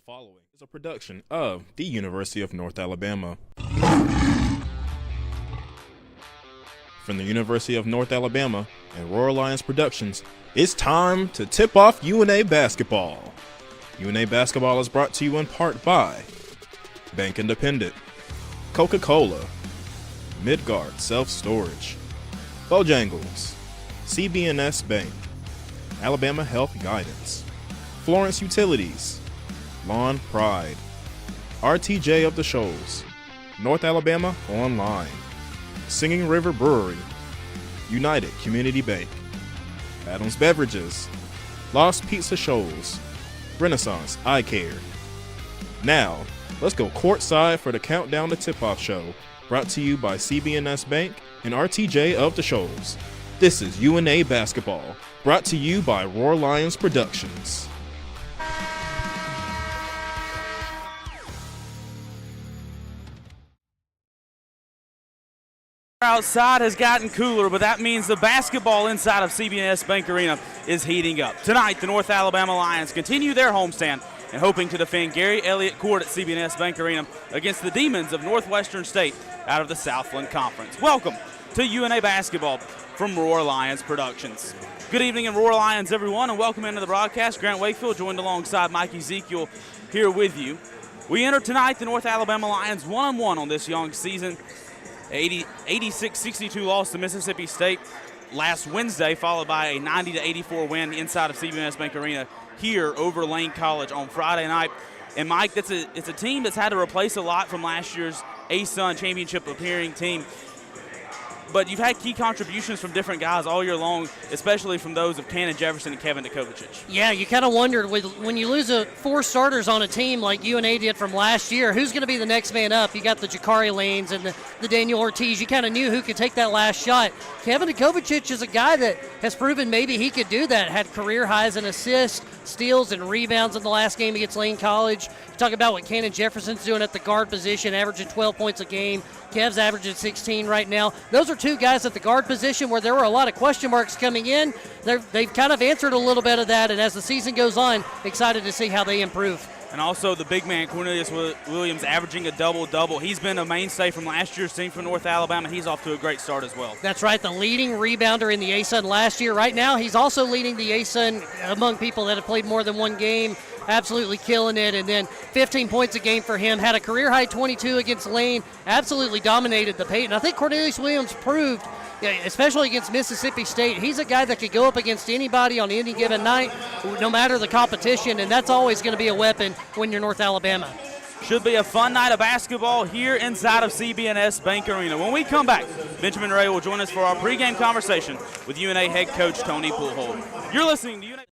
following is a production of the University of North Alabama. From the University of North Alabama and Royal Lions Productions, it's time to tip off UNA basketball. UNA basketball is brought to you in part by Bank Independent, Coca-Cola, Midgard Self-Storage, Bojangles, CB&S Bank, Alabama Health Guidance, Florence Utilities, Lawn Pride, RTJ of the Shoals, North Alabama Online, Singing River Brewery, United Community Bank, Adams Beverages, Lost Pizza Shoals, Renaissance Eye Care. Now, let's go courtside for the Countdown to Tip-Off show, brought to you by CB&S Bank and RTJ of the Shoals. This is UNA Basketball, brought to you by Royal Lions Productions. Outside has gotten cooler, but that means the basketball inside of CB&S Bank Arena is heating up. Tonight, the North Alabama Lions continue their homestand and hoping to defend Gary Elliott Court at CB&S Bank Arena against the Demons of Northwestern State out of the Southland Conference. Welcome to UNA Basketball from Roar Lions Productions. Good evening in Roar Lions, everyone, and welcome into the broadcast. Grant Wakefield joined alongside Mike Ezekiel here with you. We enter tonight the North Alabama Lions 1-1 on this young season. 86-62 loss to Mississippi State last Wednesday, followed by a 90-84 win inside of CB&S Bank Arena here over Lane College on Friday night. And Mike, it's a team that's had to replace a lot from last year's ASUN championship appearing team. But you've had key contributions from different guys all year long, especially from those of Cannon Jefferson and Kevin Dikovic. Yeah, you kind of wondered when you lose four starters on a team like UNA did from last year, who's going to be the next man up? You got the Jakari Lanes and the Daniel Ortiz. You kind of knew who could take that last shot. Kevin Dikovic is a guy that has proven maybe he could do that. Had career highs in assists, steals, and rebounds in the last game against Lane College. You talk about what Cannon Jefferson's doing at the guard position, averaging 12 points a game. Kev's averaging 16 right now. Those are two guys at the guard position where there were a lot of question marks coming in. They've kind of answered a little bit of that, and as the season goes on, excited to see how they improve. And also the big man, Cornelius Williams, averaging a double-double. He's been a mainstay from last year's team for North Alabama. He's off to a great start as well. That's right, the leading rebounder in the ASUN last year. Right now, he's also leading the ASUN among people that have played more than one game. Absolutely killing it, and then 15 points a game for him. Had a career-high 22 against Lane. Absolutely dominated the paint. And I think Cornelius Williams proved, especially against Mississippi State, he's a guy that could go up against anybody on any given night, no matter the competition, and that's always going to be a weapon when you're North Alabama. Should be a fun night of basketball here inside of CB&S Bank Arena. When we come back, Benjamin Ray will join us for our pregame conversation with UNA head coach Tony Poolhold. You're listening to UNA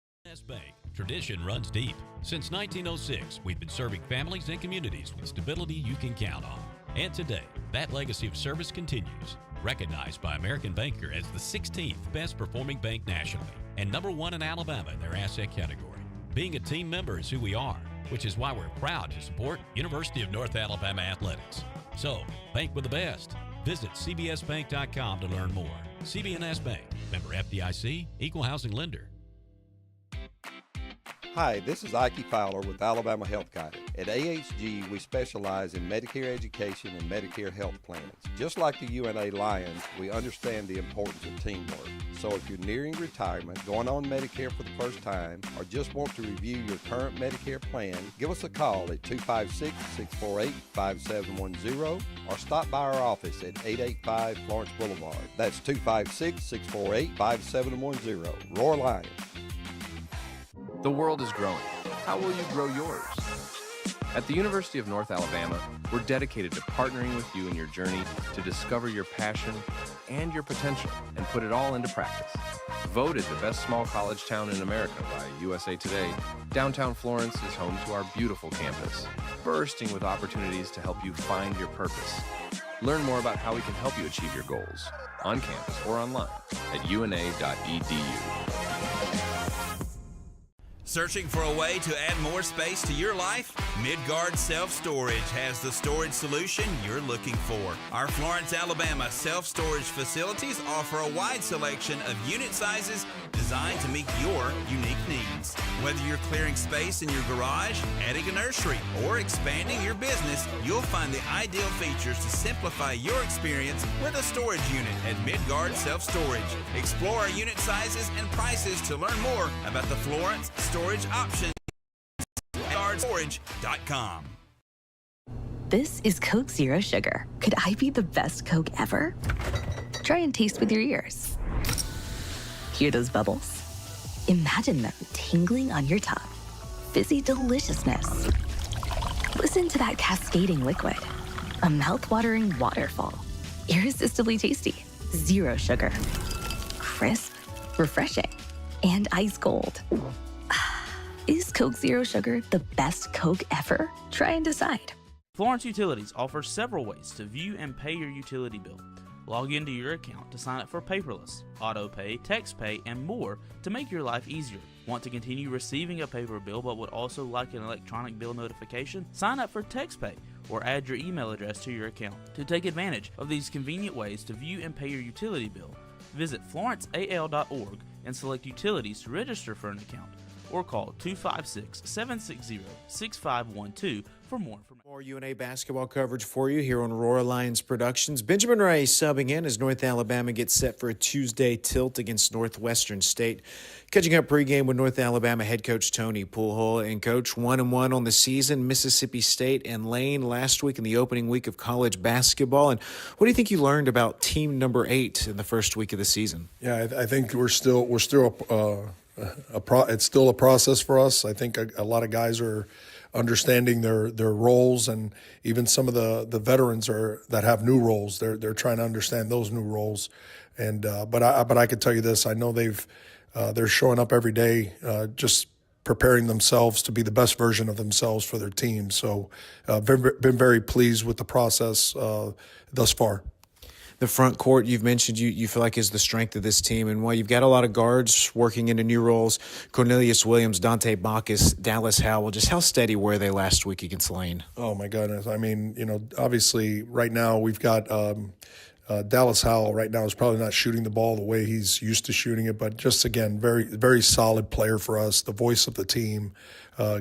Bank. Tradition runs deep. Since 1906, we've been serving families and communities with stability you can count on. And today, that legacy of service continues. Recognized by American Banker as the 16th best performing bank nationally and #1 in Alabama in their asset category. Being a team member is who we are, which is why we're proud to support University of North Alabama athletics. So, bank with the best. Visit cbsbank.com to learn more. CB&S Bank, member FDIC, equal housing lender. Hi, this is Ike Fowler with Alabama Health Guidance. At AHG, we specialize in Medicare education and Medicare health plans. Just like the UNA Lions, we understand the importance of teamwork. So if you're nearing retirement, going on Medicare for the first time, or just want to review your current Medicare plan, give us a call at 256-648-5710 or stop by our office at 885 Florence Boulevard. That's 256-648-5710. Roar Lions. The world is growing. How will you grow yours? At the University of North Alabama, we're dedicated to partnering with you in your journey to discover your passion and your potential and put it all into practice. Voted the best small college town in America by USA Today, downtown Florence is home to our beautiful campus, bursting with opportunities to help you find your purpose. Learn more about how we can help you achieve your goals on campus or online at una.edu. Searching for a way to add more space to your life? Midgard Self-Storage has the storage solution you're looking for. Our Florence, Alabama self-storage facilities offer a wide selection of unit sizes designed to meet your unique needs. Whether you're clearing space in your garage, adding a nursery, or expanding your business, you'll find the ideal features to simplify your experience with a storage unit at Midgard Self-Storage. Explore our unit sizes and prices to learn more about the Florence storage options at midgardstorage.com. This is Coke Zero Sugar. Could I be the best Coke ever? Try and taste with your ears. Hear those bubbles? Imagine them tingling on your tongue. Fizzy deliciousness. Listen to that cascading liquid. A mouth-watering waterfall. Irresistibly tasty. Zero sugar. Crisp, refreshing, and ice cold. Is Coke Zero Sugar the best Coke ever? Try and decide. Florence Utilities offers several ways to view and pay your utility bill. Log into your account to sign up for paperless, auto pay, text pay, and more to make your life easier. Want to continue receiving a paper bill but would also like an electronic bill notification? Sign up for text pay or add your email address to your account. To take advantage of these convenient ways to view and pay your utility bill, visit florenceal.org and select Utilities to register for an account, or call 256-760-6512 for more information. More UNA basketball coverage for you here on Aurora Lions Productions. Benjamin Ray subbing in as North Alabama gets set for a Tuesday tilt against Northwestern State. Catching up pregame with North Alabama head coach Tony Poolhole. And coach, 1-1 on the season, Mississippi State and Lane last week in the opening week of college basketball. And what do you think you learned about team number 8 in the first week of the season? Yeah, I think it's still a process for us. I think a lot of guys are understanding their roles, and even some of the veterans that have new roles. They're trying to understand those new roles. And but I could tell you this: I know they're showing up every day, just preparing themselves to be the best version of themselves for their team. So, been very pleased with the process thus far. The front court you've mentioned you feel like is the strength of this team. And while you've got a lot of guards working into new roles, Cornelius Williams, Dante Bacchus, Dallas Howell, just how steady were they last week against Lane? Oh, my goodness. I mean, obviously right now we've got Dallas Howell right now is probably not shooting the ball the way he's used to shooting it, but just, again, very, very solid player for us, the voice of the team.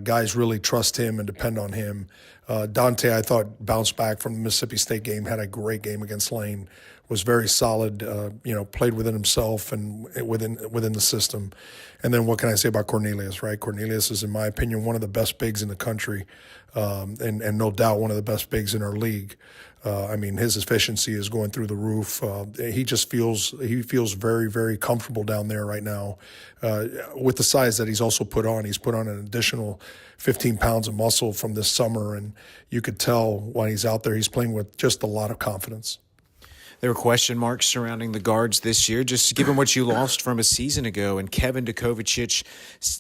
Guys really trust him and depend on him. Dante, I thought, bounced back from the Mississippi State game, had a great game against Lane, was very solid, played within himself and within the system. And then what can I say about Cornelius, right? Cornelius is, in my opinion, one of the best bigs in the country, and no doubt one of the best bigs in our league. I mean, his efficiency is going through the roof. He feels very, very comfortable down there right now with the size that he's also put on. He's put on an additional 15 pounds of muscle from this summer, and you could tell when he's out there, he's playing with just a lot of confidence. There were question marks surrounding the guards this year, just given what you lost from a season ago. And Kevin Dukovic,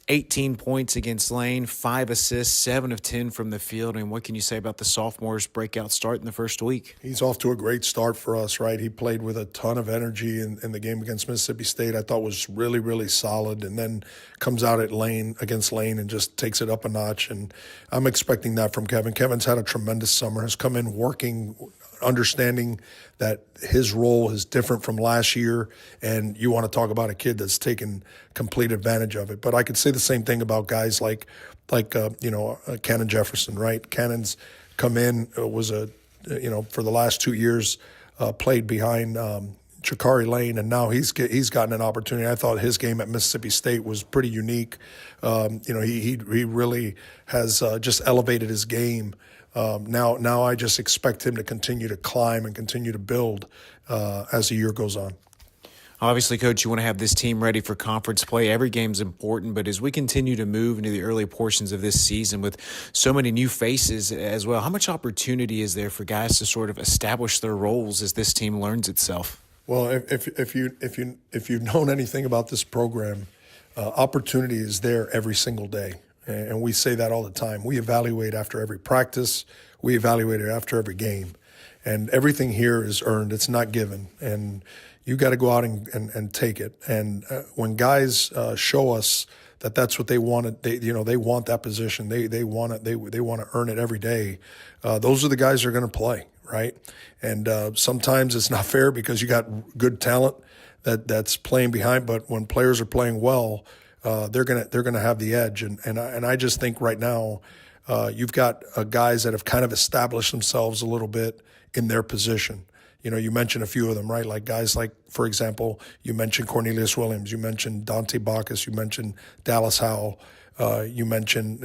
18 points against Lane, 5 assists, 7 of 10 from the field. And what can you say about the sophomore's breakout start in the first week? He's off to a great start for us, right? He played with a ton of energy in the game against Mississippi State. I thought was really, really solid, and then comes out against Lane and just takes it up a notch. And I'm expecting that from Kevin. Kevin's had a tremendous summer, has come in working, understanding that his role is different from last year, and you want to talk about a kid that's taken complete advantage of it. But I could say the same thing about guys like Cannon Jefferson, right? Cannon's come in, for the last 2 years, played behind Chakari Lane, and now he's gotten an opportunity. I thought his game at Mississippi State was pretty unique. He really has just elevated his game. Now I just expect him to continue to climb and continue to build as the year goes on. Obviously, Coach, you want to have this team ready for conference play. Every game's important, but as we continue to move into the early portions of this season with so many new faces as well, how much opportunity is there for guys to sort of establish their roles as this team learns itself? Well, if you've known anything about this program, opportunity is there every single day. And we say that all the time. We evaluate after every practice. We evaluate it after every game. And everything here is earned. It's not given. And you got to go out and take it. And when guys show us that's what they wanted. They want that position. They want it. They want to earn it every day. Those are the guys that are going to play, right? And sometimes it's not fair because you got good talent that's playing behind. But when players are playing well, they're gonna have the edge. And I just think right now you've got guys that have kind of established themselves a little bit in their position. You mentioned a few of them, right? Like guys like, for example, you mentioned Cornelius Williams, you mentioned Dante Bacchus, you mentioned Dallas Howell, you mentioned,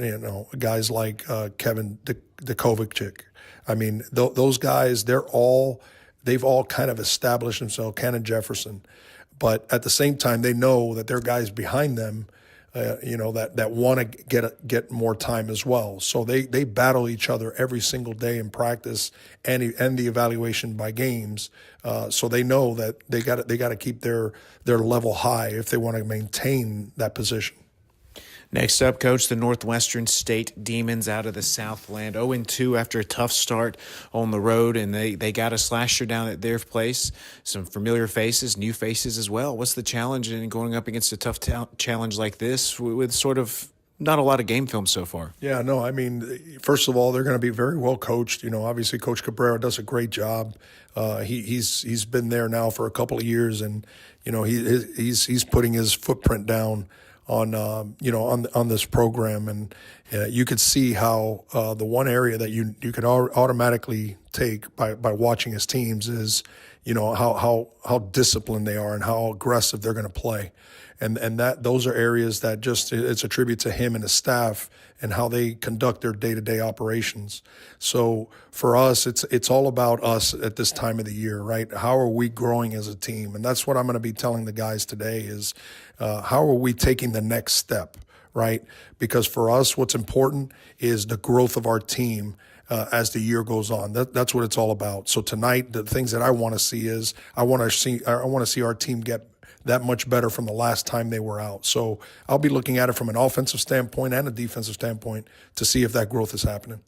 guys like Kevin Dukovic. I mean, those guys, they've all kind of established themselves, Cannon Jefferson. But at the same time, they know that there are guys behind them, that want to get more time as well. So they battle each other every single day in practice and the evaluation by games. So they know that they got to keep their level high if they want to maintain that position. Next up, Coach, the Northwestern State Demons out of the Southland. 0-2 after a tough start on the road, and they got us last year down at their place. Some familiar faces, new faces as well. What's the challenge in going up against a tough challenge like this with sort of not a lot of game film so far? Yeah, no, I mean, first of all, they're going to be very well coached. Obviously Coach Cabrera does a great job. He's been there now for a couple of years, and he's putting his footprint down on this program, and you could see how the one area that you could automatically take by watching his teams is how disciplined they are and how aggressive they're going to play, and that those are areas that just it's a tribute to him and his staff and how they conduct their day-to-day operations. So for us, it's all about us at this time of the year, right? How are we growing as a team? And that's what I'm going to be telling the guys today is how are we taking the next step, right? Because for us, what's important is the growth of our team as the year goes on. That's what it's all about. So tonight, the things that I want to see is I want to see our team get that much better from the last time they were out. So I'll be looking at it from an offensive standpoint and a defensive standpoint to see if that growth is happening.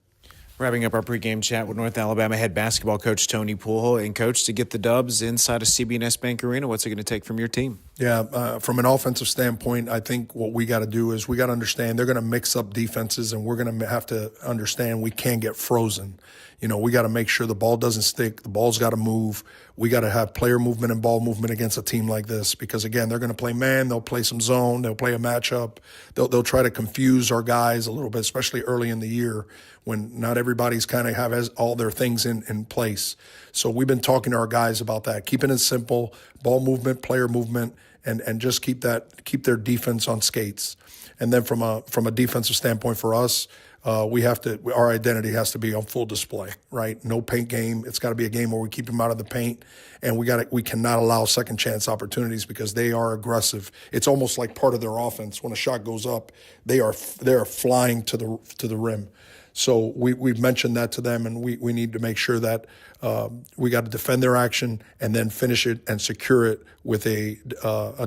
Wrapping up our pregame chat with North Alabama head basketball coach Tony Poole. And, Coach, to get the dubs inside of CB&S Bank Arena, what's it going to take from your team? Yeah, from an offensive standpoint, I think what we got to do is we got to understand they're going to mix up defenses, and we're going to have to understand we can't get frozen. We got to make sure the ball doesn't stick. The ball's got to move. We got to have player movement and ball movement against a team like this because, again, they're going to play man. They'll play some zone. They'll play a matchup. They'll try to confuse our guys a little bit, especially early in the year when not everybody's kind of has all their things in place. So we've been talking to our guys about that, keeping it simple, ball movement, player movement, and just keep their defense on skates. And then from a defensive standpoint for us, our identity has to be on full display, right? No paint game. It's got to be a game where we keep them out of the paint, and we cannot allow second chance opportunities because they are aggressive. It's almost like part of their offense. When a shot goes up, they are flying to the rim. So we've mentioned that to them, and we need to make sure that we got to defend their action and then finish it and secure it with a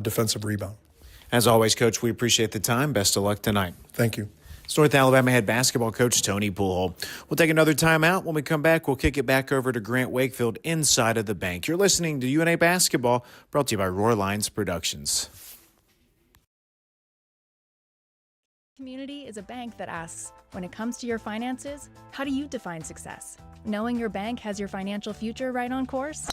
defensive rebound. As always, Coach, we appreciate the time. Best of luck tonight. Thank you. It's North Alabama head basketball coach Tony Poole. We'll take another timeout. When we come back, we'll kick it back over to Grant Wakefield inside of the bank. You're listening to UNA Basketball, brought to you by Roar Lions Productions. Community is a bank that asks, when it comes to your finances, how do you define success? Knowing your bank has your financial future right on course?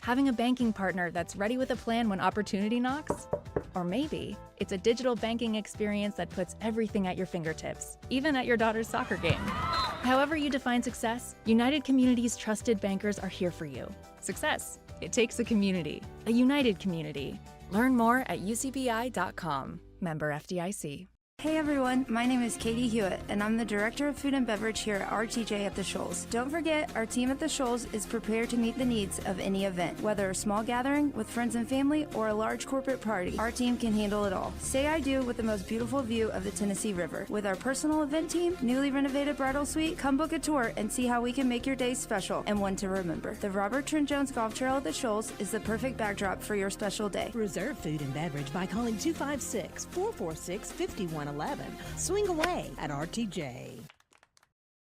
Having a banking partner that's ready with a plan when opportunity knocks? Or maybe it's a digital banking experience that puts everything at your fingertips, even at your daughter's soccer game. However you define success, United Community's trusted bankers are here for you. Success. It takes a community, a united community. Learn more at ucbi.com. Member FDIC. Hey everyone, my name is Katie Hewitt, and I'm the Director of Food and Beverage here at RTJ at the Shoals. Don't forget, our team at the Shoals is prepared to meet the needs of any event, whether a small gathering with friends and family or a large corporate party. Our team can handle it all. Say I do with the most beautiful view of the Tennessee River. With our personal event team, newly renovated bridal suite, come book a tour and see how we can make your day special and one to remember. The Robert Trent Jones Golf Trail at the Shoals is the perfect backdrop for your special day. Reserve food and beverage by calling 256-446-5111. Swing away at RTJ.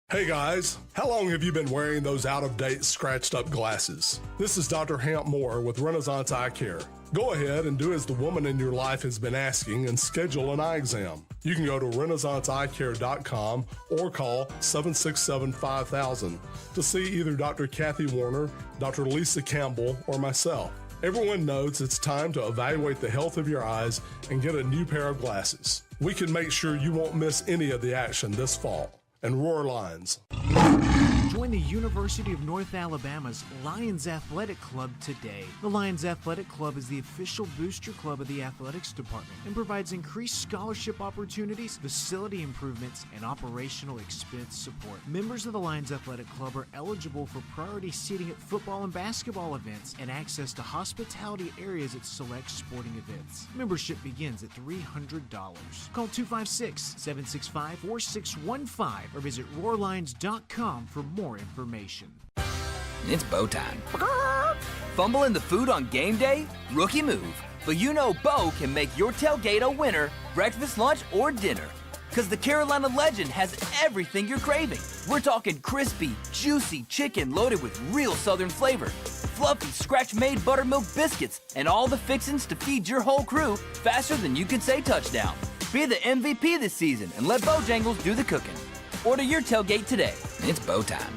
Hey guys, how long have you been wearing those out-of-date, scratched-up glasses? This is Dr. Hamp Moore with Renaissance Eye Care. Go ahead and do as the woman in your life has been asking and schedule an eye exam. You can go to renaissanceeyecare.com or call 767-5000 to see either Dr. Kathy Warner, Dr. Lisa Campbell, or myself. Everyone knows it's time to evaluate the health of your eyes and get a new pair of glasses. We can make sure you won't miss any of the action this fall. And Roar Lions. Join the University of North Alabama's Lions Athletic Club today. The Lions Athletic Club is the official booster club of the athletics department and provides increased scholarship opportunities, facility improvements, and operational expense support. Members of the Lions Athletic Club are eligible for priority seating at football and basketball events and access to hospitality areas at select sporting events. Membership begins at $300. Call 256-765-4615 or visit roarlions.com for more information. It's Bo time. Fumbling the food on game day? Rookie move. But you know Bo can make your tailgate a winner, breakfast, lunch, or dinner. Because the Carolina Legend has everything you're craving. We're talking crispy, juicy chicken loaded with real Southern flavor, fluffy scratch-made buttermilk biscuits, and all the fixings to feed your whole crew faster than you can say touchdown. Be the MVP this season and let Bojangles do the cooking. Order your tailgate today. It's Bo time.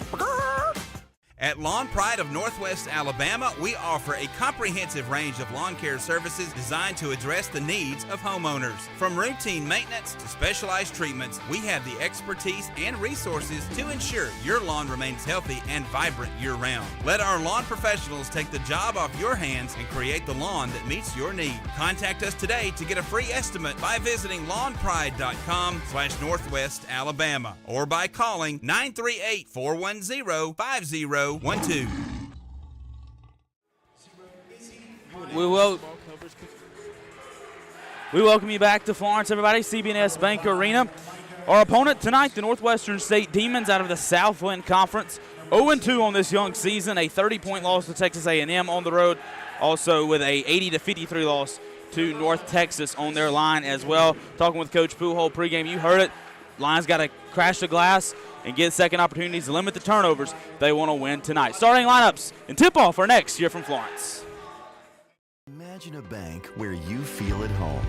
At Lawn Pride of Northwest Alabama, we offer a comprehensive range of lawn care services designed to address the needs of homeowners. From routine maintenance to specialized treatments, we have the expertise and resources to ensure your lawn remains healthy and vibrant year-round. Let our lawn professionals take the job off your hands and create the lawn that meets your need. Contact us today to get a free estimate by visiting lawnpride.com/Northwest Alabama or by calling 938-410-5012. We welcome you back to Florence, everybody. CB&S Bank Arena. Our opponent tonight, the Northwestern State Demons out of the Southland Conference. 0-2 on this young season, a 30-point loss to Texas A&M on the road, also with a 80-53 loss to North Texas on their line as well. Talking with Coach Pujol pregame, you heard it. Lions got to crash the glass and get second opportunities to limit the turnovers if they want to win tonight. Starting lineups and tip-off are next here from Florence. Imagine a bank where you feel at home.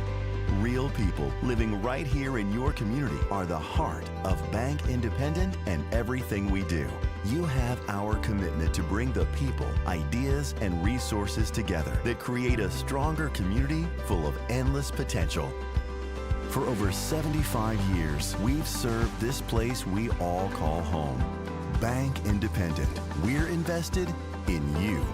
Real people living right here in your community are the heart of Bank Independent and everything we do. You have our commitment to bring the people, ideas, and resources together that create a stronger community full of endless potential. For over 75 years, we've served this place we all call home. Bank Independent. We're invested in you.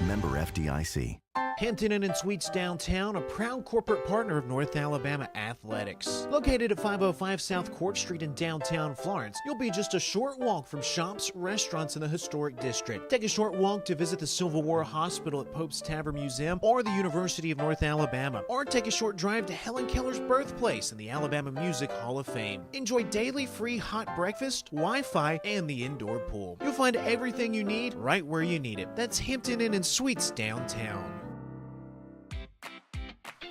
Member FDIC. Hampton Inn and Suites downtown, a proud corporate partner of North Alabama Athletics. Located at 505 South Court Street in downtown Florence, you'll be just a short walk from shops, restaurants in the historic district. Take a short walk to visit the Civil War Hospital at Pope's Tavern Museum or the University of North Alabama. Or take a short drive to Helen Keller's birthplace in the Alabama Music Hall of Fame. Enjoy daily free hot breakfast, Wi-Fi, and the indoor pool. You'll find everything you need right where you need it. That's Hampton Inn and Suites downtown.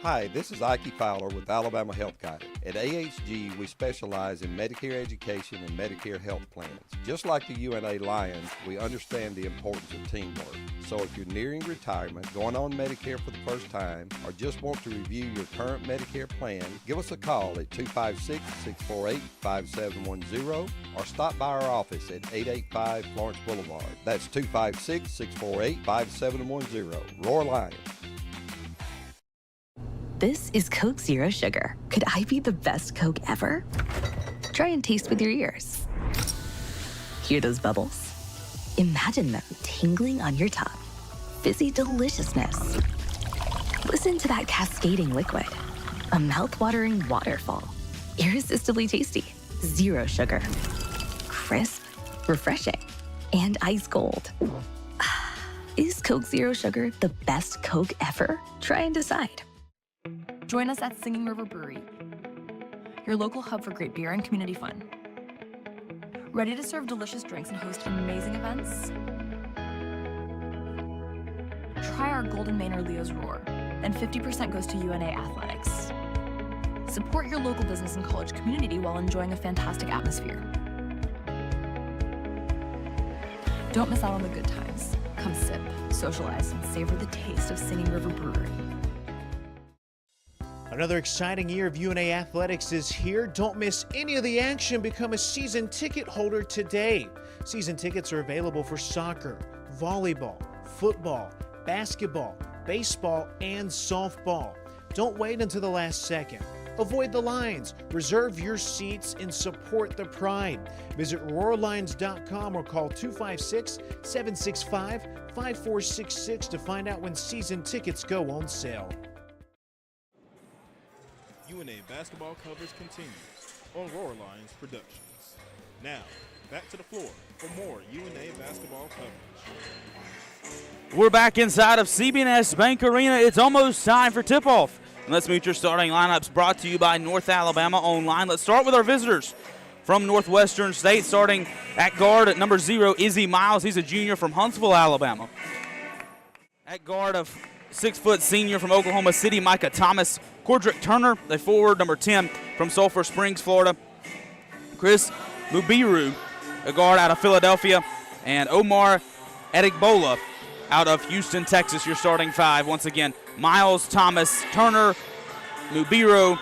Hi, this is Ike Fowler with Alabama Health Guidance. At AHG, we specialize in Medicare education and Medicare health plans. Just like the UNA Lions, we understand the importance of teamwork. So if you're nearing retirement, going on Medicare for the first time, or just want to review your current Medicare plan, give us a call at 256-648-5710 or stop by our office at 885 Florence Boulevard. That's 256-648-5710. Roar Lions. This is Coke Zero Sugar. Could I be the best Coke ever? Try and taste with your ears. Hear those bubbles? Imagine them tingling on your tongue. Fizzy deliciousness. Listen to that cascading liquid. A mouth-watering waterfall. Irresistibly tasty. Zero sugar. Crisp, refreshing, and ice cold. Is Coke Zero Sugar the best Coke ever? Try and decide. Join us at Singing River Brewery, your local hub for great beer and community fun. Ready to serve delicious drinks and host amazing events? Try our Golden Manor Leo's Roar, and 50% goes to UNA Athletics. Support your local business and college community while enjoying a fantastic atmosphere. Don't miss out on the good times. Come sip, socialize, and savor the taste of Singing River Brewery. Another exciting year of UNA athletics is here. Don't miss any of the action. Become a season ticket holder today. Season tickets are available for soccer, volleyball, football, basketball, baseball, and softball. Don't wait until the last second. Avoid the lines. Reserve your seats and support the pride. Visit RoarLions.com or call 256-765-5466 to find out when season tickets go on sale. UNA basketball coverage continues on Roar Lions Productions. Now, back to the floor for more UNA basketball coverage. We're back inside of CB&S Bank Arena. It's almost time for tip-off. And let's meet your starting lineups brought to you by North Alabama Online. Let's start with our visitors from Northwestern State, starting at guard at number 0, Izzy Miles. He's a junior from Huntsville, Alabama. At guard, of 6-foot senior from Oklahoma City, Micah Thomas. Cordrick Turner, the forward, number 10 from Sulphur Springs, Florida. Chris Mubiru, a guard out of Philadelphia. And Omar Edigbola out of Houston, Texas, your starting 5. Once again, Miles, Thomas, Turner, Mubiru,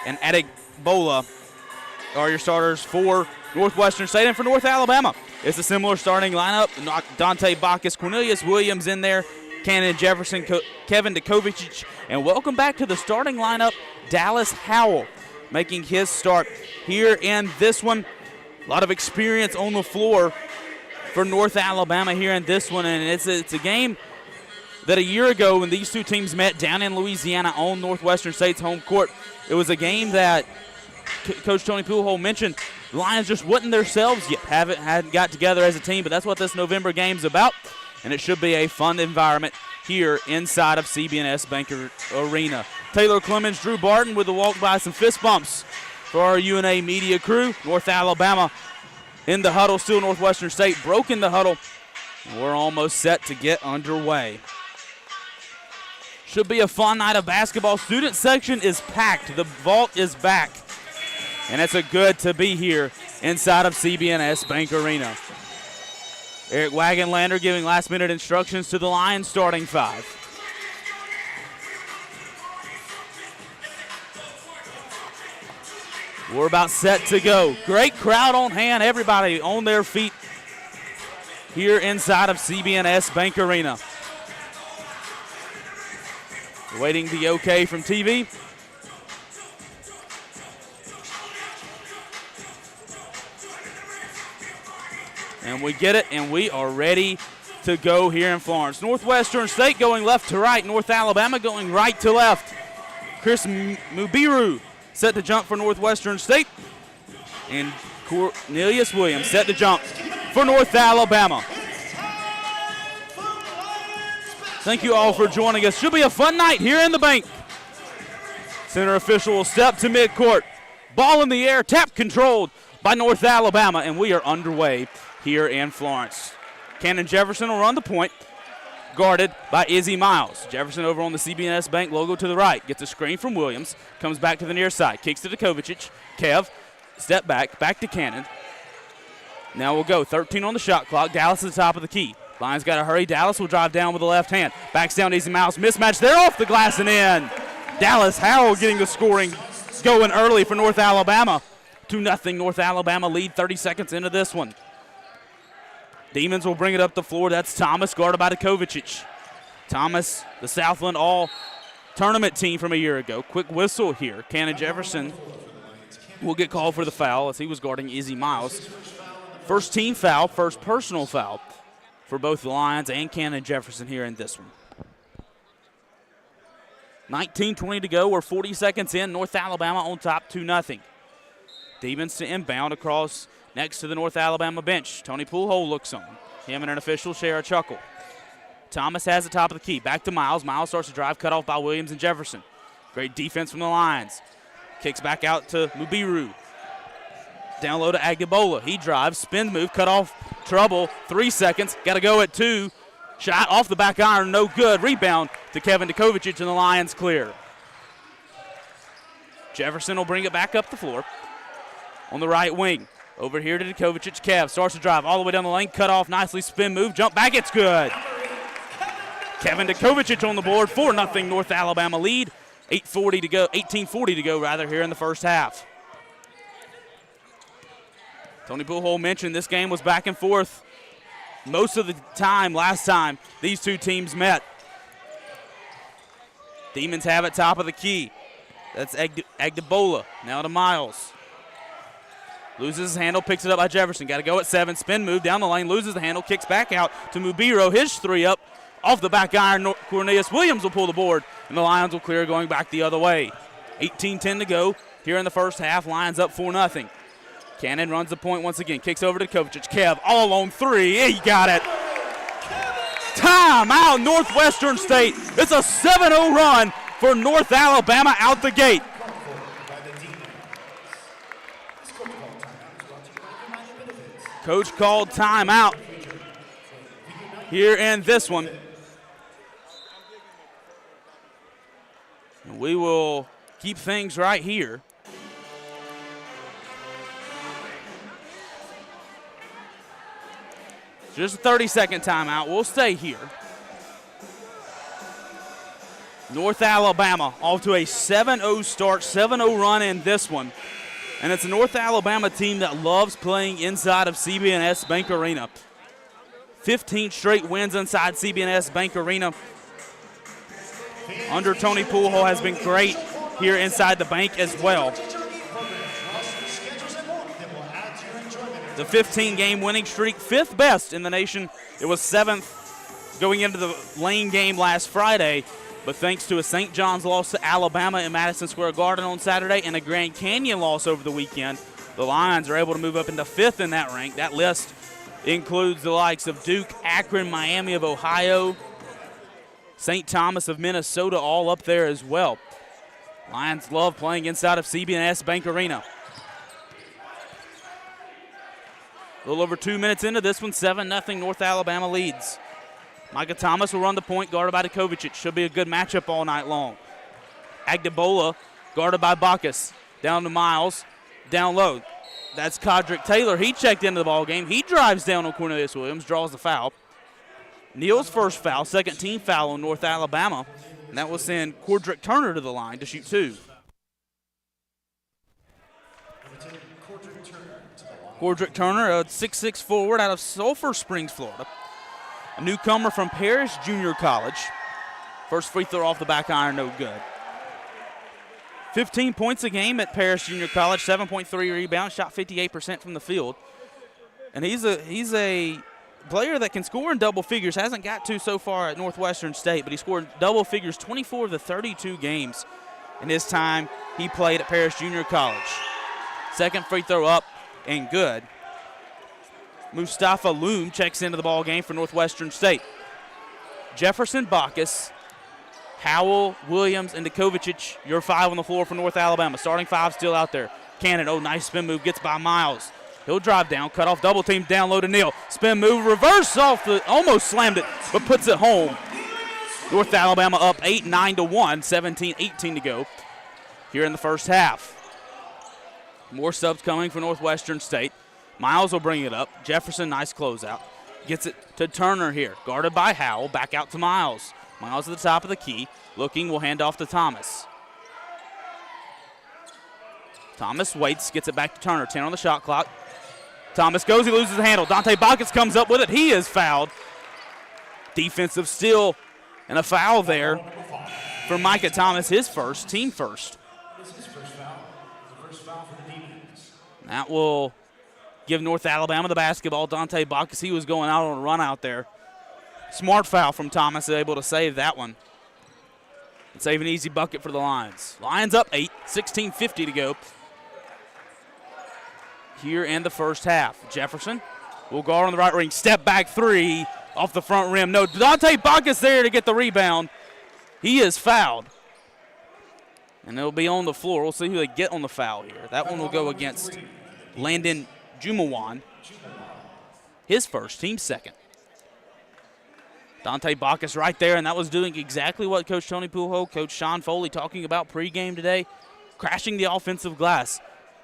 and Edigbola are your starters for Northwestern State. And for North Alabama, it's a similar starting lineup. Dante Bacchus, Cornelius Williams in there, Cannon Jefferson, Kevin Dukovic, and welcome back to the starting lineup, Dallas Howell, making his start here in this one. A lot of experience on the floor for North Alabama here in this one, and it's a game that a year ago when these two teams met down in Louisiana on Northwestern State's home court, it was a game that Coach Tony Poolhole mentioned the Lions just wasn't themselves yet, hadn't got together as a team, but that's what this November game's about, and it should be a fun environment here inside of CB&S Bank Arena. Taylor Clemens, Drew Barton with a walk by, some fist bumps for our UNA media crew. North Alabama in the huddle, still Northwestern State broke in the huddle. We're almost set to get underway. Should be a fun night of basketball. Student section is packed. The vault is back. And it's a good to be here inside of CB&S Bank Arena. Eric Wagenlander giving last-minute instructions to the Lions starting 5. We're about set to go. Great crowd on hand. Everybody on their feet here inside of CB&S Bank Arena. Waiting the okay from TV. And we get it, and we are ready to go here in Florence. Northwestern State going left to right. North Alabama going right to left. Chris Mubiru set to jump for Northwestern State. And Cornelius Williams set to jump for North Alabama. Thank you all for joining us. Should be a fun night here in the bank. Center official will step to midcourt. Ball in the air, tap controlled by North Alabama, and we are underway here in Florence. Cannon Jefferson will run the point, guarded by Izzy Miles. Jefferson over on the CB&S Bank logo to the right. Gets a screen from Williams. Comes back to the near side. Kicks to Dukovic. Kev, step back to Cannon. Now we'll go. 13 on the shot clock. Dallas at the top of the key. Lions got to hurry. Dallas will drive down with the left hand. Backs down to Izzy Miles. Mismatch there off the glass and in. Dallas Howell getting the scoring going early for North Alabama. 2-0 North Alabama lead 30 seconds into this one. Demons will bring it up the floor. That's Thomas, guarded by Dukovic. Thomas, the Southland All-Tournament team from a year ago. Quick whistle here. Cannon Jefferson will get called for the foul as he was guarding Izzy Miles. First team foul, first personal foul for both the Lions and Cannon Jefferson here in this one. 19:20 to go. We're 40 seconds in. North Alabama on top 2-0. Demons to inbound across next to the North Alabama bench. Tony Poolhole looks on. Him and an official share a chuckle. Thomas has the top of the key. Back to Miles. Miles starts to drive, cut off by Williams and Jefferson. Great defense from the Lions. Kicks back out to Mubiru. Down low to Agbola. He drives, spin move, cut off, trouble. 3 seconds. Got to go at 2. Shot off the back iron, no good. Rebound to Kevin Dukovic, and the Lions clear. Jefferson will bring it back up the floor on the right wing. Over here to Kovacic. Kev starts to drive all the way down the lane. Cut off nicely. Spin move. Jump back. It's good. Kevin Kovacic on the board. 4-0 North Alabama lead. 18:40 to go rather here in the first half. Tony Poolhole mentioned this game was back and forth most of the time last time these two teams met. Demons have it top of the key. That's Agdebola. Now to Miles. Loses his handle, picks it up by Jefferson. Got to go at 7. Spin move down the lane, loses the handle, kicks back out to Mubiro. His 3 up off the back iron. Cornelius Williams will pull the board, and the Lions will clear going back the other way. 18:10 to go here in the first half. Lions up 4-0. Cannon runs the point once again. Kicks over to Kovacic. Kev all alone 3. He got it. Timeout Northwestern State. It's a 7-0 run for North Alabama out the gate. Coach called timeout here in this one. And we will keep things right here. Just a 30-second timeout. We'll stay here. North Alabama off to a 7-0 start, 7-0 run in this one. And it's a North Alabama team that loves playing inside of CB&S Bank Arena. 15 straight wins inside CB&S Bank Arena. Under Tony Poolhole has been great here inside the bank as well. The 15-game winning streak, 5th best in the nation. It was 7th going into the Lane game last Friday. But thanks to a St. John's loss to Alabama in Madison Square Garden on Saturday and a Grand Canyon loss over the weekend, the Lions are able to move up into 5th in that rank. That list includes the likes of Duke, Akron, Miami of Ohio, St. Thomas of Minnesota, all up there as well. Lions love playing inside of CB&S Bank Arena. A little over 2 minutes into this one, 7-0 North Alabama leads. Micah Thomas will run the point, guarded by Kovacic. Should be a good matchup all night long. Agdebola, guarded by Bacchus. Down to Miles, down low. That's Codrick Taylor. He checked into the ball game. He drives down on Cornelius Williams, draws the foul. Neal's first foul, second team foul on North Alabama. And that will send Cordrick Turner to the line to shoot 2. Cordrick Turner, a 6'6" forward out of Sulphur Springs, Florida. A newcomer from Parrish Junior College. First free throw off the back iron, no good. 15 points a game at Parrish Junior College, 7.3 rebounds, shot 58% from the field. And he's a player that can score in double figures. Hasn't got to so far at Northwestern State, but he scored double figures 24 of the 32 games in his time he played at Parrish Junior College. Second free throw up and good. Mustafa Loom checks into the ball game for Northwestern State. Jefferson, Bacchus, Howell, Williams, and Kovacic, your 5 on the floor for North Alabama. Starting 5 still out there. Cannon, nice spin move, gets by Miles. He'll drive down, cut off, double team, down low to Neal. Spin move, reverse off almost slammed it, but puts it home. North Alabama up 8-9 to 1, 17-18 to go here in the first half. More subs coming for Northwestern State. Miles will bring it up. Jefferson, nice closeout. Gets it to Turner here. Guarded by Howell. Back out to Miles. Miles at the top of the key. Looking, will hand off to Thomas. Thomas waits, gets it back to Turner. 10 on the shot clock. Thomas goes, he loses the handle. Dante Bacchus comes up with it. He is fouled. Defensive steal and a foul there for Micah Thomas, his first, team first. That will give North Alabama the basketball. Dante Bacchus, he was going out on a run out there. Smart foul from Thomas, able to save that one. And save an easy bucket for the Lions. Lions up 8, 16:50 to go here in the first half. Jefferson will guard on the right wing. Step back 3 off the front rim. No, Dante Bacchus there to get the rebound. He is fouled. And they'll be on the floor. We'll see who they get on the foul here. That one will go against Landon Jumawan, his first, team second. Dante Bacchus right there, and that was doing exactly what Coach Tony Poolhole, Coach Sean Foley talking about pregame today, crashing the offensive glass.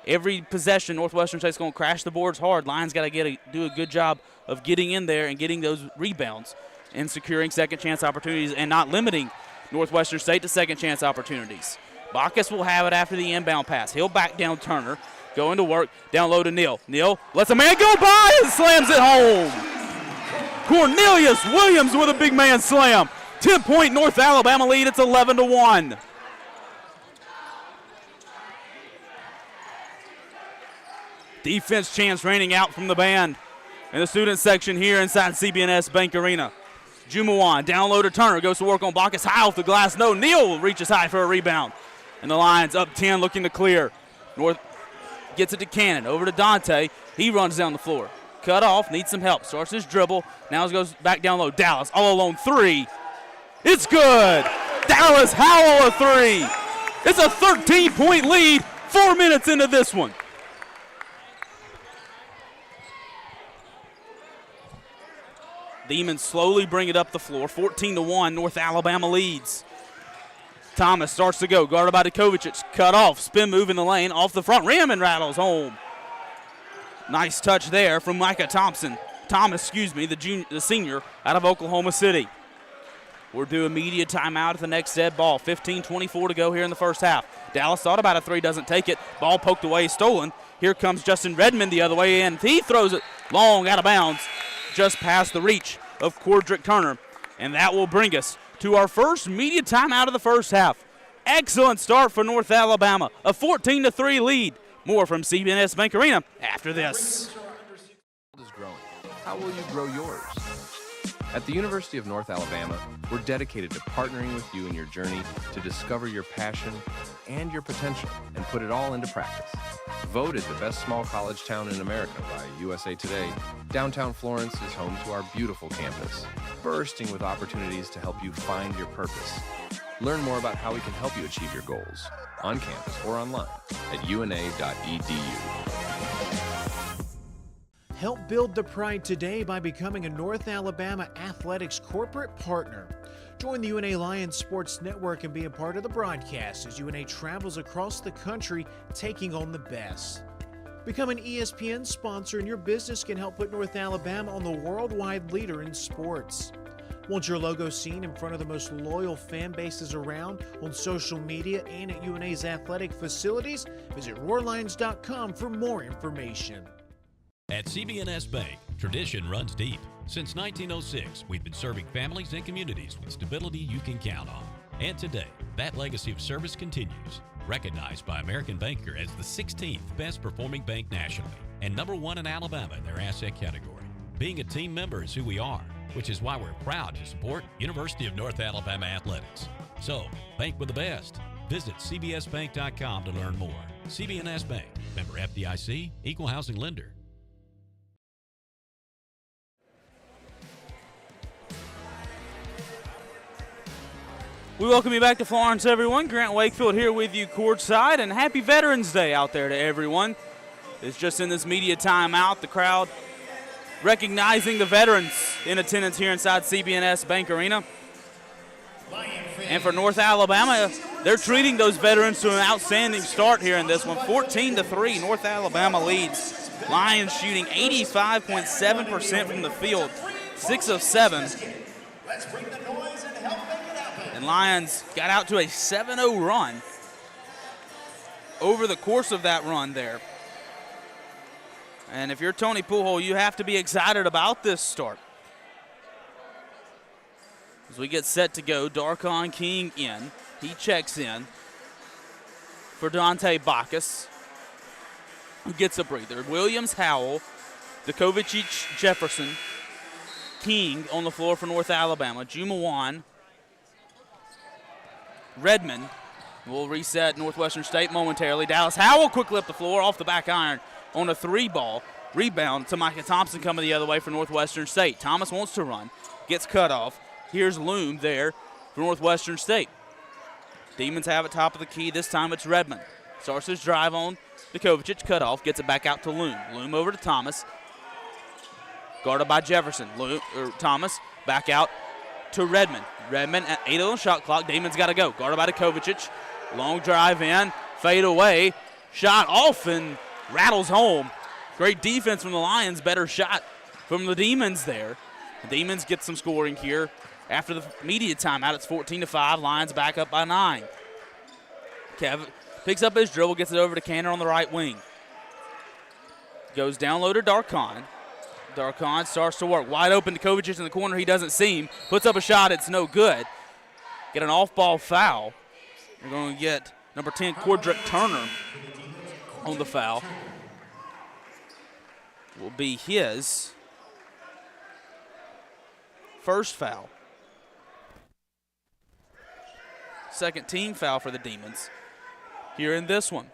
every possession, Northwestern State's going to crash the boards hard. Lions got to do a good job of getting in there and getting those rebounds and securing second chance opportunities and not limiting Northwestern State to second chance opportunities. Bacchus will have it after the inbound pass. He'll back down Turner, going to work, down low to Neal. Neal lets a man go by and slams it home. Cornelius Williams with a big man slam. 10-point North Alabama lead. It's 11-1. Defense chants raining out from the band in the student section here inside CBNS Bank Arena. Jumawan down low to Turner, goes to work on Bacchus, high off the glass. No, Neal reaches high for a rebound. And the Lions up 10, looking to clear. North gets it to Cannon, over to Dante. He runs down the floor. Cut off, needs some help. Starts his dribble, now goes back down low. Dallas, all alone, three. It's good. Dallas Howell a three. It's a 13-point lead, 4 minutes into this one. Demons slowly bring it up the floor. 14-1, North Alabama leads. Thomas starts to go, guarded by Kovacic. Cut off, spin move in the lane, off the front rim and rattles home. Nice touch there from Micah Thomas, the senior out of Oklahoma City. We're doing media timeout at the next dead ball. 15:24 to go here in the first half. Dallas thought about a three, doesn't take it. Ball poked away, stolen. Here comes Justin Redmond the other way in. He throws it long out of bounds, just past the reach of Cordrick Turner. And that will bring us to our first media timeout of the first half. Excellent start for North Alabama. A 14-3 lead. More from CBNS Bank Arena after this. Is growing. How will you grow yours? At the University of North Alabama, we're dedicated to partnering with you in your journey to discover your passion and your potential and put it all into practice. Voted the best small college town in America by USA Today, downtown Florence is home to our beautiful campus, bursting with opportunities to help you find your purpose. Learn more about how we can help you achieve your goals on campus or online at una.edu. Help build the pride today by becoming a North Alabama Athletics corporate partner. Join the UNA Lions Sports Network and be a part of the broadcast as UNA travels across the country taking on the best. Become an ESPN sponsor and your business can help put North Alabama on the worldwide leader in sports. Want your logo seen in front of the most loyal fan bases around on social media and at UNA's athletic facilities? Visit roarlions.com for more information. At CBNS Bank, tradition runs deep. Since 1906, we've been serving families and communities with stability you can count on. And today, that legacy of service continues. Recognized by American Banker as the 16th best performing bank nationally and #1 in Alabama in their asset category. Being a team member is who we are, which is why we're proud to support University of North Alabama Athletics. So, bank with the best. Visit cbsbank.com to learn more. CBNS Bank, member FDIC, equal housing lender. We welcome you back to Florence, everyone. Grant Wakefield here with you courtside, and happy Veterans Day out there to everyone. It's just in this media timeout, the crowd recognizing the veterans in attendance here inside CBNS Bank Arena. And for North Alabama, they're treating those veterans to an outstanding start here in this one. 14-3, North Alabama leads. Lions shooting 85.7% from the field, 6 of 7. And Lions got out to a 7-0 run over the course of that run there. And if you're Tony Poole, you have to be excited about this start. As we get set to go, Darkon King in. He checks in for Dante Bacchus, who gets a breather. Williams, Howell, Kovacic, Jefferson, King on the floor for North Alabama. Jumawan, Redmond will reset Northwestern State momentarily. Dallas Howell quickly up the floor off the back iron on a 3-ball. Rebound to Micah Thompson coming the other way for Northwestern State. Thomas wants to run, gets cut off. Here's Loom there for Northwestern State. Demons have it top of the key. This time it's Redmond. Starts his drive on to Kovacic, cut off, gets it back out to Loom. Loom over to Thomas. Guarded by Jefferson. Thomas back out to Redmond. Redmond at 8 on the shot clock. Damon's got to go. Guarded by Kovacic. Long drive in. Fade away. Shot off and rattles home. Great defense from the Lions, better shot from the Demons there. The Demons get some scoring here after the immediate timeout. It's 14-5. Lions back up by 9. Kev picks up his dribble, gets it over to Canner on the right wing. Goes down low to Darkon. Darkon starts to work. Wide open to Kovacic in the corner. He doesn't see him. Puts up a shot. It's no good. Get an off-ball foul. We're going to get number 10, Cordrick Turner, on the foul. Will be his first foul. Second team foul for the Demons here in this one.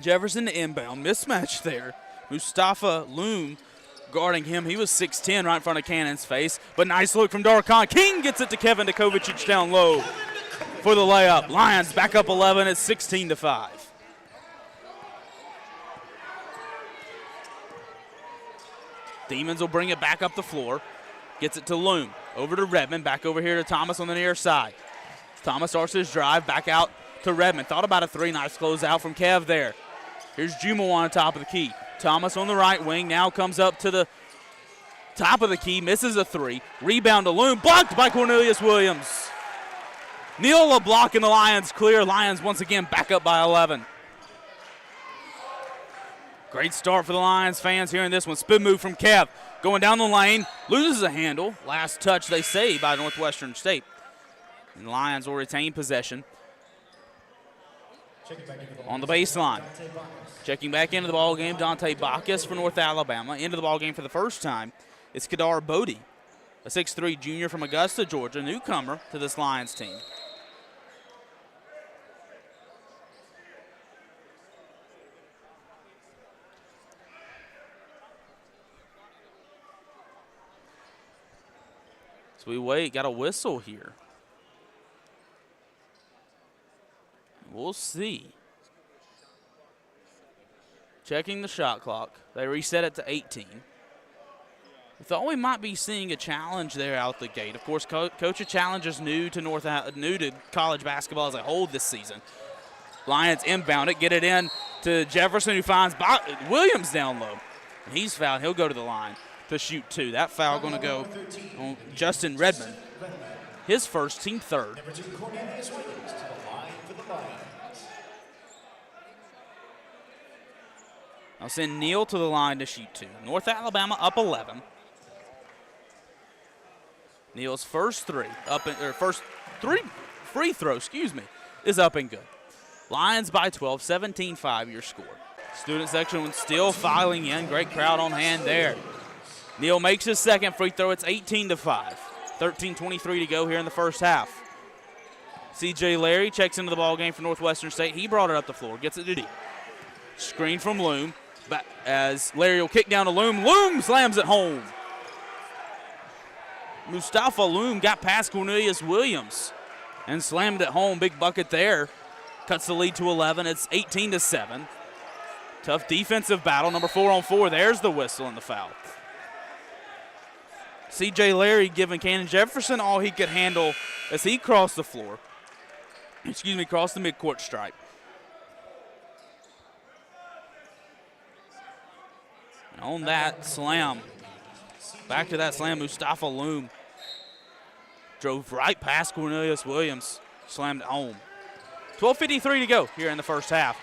Jefferson to inbound. Mismatch there. Mustafa Loom guarding him. He was 6'10", right in front of Cannon's face. But nice look from Darkon. King gets it to Kevin Kovacic down low for the layup. Lions back up 11 at 16-5. Demons will bring it back up the floor. Gets it to Loom. Over to Redmond. Back over here to Thomas on the near side. Thomas starts his drive. Back out to Redmond. Thought about a three. Nice close out from Kev there. Here's Jumo on top of the key. Thomas on the right wing. Now comes up to the top of the key. Misses a three. Rebound to Loom. Blocked by Cornelius Williams. Neal a block and the Lions clear. Lions once again back up by 11. Great start for the Lions fans here in this one. Spin move from Kev. Going down the lane. Loses a handle. Last touch, they say, by Northwestern State. And the Lions will retain possession. On the baseline. Checking back into the ball game, Dante Bacchus for North Alabama. Into the ball game for the first time, it's Kadar Bodie, a 6'3" junior from Augusta, Georgia, newcomer to this Lions team. So we wait, got a whistle here. We'll see. Checking the shot clock. They reset it to 18. We thought we might be seeing a challenge there out the gate. Of course, Coach, a challenge is new to college basketball as a whole this season. Lions inbound it, get it in to Jefferson, who finds Williams down low. And he's fouled. He'll go to the line to shoot two. That foul going to go on Justin Redmond. His first, team third. I'll send Neal to the line to shoot two. North Alabama up 11. Neal's first free throw, is up and good. Lions by 12, 17-5 your score. Student section still filing in. Great crowd on hand there. Neal makes his second free throw. It's 18-5. 13:23 to go here in the first half. C.J. Larry checks into the ball game for Northwestern State. He brought it up the floor. Gets it to D. Screen from Loom. As Larry will kick down to Loom. Loom slams it home. Mustafa Loom got past Cornelius Williams and slammed it home. Big bucket there. Cuts the lead to 11. It's 18-7. Tough defensive battle. Number 4-on-4. There's the whistle and the foul. C.J. Larry giving Cannon Jefferson all he could handle as he crossed the floor. Crossed the midcourt stripe. And on that slam, back to that slam, Mustafa Loom drove right past Cornelius Williams, slammed it home. 12:53 to go here in the first half.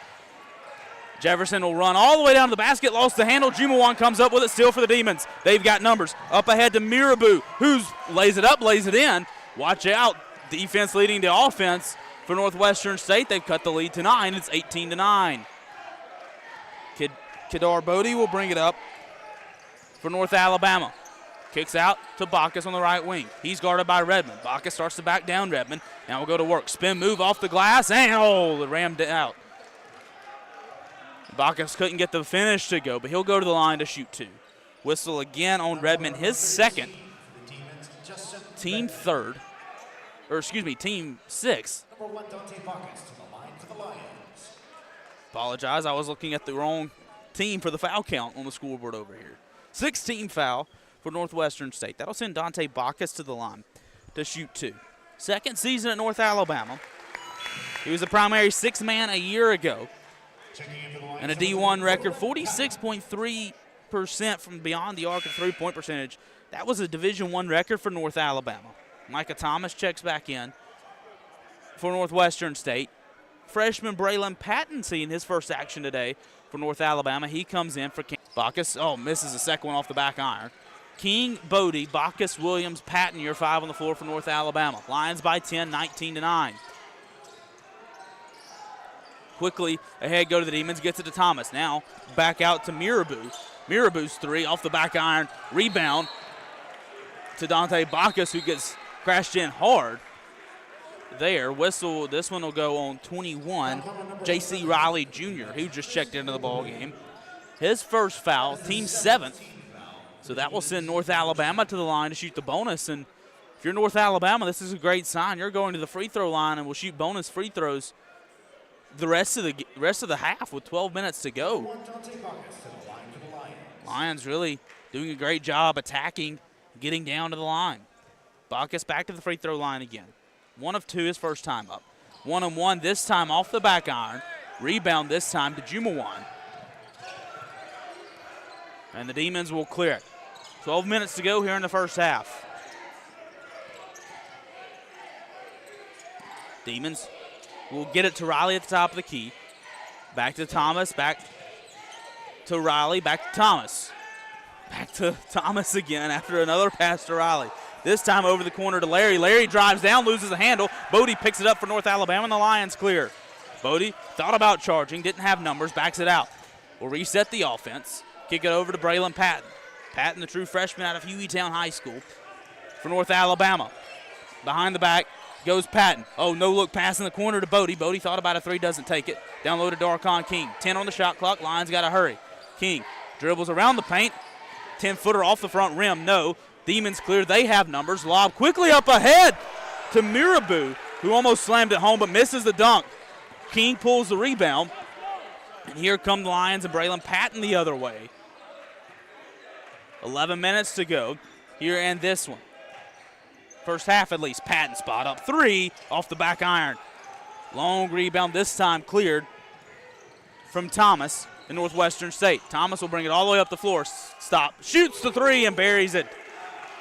Jefferson will run all the way down to the basket, lost the handle. Jumawan comes up with it still for the Demons. They've got numbers. Up ahead to Mirabu, who lays it up, lays it in. Watch out. Defense leading to offense for Northwestern State. They've cut the lead to 9. It's 18-9. Kadar Bodie will bring it up for North Alabama. Kicks out to Bacchus on the right wing. He's guarded by Redmond. Bacchus starts to back down Redmond. Now we'll go to work. Spin move off the glass, and it rammed it out. Bacchus couldn't get the finish to go, but he'll go to the line to shoot two. Whistle again on Redmond, his second. Team third. Team six. Apologize, I was looking at the wrong team for the foul count on the scoreboard over here. 16 foul for Northwestern State. That'll send Dante Bacchus to the line to shoot two. Second season at North Alabama. He was a primary six-man a year ago. And a D1 record, 46.3% from beyond the arc of three-point percentage. That was a Division I record for North Alabama. Micah Thomas checks back in for Northwestern State. Freshman Braylon Patton seeing his first action today for North Alabama. He comes in for King. Bacchus, misses the second one off the back iron. King, Bodie, Bacchus, Williams, Patton, year 5 on the floor for North Alabama. Lions by 10, 19-9. Quickly ahead go to the Demons, gets it to Thomas. Now back out to Mirabou. Mirabou's three off the back iron. Rebound to Dante Bacchus, who gets crashed in hard there. Whistle, this one will go on 21. J.C. Riley Jr., who just checked into the ball game. His first foul, team 7th. So that will send North Alabama to the line to shoot the bonus. And if you're North Alabama, this is a great sign. You're going to the free throw line and will shoot bonus free throws the rest of the half with 12 minutes to go. Lions really doing a great job attacking, getting down to the line. Bacchus back to the free throw line again. 1 of 2 his first time up. 1-on-1 this time off the back iron. Rebound this time to Jumawan. And the Demons will clear it. 12 minutes to go here in the first half. Demons will get it to Riley at the top of the key. Back to Thomas, back to Riley, back to Thomas. Back to Thomas again after another pass to Riley. This time over the corner to Larry. Larry drives down, loses the handle. Bodie picks it up for North Alabama, and the Lions clear. Bodie thought about charging, didn't have numbers, backs it out. Will reset the offense. Kick it over to Braylon Patton. Patton, the true freshman out of Hueytown High School for North Alabama. Behind the back goes Patton. Oh, no-look pass in the corner to Bodie. Bodie thought about a three, doesn't take it. Down low to Darcon King. 10 on the shot clock. Lions got to hurry. King dribbles around the paint. 10-footer off the front rim. No. Demons clear. They have numbers. Lob quickly up ahead to Mirabou, who almost slammed it home but misses the dunk. King pulls the rebound. And here come the Lions and Braylon Patton the other way. 11 minutes to go here in this one. First half at least. Patton spot up three off the back iron. Long rebound this time cleared from Thomas in Northwestern State. Thomas will bring it all the way up the floor. Stop. Shoots the three and buries it.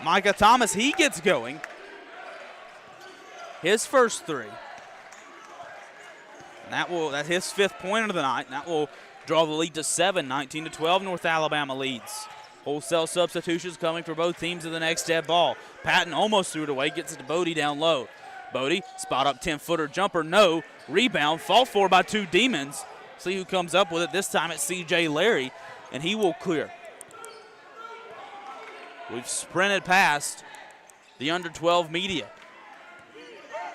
Micah Thomas, he gets going. His first three. And that's his 5th point of the night. And that will draw the lead to 7, 19-12. North Alabama leads. Wholesale substitutions coming for both teams in the next dead ball. Patton almost threw it away, gets it to Bodie down low. Bodie, spot up 10-footer jumper, no. Rebound, fought for by 2 Demons. See who comes up with it. This time it's C.J. Larry, and he will clear. We've sprinted past the under-12 media.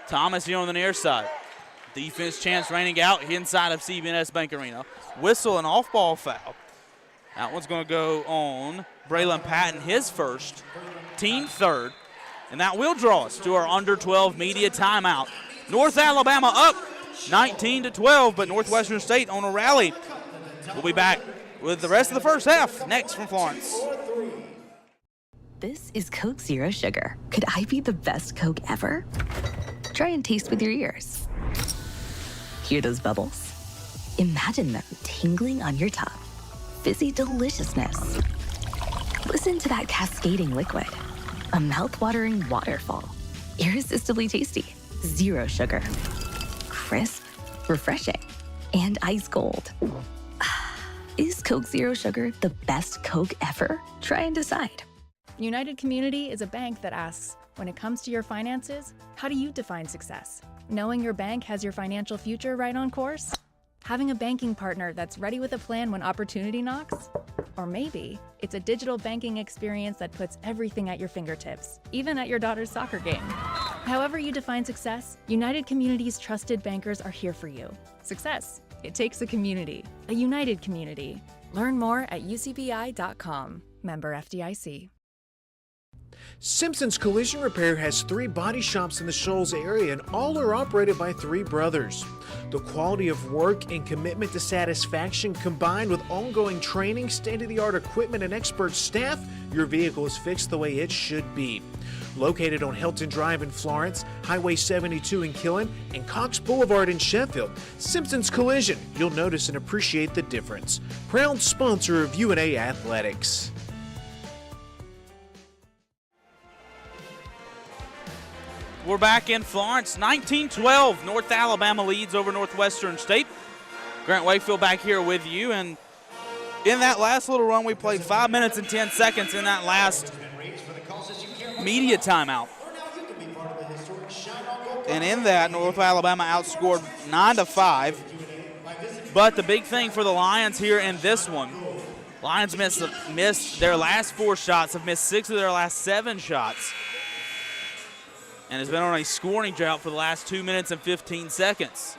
Thomas here on the near side. Defense chance raining out inside of CBNS Bank Arena. Whistle, an off-ball foul. That one's going to go on Braylon Patton, his first, team 3rd. And that will draw us to our under-12 media timeout. North Alabama up 19-12, but Northwestern State on a rally. We'll be back with the rest of the first half next from Florence. This is Coke Zero Sugar. Could I be the best Coke ever? Try and taste with your ears. Hear those bubbles? Imagine them tingling on your tongue. Fizzy deliciousness. Listen to that cascading liquid. A mouth-watering waterfall. Irresistibly tasty. Zero sugar. Crisp, refreshing, and ice cold. Is Coke Zero Sugar the best Coke ever? Try and decide. United Community is a bank that asks, when it comes to your finances, how do you define success? Knowing your bank has your financial future right on course? Having a banking partner that's ready with a plan when opportunity knocks? Or maybe it's a digital banking experience that puts everything at your fingertips, even at your daughter's soccer game. However you define success, United Community's trusted bankers are here for you. Success, it takes a community, a united community. Learn more at ucbi.com. Member FDIC. Simpson's Collision Repair has 3 body shops in the Shoals area, and all are operated by 3 brothers. The quality of work and commitment to satisfaction, combined with ongoing training, state-of-the-art equipment, and expert staff, your vehicle is fixed the way it should be. Located on Hilton Drive in Florence, Highway 72 in Killen, and Cox Boulevard in Sheffield, Simpson's Collision, you'll notice and appreciate the difference. Proud sponsor of UNA Athletics. We're back in Florence, 19-12. North Alabama leads over Northwestern State. Grant Wakefield back here with you, and in that last little run, we played 5 minutes and 10 seconds in that last media timeout. And in that, North Alabama outscored 9-5. But the big thing for the Lions here in this one, Lions missed their last 4 shots, have missed 6 of their last 7 shots, and has been on a scoring drought for the last 2 minutes and 15 seconds.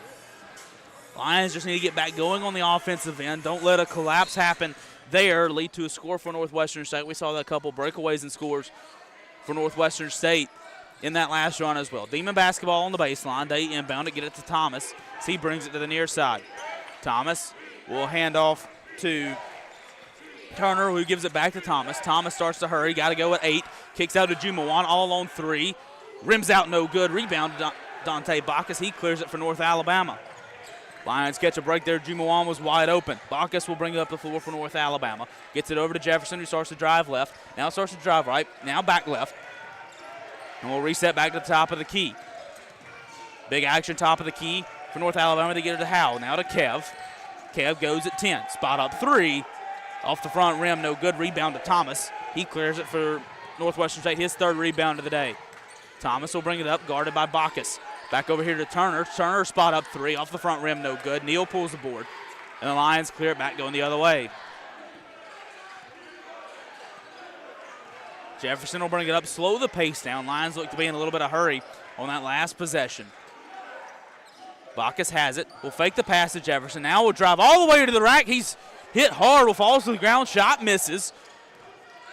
Lions just need to get back going on the offensive end. Don't let a collapse happen there lead to a score for Northwestern State. We saw that couple breakaways and scores for Northwestern State in that last run as well. Demon basketball on the baseline. They inbound it, get it to Thomas. He brings it to the near side. Thomas will hand off to Turner, who gives it back to Thomas. Thomas starts to hurry, got to go at 8. Kicks out to Jumawan, all alone 3. Rims out, no good. Rebound to Dante Bacchus. He clears it for North Alabama. Lions catch a break there. Jumawan was wide open. Bacchus will bring it up the floor for North Alabama. Gets it over to Jefferson, who starts to drive left. Now starts to drive right. Now back left. And we'll reset back to the top of the key. Big action top of the key for North Alabama. They get it to Howell. Now to Kev. Kev goes at 10. Spot up 3. Off the front rim, no good. Rebound to Thomas. He clears it for Northwestern State. His 3rd rebound of the day. Thomas will bring it up, guarded by Bacchus. Back over here to Turner. Turner spot up 3. Off the front rim, no good. Neal pulls the board. And the Lions clear it back, going the other way. Jefferson will bring it up, slow the pace down. Lions look to be in a little bit of hurry on that last possession. Bacchus has it. Will fake the pass to Jefferson. Now will drive all the way to the rack. He's hit hard. Will falls to the ground. Shot misses.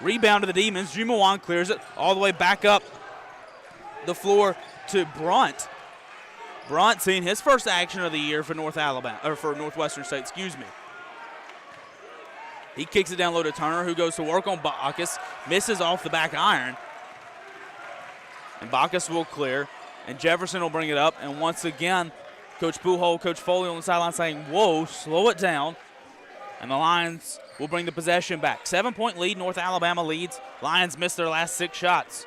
Rebound to the Demons. Jumawan clears it all the way back up the floor to Brunt. Brunt seeing his first action of the year for Northwestern State, excuse me. He kicks it down low to Turner, who goes to work on Bacchus, misses off the back iron. And Bacchus will clear, and Jefferson will bring it up. And once again, Coach Pujol, Coach Foley on the sideline saying, whoa, slow it down. And the Lions will bring the possession back. 7-point lead, North Alabama leads. Lions missed their last 6 shots.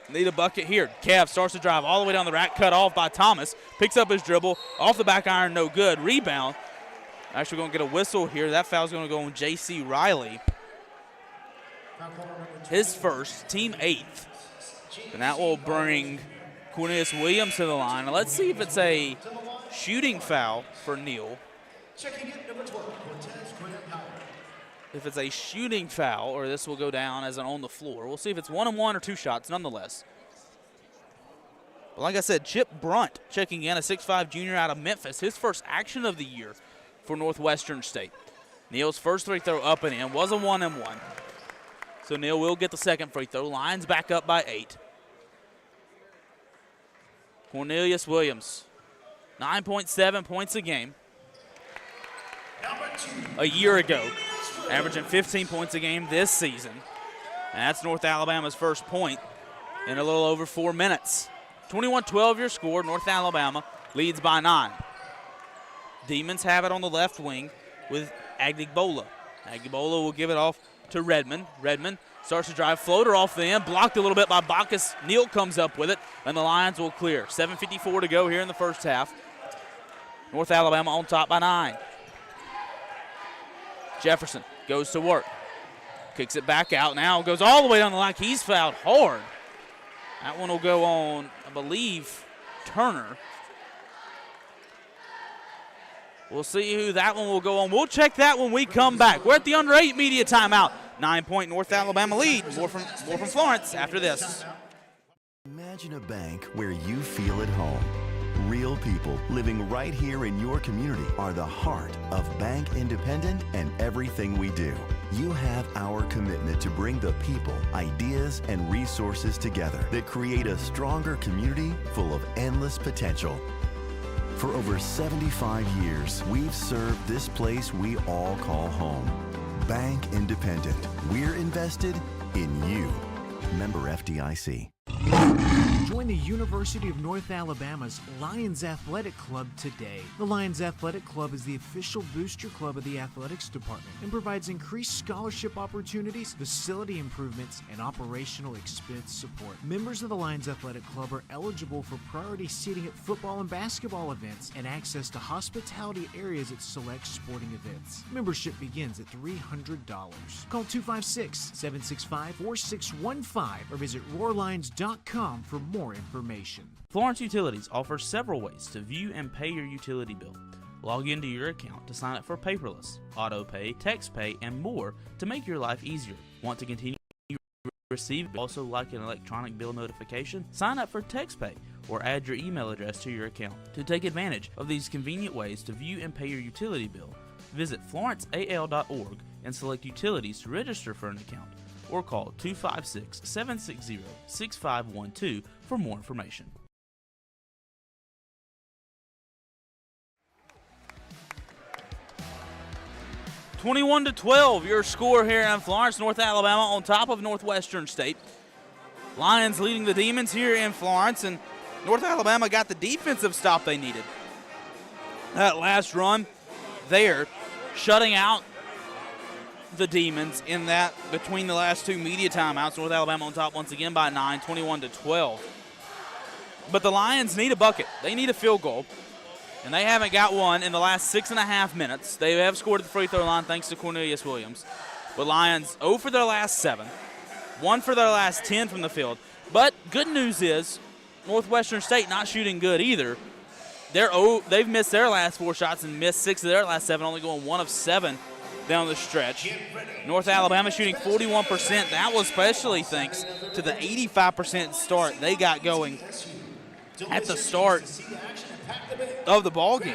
Need a bucket here. Kev starts to drive all the way down the rack, cut off by Thomas. Picks up his dribble, off the back iron, no good. Rebound. Actually going to get a whistle here. That foul's going to go on J.C. Riley. His first, team 8th. And that will bring Cornelius Williams to the line. Now let's see if it's a shooting foul for Neal. If it's a shooting foul, or this will go down as an on the floor. We'll see if it's 1-on-1 or 2 shots, nonetheless. But like I said, Chip Brunt checking in, a 6'5 junior out of Memphis. His first action of the year for Northwestern State. Neal's first free throw up and in was a 1-and-1. So Neal will get the second free throw. Lions back up by 8. Cornelius Williams, 9.7 points a game. A year ago, averaging 15 points a game this season. And that's North Alabama's first point in a little over 4 minutes. 21-12 your score. North Alabama leads by 9. Demons have it on the left wing with Agnigbola. Agnigbola will give it off to Redmond. Redmond starts to drive, floater off the end, blocked a little bit by Bacchus. Neal comes up with it, and the Lions will clear. 7:54 to go here in the first half. North Alabama on top by 9. Jefferson goes to work. Kicks it back out now, goes all the way down the line. He's fouled hard. That one will go on, I believe, Turner. We'll see who that one will go on. We'll check that when we come back. We're at the under 8 media timeout. 9-point North Alabama lead. More from Florence after this. Imagine a bank where you feel at home. Real people living right here in your community are the heart of Bank Independent and everything we do. You have our commitment to bring the people, ideas, and resources together that create a stronger community full of endless potential. For over 75 years, we've served this place we all call home. Bank Independent. We're invested in you. Member FDIC. Join the University of North Alabama's Lions Athletic Club today. The Lions Athletic Club is the official booster club of the athletics department and provides increased scholarship opportunities, facility improvements, and operational expense support. Members of the Lions Athletic Club are eligible for priority seating at football and basketball events and access to hospitality areas at select sporting events. Membership begins at $300. Call 256-765-4615 or visit roarlions.com for more information. Florence Utilities offers several ways to view and pay your utility bill. Log into your account to sign up for paperless, auto pay, text pay, and more to make your life easier. Want to continue to receive also like an electronic bill notification? Sign up for text pay or add your email address to your account. To take advantage of these convenient ways to view and pay your utility bill, visit florenceal.org and select utilities to register for an account, or call 256-760-6512 for more information. (21-12) your score here in Florence. North Alabama on top of Northwestern State. Lions leading the Demons here in Florence, and North Alabama got the defensive stop they needed. That last run there, shutting out the Demons in that between the last two media timeouts. North Alabama on top once again by 9, 21-12. But the Lions need a bucket. They need a field goal, and they haven't got one in the last 6.5 minutes. They have scored at the free throw line thanks to Cornelius Williams. But Lions 0 for their last 7, 1 for their last 10 from the field. But good news is Northwestern State not shooting good either. They've missed their last 4 shots and missed 6 of their last 7, only going 1 of 7 down the stretch. North Alabama shooting 41%. That was especially thanks to the 85% start they got going at the start of the ball game.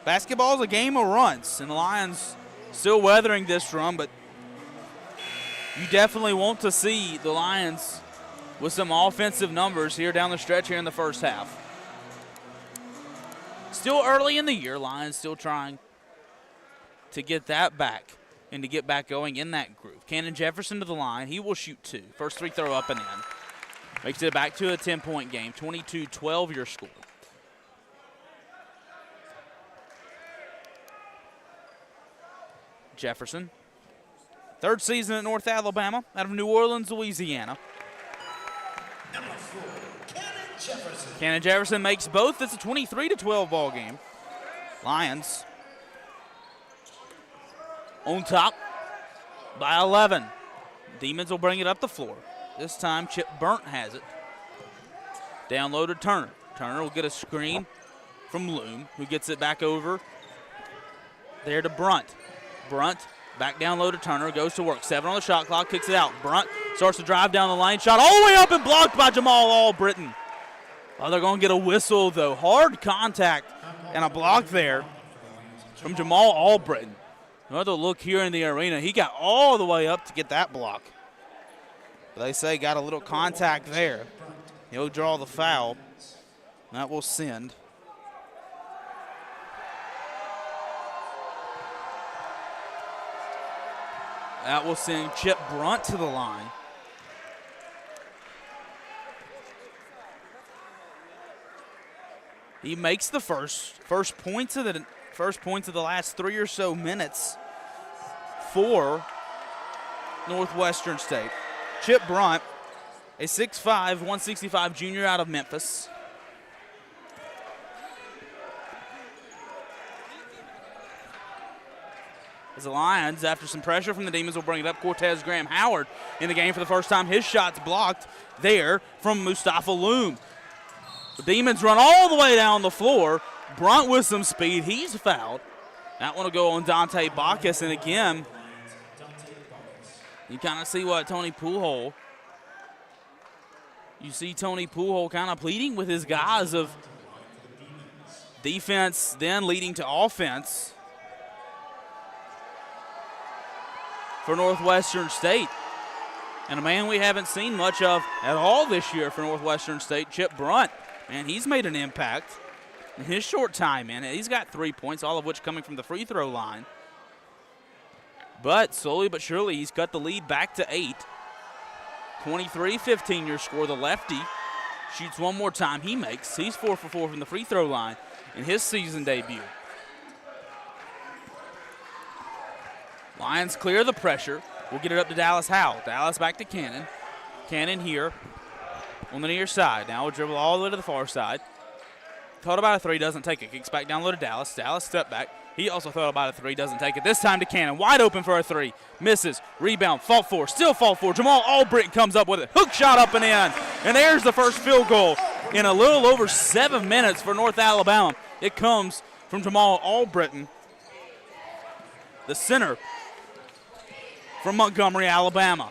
Basketball is a game of runs, and the Lions still weathering this run, but you definitely want to see the Lions with some offensive numbers here down the stretch here in the first half. Still early in the year, Lions still trying to get that back and to get back going in that groove. Cannon Jefferson to the line. He will shoot 2. First free throw up and in. Makes it back to a 10-point game. 22-12 your score. Jefferson, third season at North Alabama, out of New Orleans, Louisiana. Cannon Jefferson makes both. It's a 23-12 ball game. Lions on top by 11. Demons will bring it up the floor. This time Chip Burnt has it. Down low to Turner. Turner will get a screen from Loom, who gets it back over there to Brunt. Brunt back down low to Turner, goes to work. 7 on the shot clock, kicks it out. Brunt starts to drive down the lane. Shot all the way up and blocked by Jamal Albritton. Oh, they're going to get a whistle, though. Hard contact and a block there from Jamal Albritton. Another look here in the arena. He got all the way up to get that block. But they say got a little contact there. He'll draw the foul. That will send. That will send Chip Brunt to the line. He makes the first points of the last 3 or so minutes for Northwestern State. Chip Brunt, a 6'5", 165 junior out of Memphis. As the Lions, after some pressure from the Demons, will bring it up. Cortez Graham Howard in the game for the first time. His shot's blocked there from Mustafa Loom. The Demons run all the way down the floor. Brunt with some speed. He's fouled. That one will go on Dante Bacchus. And again, you kind of see what Tony Poolhole You see Tony Poole kind of pleading with his guys of defense then leading to offense for Northwestern State. And a man we haven't seen much of at all this year for Northwestern State, Chip Brunt. Man, he's made an impact in his short time, man. He's got 3 points, all of which coming from the free throw line. But slowly but surely, he's cut the lead back to 8. 23-15 your score. The lefty shoots one more time. He makes. He's 4 for 4 from the free throw line in his season debut. Lions clear the pressure. We'll get it up to Dallas Howell. Dallas back to Cannon. Cannon here on the near side. Now we'll dribble all the way to the far side. Thought about a three, doesn't take it. Kicks back down low to Dallas. Dallas step back. He also thought about a three, doesn't take it. This time to Cannon. Wide open for a three. Misses. Rebound. Fault for. Still fault for. Jamal Albritton comes up with it. Hook shot up and in. And there's the first field goal in a little over 7 minutes for North Alabama. It comes from Jamal Albritton, the center from Montgomery, Alabama.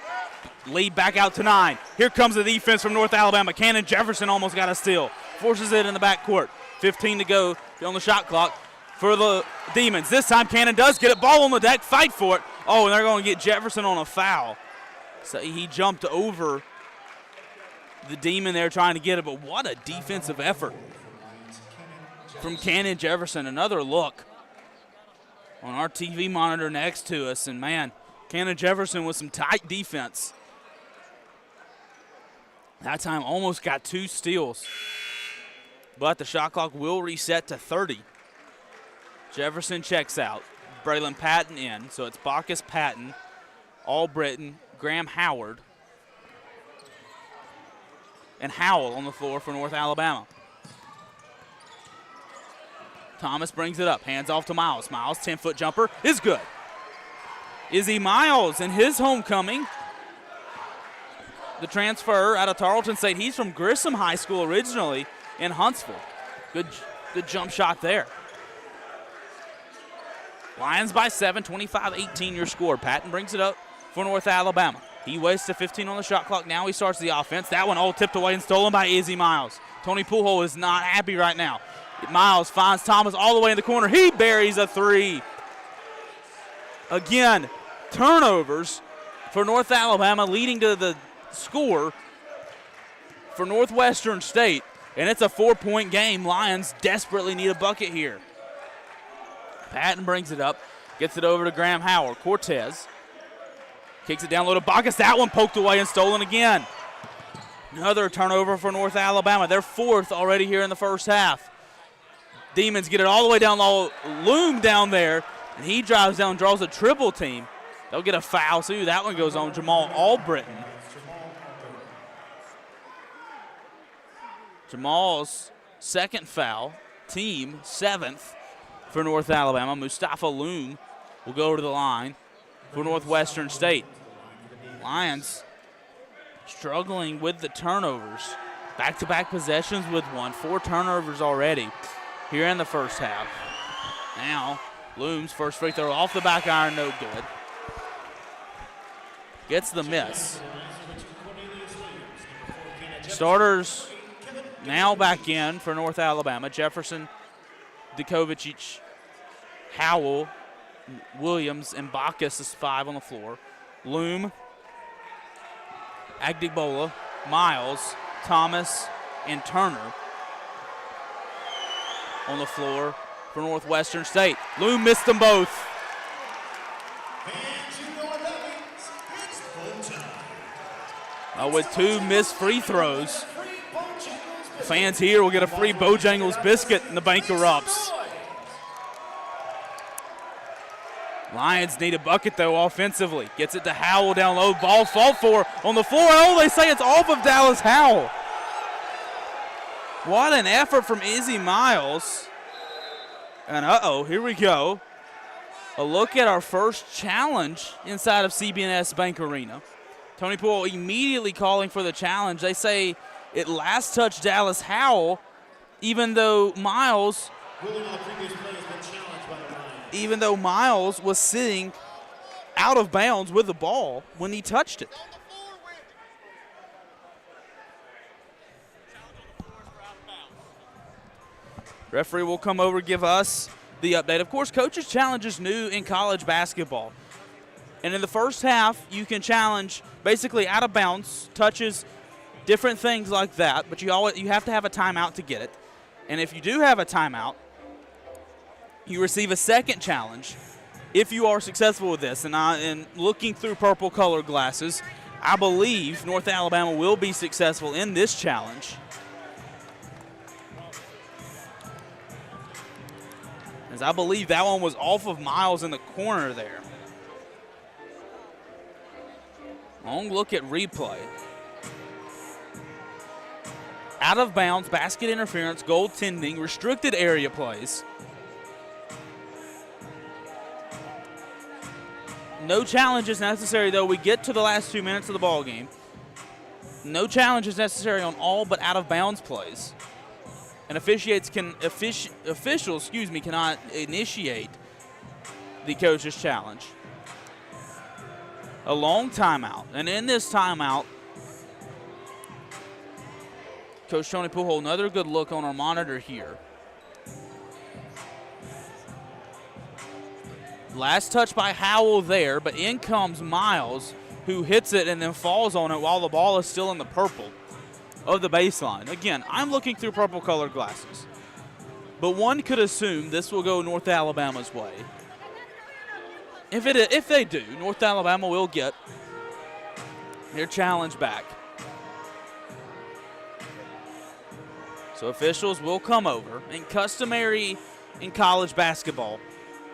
Lead back out to 9. Here comes the defense from North Alabama. Cannon Jefferson almost got a steal. Forces it in the backcourt. 15 to go on the shot clock for the Demons. This time Cannon does get it. Ball on the deck. Fight for it. Oh, and they're going to get Jefferson on a foul. So he jumped over the Demon there trying to get it, but what a defensive effort from Cannon Jefferson. Another look on our TV monitor next to us, and man, Cannon Jefferson with some tight defense. That time almost got 2 steals, but the shot clock will reset to 30. Jefferson checks out. Braylon Patton in, so it's Bacchus, Patton, Albritton, Graham Howard, and Howell on the floor for North Alabama. Thomas brings it up, hands off to Miles. Miles, 10-foot jumper is good. Izzy Miles in his homecoming. The transfer out of Tarleton State. He's from Grissom High School originally in Huntsville. Good jump shot there. Lions by 7, 25-18 your score. Patton brings it up for North Alabama. He wastes 15 on the shot clock. Now he starts the offense. That one all tipped away and stolen by Izzy Miles. Tony Poole is not happy right now. Miles finds Thomas all the way in the corner. He buries a three. Again, turnovers for North Alabama, leading to the score for Northwestern State. And it's a 4-point game. Lions desperately need a bucket here. Patton brings it up, gets it over to Graham Howard. Cortez kicks it down low to Bacchus. That one poked away and stolen again. Another turnover for North Alabama. They're 4th already here in the first half. Demons get it all the way down low. Loom down there, and he drives down, draws a triple team. They'll get a foul, too. That one goes on Jamal Albritton. Jamal's second foul, team 7th for North Alabama. Mustafa Loom will go to the line for Northwestern State. Lions struggling with the turnovers. Back-to-back possessions with one. 4 turnovers already here in the first half. Now, Loom's first free throw off the back iron, no good. Gets the miss. Starters now back in for North Alabama. Jefferson, Dikovic, Howell, Williams, and Bacchus is 5 on the floor. Loom, Agdigbola, Miles, Thomas, and Turner on the floor for Northwestern State. Loom missed them both. With 2 missed free throws, fans here will get a free Bojangles biscuit, and the bank erupts. Lions need a bucket, though, offensively. Gets it to Howell down low. Ball fought for on the floor. Oh, they say it's off of Dallas Howell. What an effort from Izzy Miles. And here we go. A look at our first challenge inside of CBNS Bank Arena. Tony Poole immediately calling for the challenge. They say it last touched Dallas Howell, even though Miles was sitting out of bounds with the ball when he touched it. Referee will come over, give us the update. Of course, Coach's Challenge is new in college basketball. And in the first half, you can challenge basically out of bounds, touches, different things like that, but you have to have a timeout to get it. And if you do have a timeout, you receive a second challenge if you are successful with this. And looking through purple colored glasses, I believe North Alabama will be successful in this challenge. As I believe that one was off of Miles in the corner there. Long look at replay. Out of bounds, basket interference, goaltending, restricted area plays. No challenges necessary, though. We get to the last 2 minutes of the ball game. No challenges necessary on all but out of bounds plays. And officials cannot initiate the coach's challenge. A long timeout. And in this timeout, Coach Tony Pujols, another good look on our monitor here. Last touch by Howell there, but in comes Miles, who hits it and then falls on it while the ball is still in the purple of the baseline. Again, I'm looking through purple colored glasses, but one could assume this will go North Alabama's way. If they do, North Alabama will get their challenge back. So officials will come over, and customary in college basketball,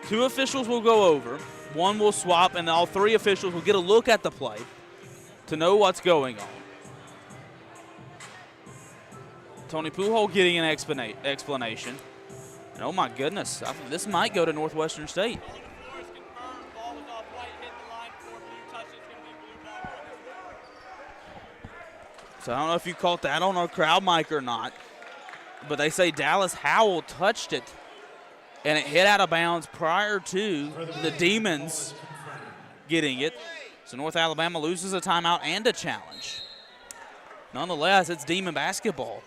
2 officials will go over, 1 will swap, and all 3 officials will get a look at the play to know what's going on. Tony Pujols getting an explanation. And oh my goodness, I think this might go to Northwestern State. So I don't know if you caught that on our crowd mic or not, but they say Dallas Howell touched it, and it hit out of bounds prior to the Demons getting it. So North Alabama loses a timeout and a challenge. Nonetheless, it's Demon basketball.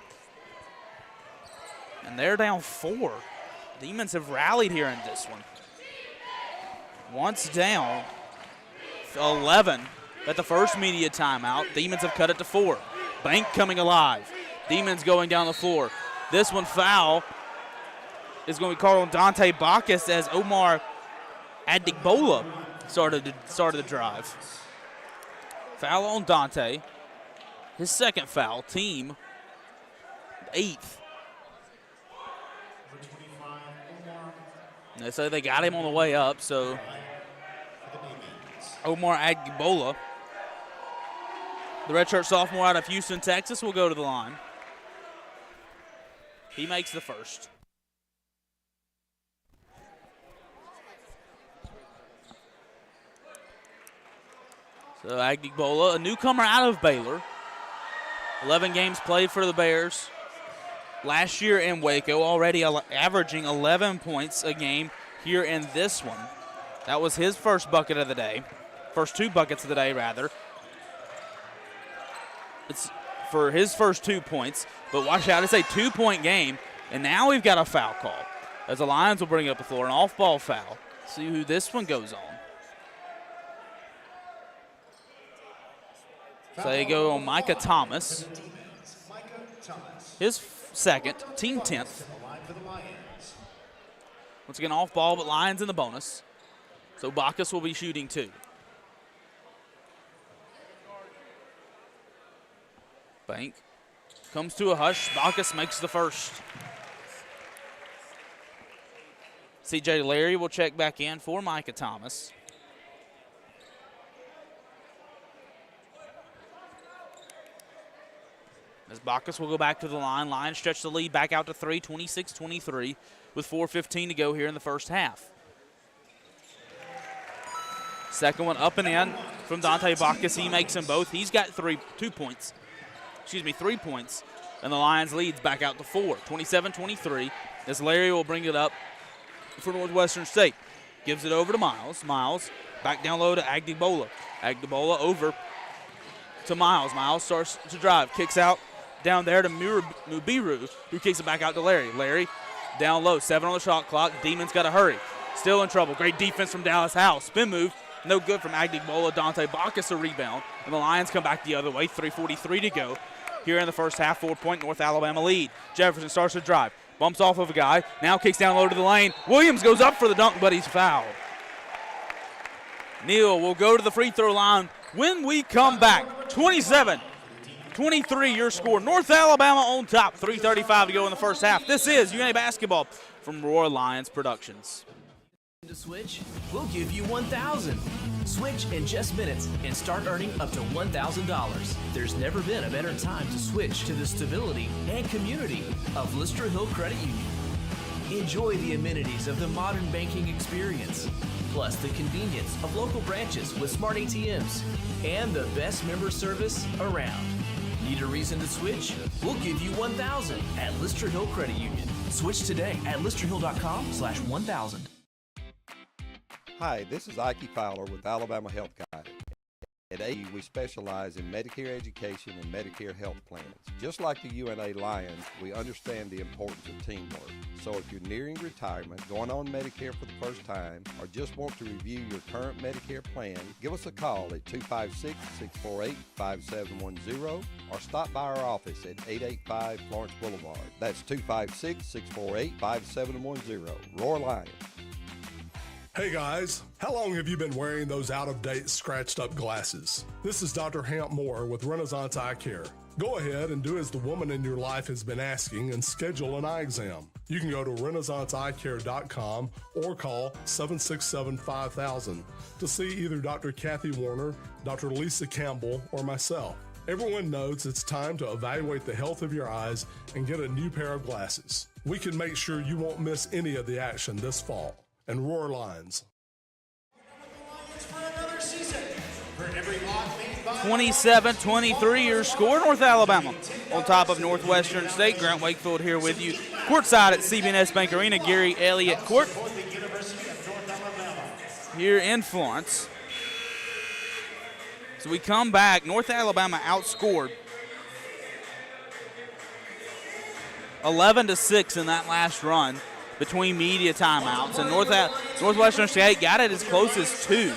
And they're down 4. Demons have rallied here in this one. Once down 11 at the first media timeout, Demons have cut it to 4. Bank coming alive. Demons going down the floor. This one foul is going to be called on Dante Bacchus as Omar Adigbola started the drive. Foul on Dante. His second foul, team 8th. And they say they got him on the way up, so Omar Adigbola, the redshirt sophomore out of Houston, Texas, will go to the line. He makes the first. So Adigbola, a newcomer out of Baylor. 11 games played for the Bears. Last year in Waco, already averaging 11 points a game here in this one. That was his first bucket of the day. First 2 buckets of the day, rather. It's for his first 2 points. But watch out, it's a 2-point game. And now we've got a foul call, as the Lions will bring it up the floor, an off-ball foul. See who this one goes on. So they go on Micah Thomas. His second, team 10th. Once again, off ball, but Lions in the bonus. So Bacchus will be shooting 2. Bank comes to a hush. Bacchus makes the first. C.J. Larry will check back in for Micah Thomas. As Bacchus will go back to the line. Lions stretch the lead back out to 3, 26-23, with 4:15 to go here in the first half. Second one up and in from Dante Bacchus. He makes them both. He's got 3 points. And the Lions leads back out to 4, 27-23, as Larry will bring it up for Northwestern State. Gives it over to Miles. Miles back down low to Adigbola. Adigbola over to Miles. Miles starts to drive. Kicks out down there to Mubiru, who kicks it back out to Larry. Larry Down low, 7 on the shot clock. Demons got to hurry. Still in trouble. Great defense from Dallas Howell. Spin move, no good from Agdigbola. Dante Bacchus a rebound. And the Lions come back the other way. 3:43 to go. Here in the first half, 4-point North Alabama lead. Jefferson starts to drive. Bumps off of a guy. Now kicks down low to the lane. Williams goes up for the dunk, but he's fouled. Neal will go to the free throw line when we come back. 27-23 your score. North Alabama on top. 3:35 to go in the first half. This is UNA basketball from Roar Lions Productions. To switch, we'll give you $1,000. Switch in just minutes and start earning up to $1,000. There's never been a better time to switch to the stability and community of Lister Hill Credit Union. Enjoy the amenities of the modern banking experience, plus the convenience of local branches with smart ATMs and the best member service around. Need a reason to switch? We'll give you $1,000 at Lister Hill Credit Union. Switch today at listerhill.com/1000. Hi, this is Ike Fowler with Alabama Health Guide. At AE, we specialize in Medicare education and Medicare health plans. Just like the UNA Lions, we understand the importance of teamwork. So if you're nearing retirement, going on Medicare for the first time, or just want to review your current Medicare plan, give us a call at 256-648-5710 or stop by our office at 885 Florence Boulevard. That's 256-648-5710. Roar Lions. Hey guys, how long have you been wearing those out-of-date, scratched-up glasses? This is Dr. Hamp Moore with Renaissance Eye Care. Go ahead and do as the woman in your life has been asking and schedule an eye exam. You can go to renaissanceeyecare.com or call 767-5000 to see either Dr. Kathy Warner, Dr. Lisa Campbell, or myself. Everyone knows it's time to evaluate the health of your eyes and get a new pair of glasses. We can make sure you won't miss any of the action this fall. And Roar Lions. 27-23 your score. North Alabama on top of Northwestern State. Grant Wakefield here with you. Courtside at CB&S Bank Arena. Gary Elliott Court here in Florence. So we come back. North Alabama outscored 11-6 in that last run between media timeouts, and Northwestern State got it as close as 2.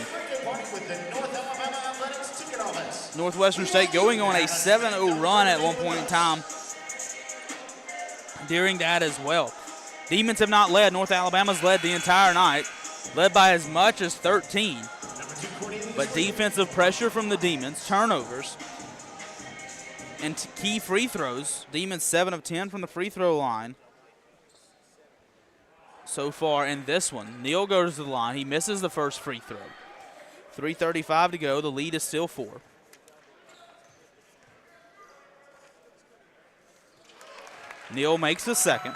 Northwestern State going on a 7-0 run at one point in time during that as well. Demons have not led. North Alabama's led the entire night, led by as much as 13. But defensive pressure from the Demons, turnovers, and key free throws. Demons 7 of 10 from the free throw line so far in this one. Neal goes to the line. He misses the first free throw. 3:35 to go. The lead is still 4. Neal makes the second.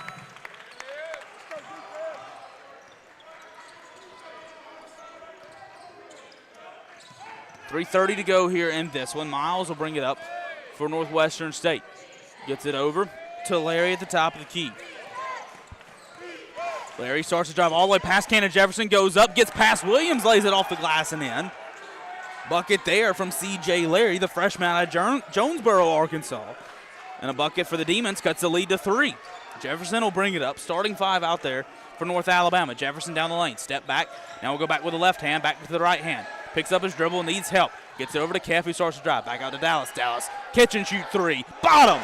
.330 to go here in this one. Miles will bring it up for Northwestern State. Gets it over to Larry at the top of the key. Larry starts to drive all the way past Cannon Jefferson, goes up, gets past Williams, lays it off the glass and in. Bucket there from C.J. Larry, the freshman out of Jonesboro, Arkansas. And a bucket for the Demons, cuts the lead to 3. Jefferson will bring it up, starting 5 out there for North Alabama. Jefferson down the lane, step back. Now we'll go back with the left hand, back to the right hand. Picks up his dribble, needs help. Gets it over to Keff, who starts to drive. Back out to Dallas. Dallas, catch and shoot 3. Bottom!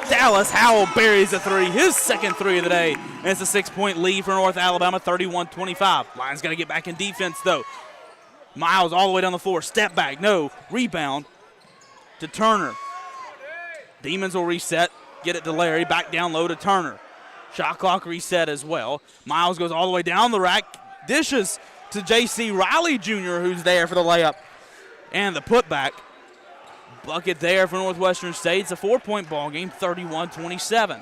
Dallas Howell buries a 3, his second 3 of the day. And it's a 6-point lead for North Alabama, 31-25. Lions got to get back in defense, though. Miles all the way down the floor. Step back, no. Rebound to Turner. Demons will reset, get it to Larry. Back down low to Turner. Shot clock reset as well. Miles goes all the way down the rack. Dishes to J.C. Riley Jr., who's there for the layup and the putback. Bucket there for Northwestern State. It's a 4-point ball game, 31-27.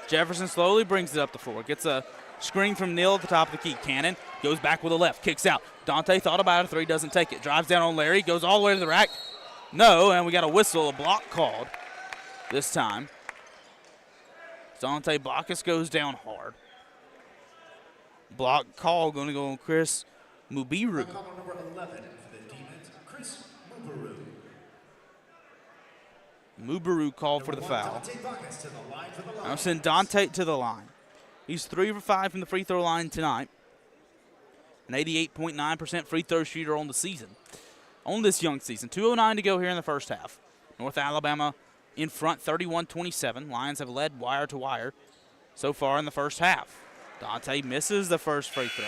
Jefferson slowly brings it up the floor. Gets a screen from Neal at the top of the key. Cannon goes back with a left, kicks out. Dante thought about a 3, doesn't take it. Drives down on Larry, goes all the way to the rack. No, and we got a whistle, a block called this time. Dante Bacchus goes down hard. Block call going to go on Chris Mubiru. Mubaru called for the foul. I'll send Dante to the line. He's 3 for 5 from the free throw line tonight. An 88.9% free throw shooter on the season. On this young season. 2:09 to go here in the first half. North Alabama in front 31-27. Lions have led wire to wire so far in the first half. Dante misses the first free throw.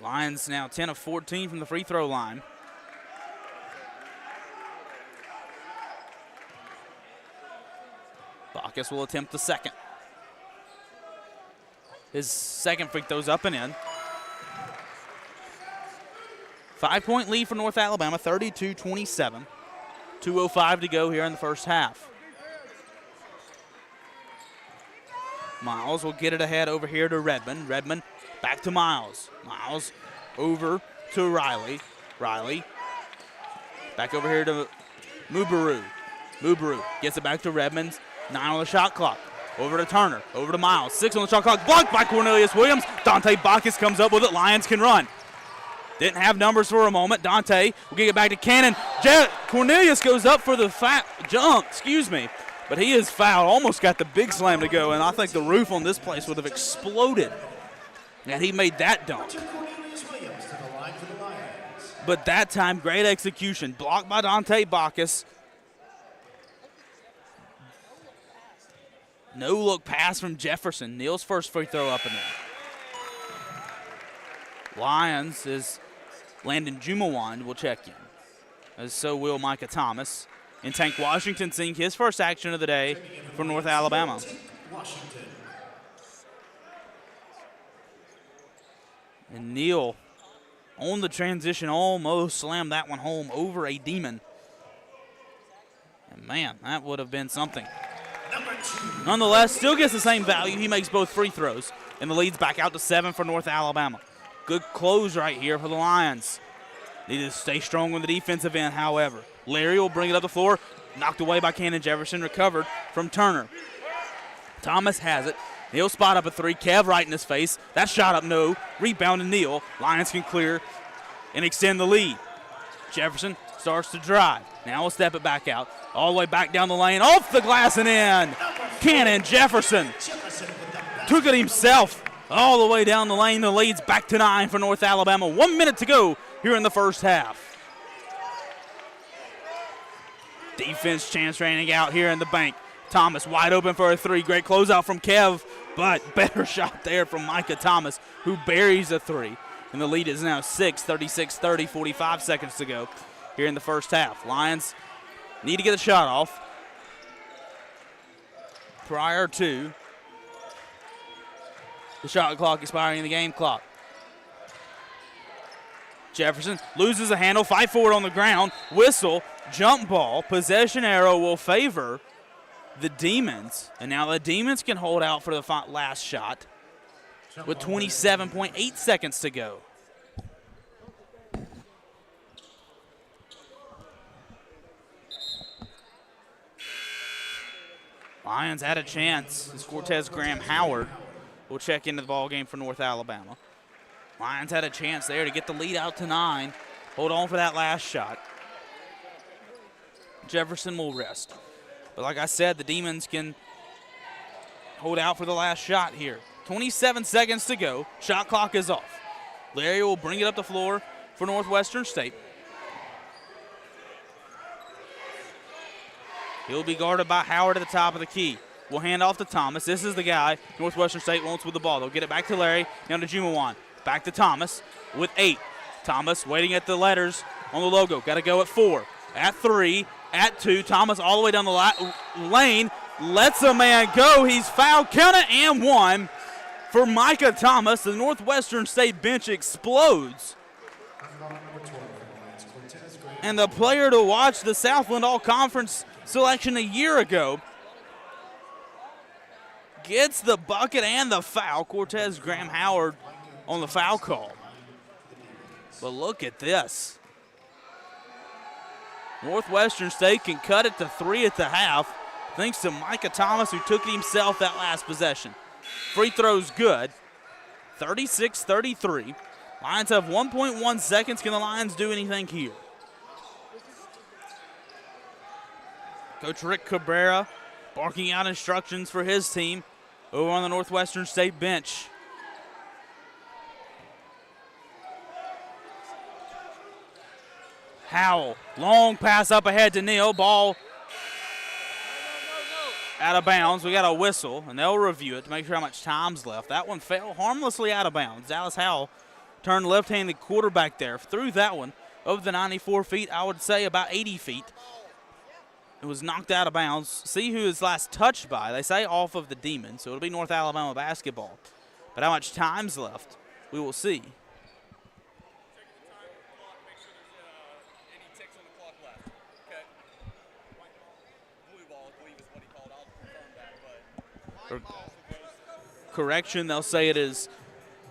Lions now 10 of 14 from the free throw line. Bacchus will attempt the second. His second free throw's up and in. 5-point lead for North Alabama, 32-27. 2:05 to go here in the first half. Miles will get it ahead over here to Redmond. Redmond back to Miles. Miles over to Riley. Riley back over here to Mubaru. Mubaru gets it back to Redmond. 9 on the shot clock. Over to Turner. Over to Miles. 6 on the shot clock. Blocked by Cornelius Williams. Dante Bacchus comes up with it. Lions can run. Didn't have numbers for a moment. Dante will get it back to Cannon. Cornelius goes up for the jump, but he is fouled. Almost got the big slam to go, and I think the roof on this place would have exploded. And he made that dunk. But that time, great execution. Blocked by Dante Bacchus. No-look pass from Jefferson. Neal's first free throw up and in. Lions is Landon Jumawan will check in, as so will Micah Thomas. And Tank Washington seeing his first action of the day for North Alabama. And Neal on the transition almost slammed that one home over a Demon. And man, that would have been something. Nonetheless, still gets the same value. He makes both free throws, and the lead's back out to 7 for North Alabama. Good close right here for the Lions. Need to stay strong on the defensive end, however. Larry will bring it up the floor. Knocked away by Cannon Jefferson. Recovered from Turner. Thomas has it. Neal spot up a 3. Kev right in his face. That shot up, no. Rebound to Neal. Lions can clear and extend the lead. Jefferson starts to drive. Now we'll step it back out. All the way back down the lane. Off the glass and in. Cannon Jefferson took it himself. All the way down the lane. The lead's back to 9 for North Alabama. 1 minute to go here in the first half. Defense chance raining out here in the bank. Thomas wide open for a 3. Great closeout from Kev, but better shot there from Micah Thomas, who buries a 3. And the lead is now 6, 36-30, 45 seconds to go here in the first half. Lions need to get a shot off prior to the shot clock expiring in the game clock. Jefferson loses a handle, fight for it on the ground, whistle, jump ball, possession arrow will favor the Demons. And now the Demons can hold out for the last shot with 27.8 seconds to go. Lions had a chance. It's Cortez Graham Howard will check into the ball game for North Alabama. Lions had a chance there to get the lead out to 9. Hold on for that last shot. Jefferson will rest. But like I said, the Demons can hold out for the last shot here. 27 seconds to go. Shot clock is off. Larry will bring it up the floor for Northwestern State. He'll be guarded by Howard at the top of the key. We'll hand off to Thomas. This is the guy Northwestern State wants with the ball. They'll get it back to Larry, down to Jumawan. Back to Thomas with 8. Thomas waiting at the letters on the logo. Got to go at 4, at 3, at 2. Thomas all the way down the lane. Lets a man go. He's fouled. Count it, and 1 for Micah Thomas. The Northwestern State bench explodes. And the player to watch, the Southland All-Conference selection a year ago, gets the bucket and the foul. Cortez Graham Howard on the foul call. But look at this. Northwestern State can cut it to 3 at the half, thanks to Micah Thomas, who took it himself that last possession. Free throw's good. 36-33. Lions have 1.1 seconds. Can the Lions do anything here? Coach Rick Cabrera barking out instructions for his team over on the Northwestern State bench. Howell, long pass up ahead to Neal. Ball out of bounds. We got a whistle, and they'll review it to make sure how much time's left. That one fell harmlessly out of bounds. Dallas Howell turned left-handed quarterback there. Threw that one over the 94 feet, I would say about 80 feet. It was knocked out of bounds. See who is last touched by. They say off of the Demons, so it'll be North Alabama basketball. But how much time's left, we will see. Correction, they'll say it is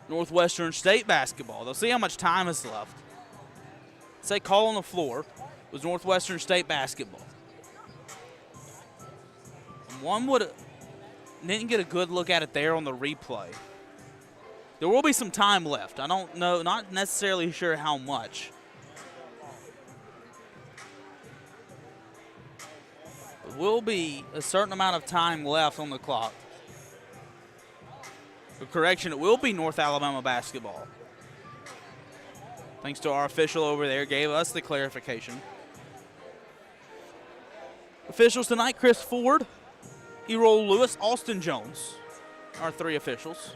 Northwestern State basketball. They'll see how much time is left. Say call on the floor was Northwestern State basketball. One didn't get a good look at it there on the replay. There will be some time left. I don't know, not necessarily sure how much. There will be a certain amount of time left on the clock. But correction, it will be North Alabama basketball. Thanks to our official over there, gave us the clarification. Officials tonight, Chris Ford, Errol Lewis, Austin Jones, our three officials.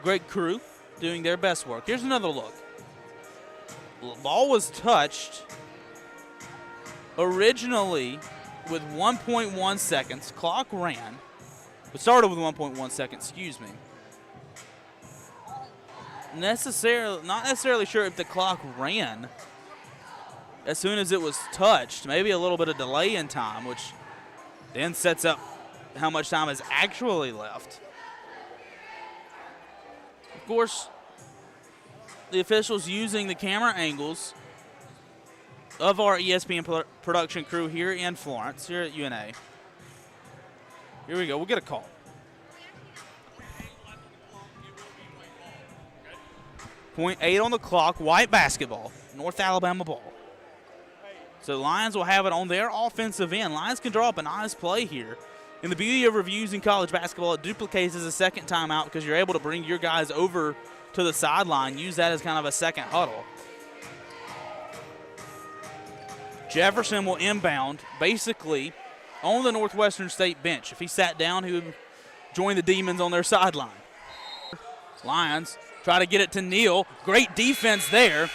Great crew doing their best work. Here's another look. The ball was touched originally with 1.1 seconds. Clock ran. It started with 1.1 seconds, excuse me. Not necessarily sure if the clock ran as soon as it was touched. Maybe a little bit of delay in time, which then sets up how much time is actually left. Of course, the officials using the camera angles of our ESPN production crew here in Florence, here at UNA. Here we go. We'll get a call. .8 on the clock, white basketball, North Alabama ball. So Lions will have it on their offensive end. Lions can draw up a nice play here. And the beauty of reviews in college basketball, it duplicates as a second timeout because you're able to bring your guys over to the sideline, use that as kind of a second huddle. Jefferson will inbound basically on the Northwestern State bench. If he sat down, he would join the Demons on their sideline. Lions try to get it to Neal. Great defense there.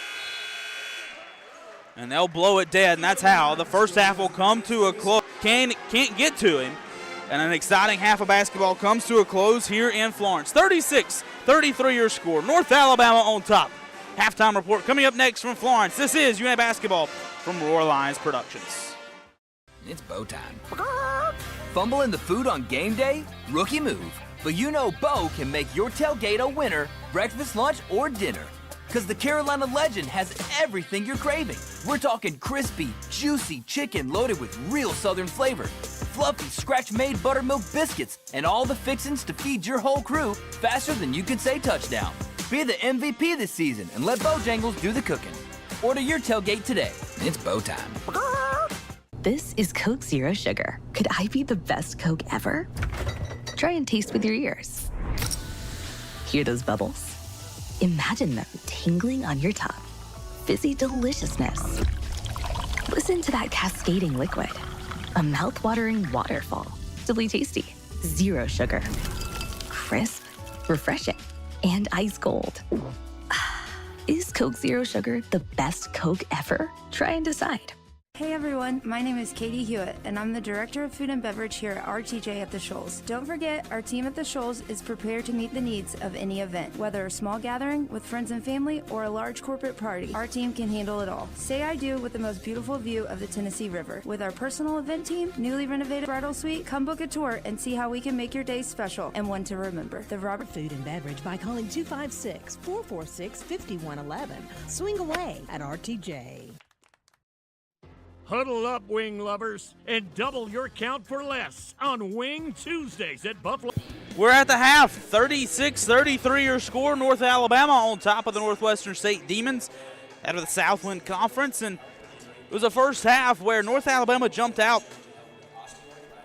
And they'll blow it dead, and that's how the first half will come to a close. Can't get to him. And an exciting half of basketball comes to a close here in Florence. 36-33 your score. North Alabama on top. Halftime report coming up next from Florence. This is UNA basketball from Roar Lions Productions. It's bow time. Fumbling the food on game day? Rookie move. But you know Bo can make your tailgate a winner, breakfast, lunch, or dinner. Because the Carolina Legend has everything you're craving. We're talking crispy, juicy chicken loaded with real Southern flavor, fluffy scratch-made buttermilk biscuits, and all the fixins to feed your whole crew faster than you could say touchdown. Be the MVP this season and let Bojangles do the cooking. Order your tailgate today. It's bow time. This is Coke Zero Sugar. Could I be the best Coke ever? Try and taste with your ears. Hear those bubbles? Imagine them tingling on your tongue. Fizzy deliciousness. Listen to that cascading liquid. A mouth-watering waterfall. Simply tasty. Zero sugar. Crisp, refreshing, and ice cold. Is Coke Zero Sugar the best Coke ever? Try and decide. Hey everyone, my name is Katie Hewitt, and I'm the Director of Food and Beverage here at RTJ at the Shoals. Don't forget, our team at the Shoals is prepared to meet the needs of any event. Whether a small gathering with friends and family or a large corporate party, our team can handle it all. Say I do with the most beautiful view of the Tennessee River. With our personal event team, newly renovated bridal suite, come book a tour and see how we can make your day special and one to remember. The Robert Food and Beverage by calling 256-446-5111. Swing away at RTJ. Huddle up, wing lovers, and double your count for less on Wing Tuesdays at Buffalo. We're at the half, 36-33 your score. North Alabama on top of the Northwestern State Demons out of the Southland Conference. And it was a first half where North Alabama jumped out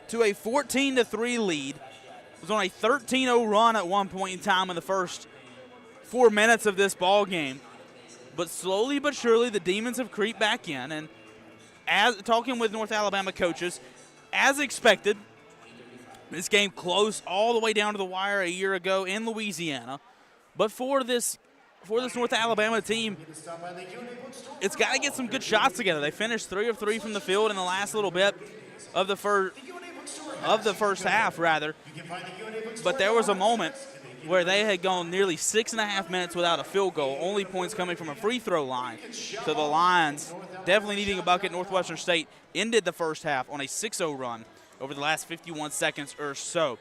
to a 14-3 lead. It was on a 13-0 run at one point in time in the first 4 minutes of this ball game. But slowly but surely, the Demons have creeped back in. And as talking with North Alabama coaches, as expected, this game close all the way down to the wire a year ago in Louisiana. But for this North Alabama team, it's got to get some good shots together. They finished 3 of 3 from the field in the last little bit of the first half, rather. But there was a moment where they had gone nearly 6.5 minutes without a field goal, only points coming from a free throw line. So the Lions, definitely needing a bucket. Northwestern State ended the first half on a 6-0 run over the last 51 seconds or so.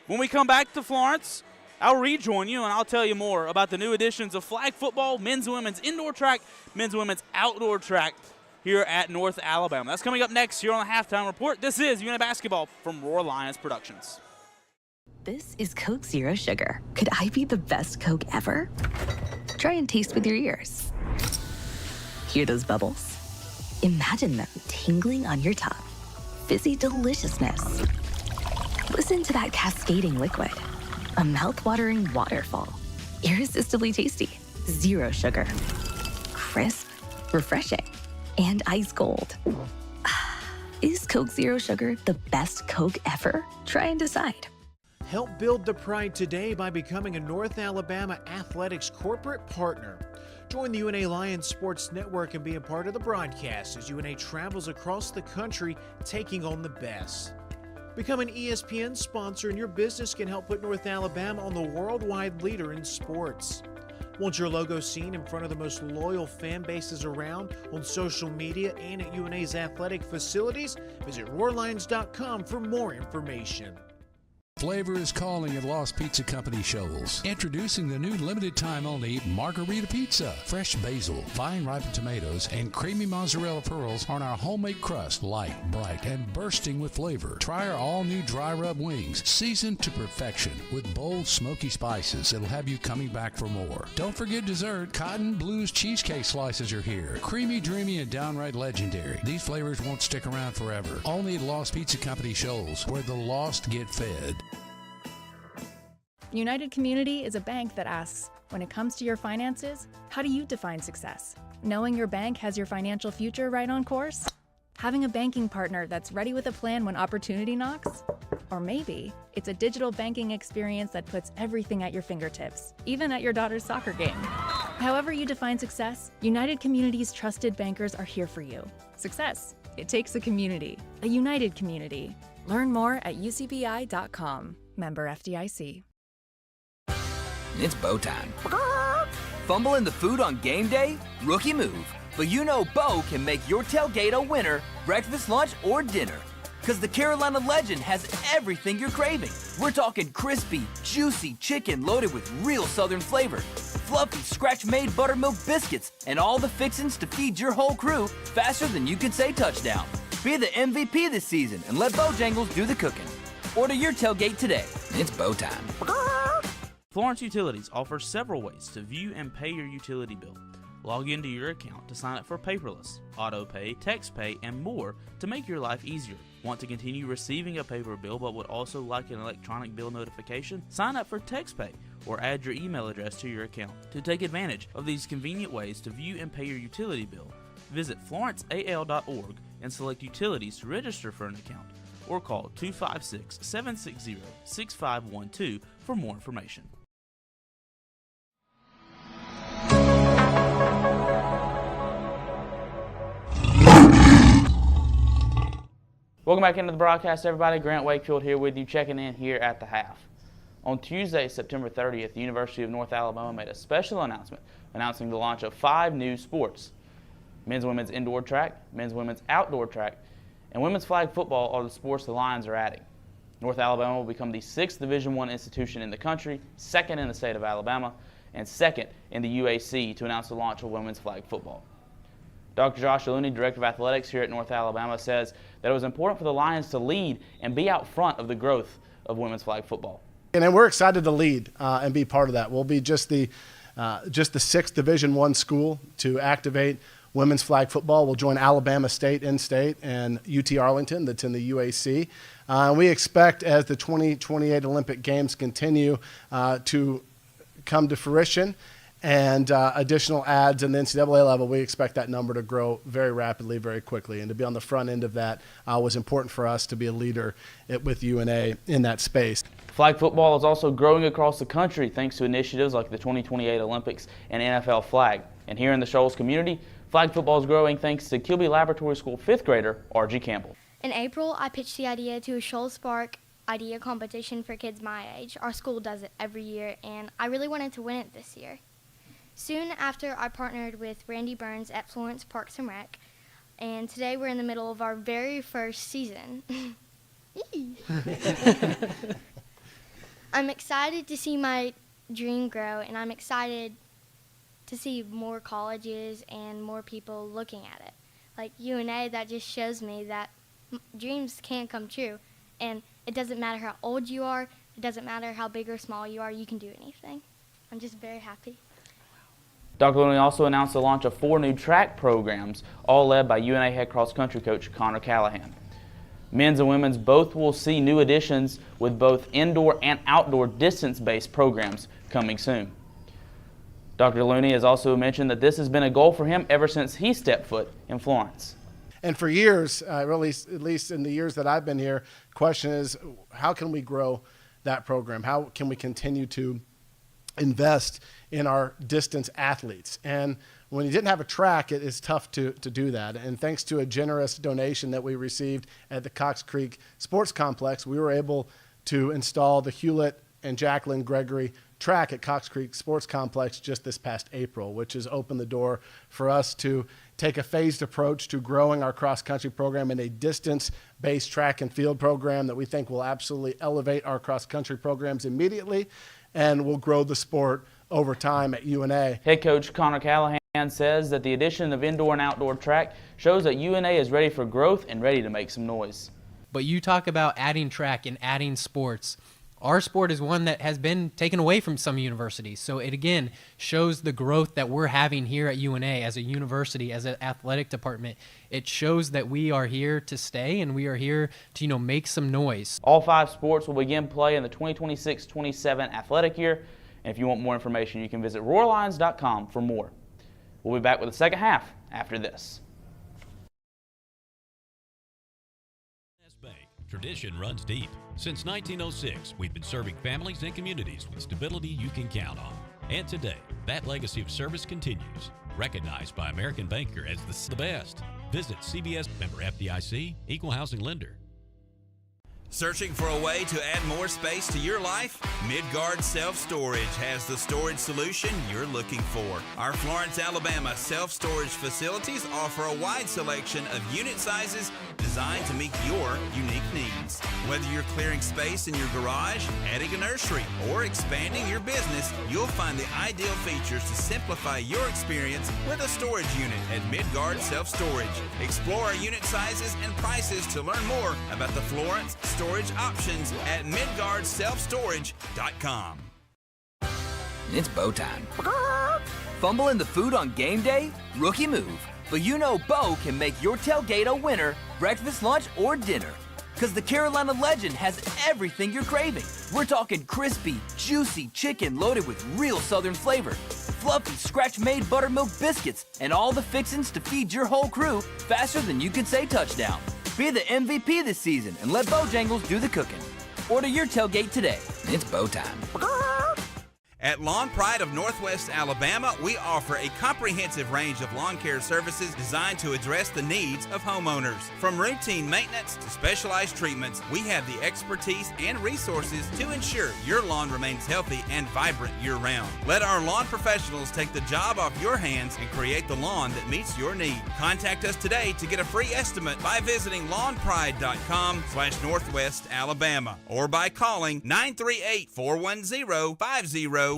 When we come back to Florence, I'll rejoin you and I'll tell you more about the new additions of flag football, men's and women's indoor track, men's and women's outdoor track here at North Alabama. That's coming up next here on the Halftime Report. This is UNA Basketball from Roar Lions Productions. This is Coke Zero Sugar. Could I be the best Coke ever? Try and taste with your ears. Hear those bubbles? Imagine them tingling on your tongue. Fizzy deliciousness. Listen to that cascading liquid. A mouth-watering waterfall. Irresistibly tasty. Zero sugar. Crisp, refreshing, and ice cold. Is Coke Zero Sugar the best Coke ever? Try and decide. Help build the pride today by becoming a North Alabama Athletics corporate partner. Join the UNA Lions Sports Network and be a part of the broadcast as UNA travels across the country taking on the best. Become an ESPN sponsor and your business can help put North Alabama on the worldwide leader in sports. Want your logo seen in front of the most loyal fan bases around on social media and at UNA's athletic facilities? Visit roarlions.com for more information. Flavor is calling at Lost Pizza Company Shoals. Introducing the new limited time only Margarita Pizza. Fresh basil, fine ripened tomatoes, and creamy mozzarella pearls on our homemade crust, light, bright, and bursting with flavor. Try our all new dry rub wings, seasoned to perfection with bold smoky spices that'll have you coming back for more. Don't forget dessert. Cotton Blues cheesecake slices are here. Creamy, dreamy, and downright legendary. These flavors won't stick around forever. Only at Lost Pizza Company Shoals, where the lost get fed. United Community is a bank that asks, when it comes to your finances, how do you define success? Knowing your bank has your financial future right on course? Having a banking partner that's ready with a plan when opportunity knocks? Or maybe it's a digital banking experience that puts everything at your fingertips, even at your daughter's soccer game. However you define success, United Community's trusted bankers are here for you. Success, it takes a community, a united community. Learn more at ucbi.com. Member FDIC. It's Bo time. Fumbling the food on game day? Rookie move. But you know Bo can make your tailgate a winner, breakfast, lunch, or dinner. Because the Carolina Legend has everything you're craving. We're talking crispy, juicy chicken loaded with real Southern flavor, fluffy, scratch-made buttermilk biscuits, and all the fixins to feed your whole crew faster than you can say touchdown. Be the MVP this season and let Bojangles do the cooking. Order your tailgate today. It's Bo time. Florence Utilities offers several ways to view and pay your utility bill. Log into your account to sign up for paperless, auto pay, text pay, and more to make your life easier. Want to continue receiving a paper bill but would also like an electronic bill notification? Sign up for text pay or add your email address to your account. To take advantage of these convenient ways to view and pay your utility bill, visit florenceal.org and select utilities to register for an account, or call 256-760-6512 for more information. Welcome back into the broadcast, everybody. Grant Wakefield here with you, checking in here at the half. On Tuesday, September 30th, the University of North Alabama made a special announcement announcing the launch of 5 new sports. Men's and women's indoor track, men's and women's outdoor track, and women's flag football are the sports the Lions are adding. North Alabama will become the 6th Division I institution in the country, 2nd in the state of Alabama, and 2nd in the UAC to announce the launch of women's flag football. Dr. Josh Looney, Director of Athletics here at North Alabama, says that it was important for the Lions to lead and be out front of the growth of women's flag football. And then we're excited to lead and be part of that. We'll be just the 6th Division I school to activate women's flag football. We'll join Alabama State in-state and UT Arlington that's in the UAC. We expect as the 2028 Olympic Games continue to come to fruition and additional adds in the NCAA level, we expect that number to grow very rapidly, very quickly. And to be on the front end of that was important for us to be a leader with UNA in that space. Flag football is also growing across the country thanks to initiatives like the 2028 Olympics and NFL flag. And here in the Shoals community, flag football is growing thanks to Kilby Laboratory School 5th grader R.G. Campbell. In April, I pitched the idea to a Shoals Spark idea competition for kids my age. Our school does it every year, and I really wanted to win it this year. Soon after, I partnered with Randy Burns at Florence Parks and Rec, and today we're in the middle of our very first season. I'm excited to see my dream grow, and I'm excited to see more colleges and more people looking at it. Like UNA, that just shows me that dreams can come true, and it doesn't matter how old you are, it doesn't matter how big or small you are, you can do anything. I'm just very happy. Dr. Looney also announced the launch of 4 new track programs, all led by UNA head cross country coach Connor Callahan. Men's and women's both will see new additions with both indoor and outdoor distance-based programs coming soon. Dr. Looney has also mentioned that this has been a goal for him ever since he stepped foot in Florence. And for years, really, at least in the years that I've been here, the question is, how can we grow that program? How can we continue to invest in our distance athletes? And when you didn't have a track, it is tough to do that. And thanks to a generous donation that we received at the Cox Creek Sports Complex, we were able to install the Hewlett and Jacqueline Gregory track at Cox Creek Sports Complex just this past April, which has opened the door for us to take a phased approach to growing our cross-country program in a distance-based track and field program that we think will absolutely elevate our cross-country programs immediately and will grow the sport over time at UNA. Head coach Connor Callahan says that the addition of indoor and outdoor track shows that UNA is ready for growth and ready to make some noise. But you talk about adding track and adding sports. Our sport is one that has been taken away from some universities. So it again shows the growth that we're having here at UNA as a university, as an athletic department. It shows that we are here to stay and we are here to, make some noise. All 5 sports will begin play in the 2026-27 athletic year. And if you want more information, you can visit roarlions.com for more. We'll be back with the second half after this. Tradition runs deep. Since 1906, we've been serving families and communities with stability you can count on. And today, that legacy of service continues, recognized by American Banker as the best. Visit CBS, member FDIC, equal housing lender. Searching for a way to add more space to your life? Midgard Self-Storage has the storage solution you're looking for. Our Florence, Alabama self-storage facilities offer a wide selection of unit sizes designed to meet your unique needs. Whether you're clearing space in your garage, adding a nursery, or expanding your business, you'll find the ideal features to simplify your experience with a storage unit at Midgard Self-Storage. Explore our unit sizes and prices to learn more about the Florence storage options at midgardselfstorage.com. It's bow time. Fumble in the food on game day? Rookie move. But Bo can make your tailgate a winner, breakfast, lunch, or dinner. Because the Carolina Legend has everything you're craving. We're talking crispy, juicy chicken loaded with real Southern flavor, fluffy scratch-made buttermilk biscuits, and all the fixins to feed your whole crew faster than you can say touchdown. Be the MVP this season and let Bojangles do the cooking. Order your tailgate today. It's bow time. At Lawn Pride of Northwest Alabama, we offer a comprehensive range of lawn care services designed to address the needs of homeowners. From routine maintenance to specialized treatments, we have the expertise and resources to ensure your lawn remains healthy and vibrant year-round. Let our lawn professionals take the job off your hands and create the lawn that meets your need. Contact us today to get a free estimate by visiting lawnpride.com/Northwest Alabama or by calling 938-410-5012.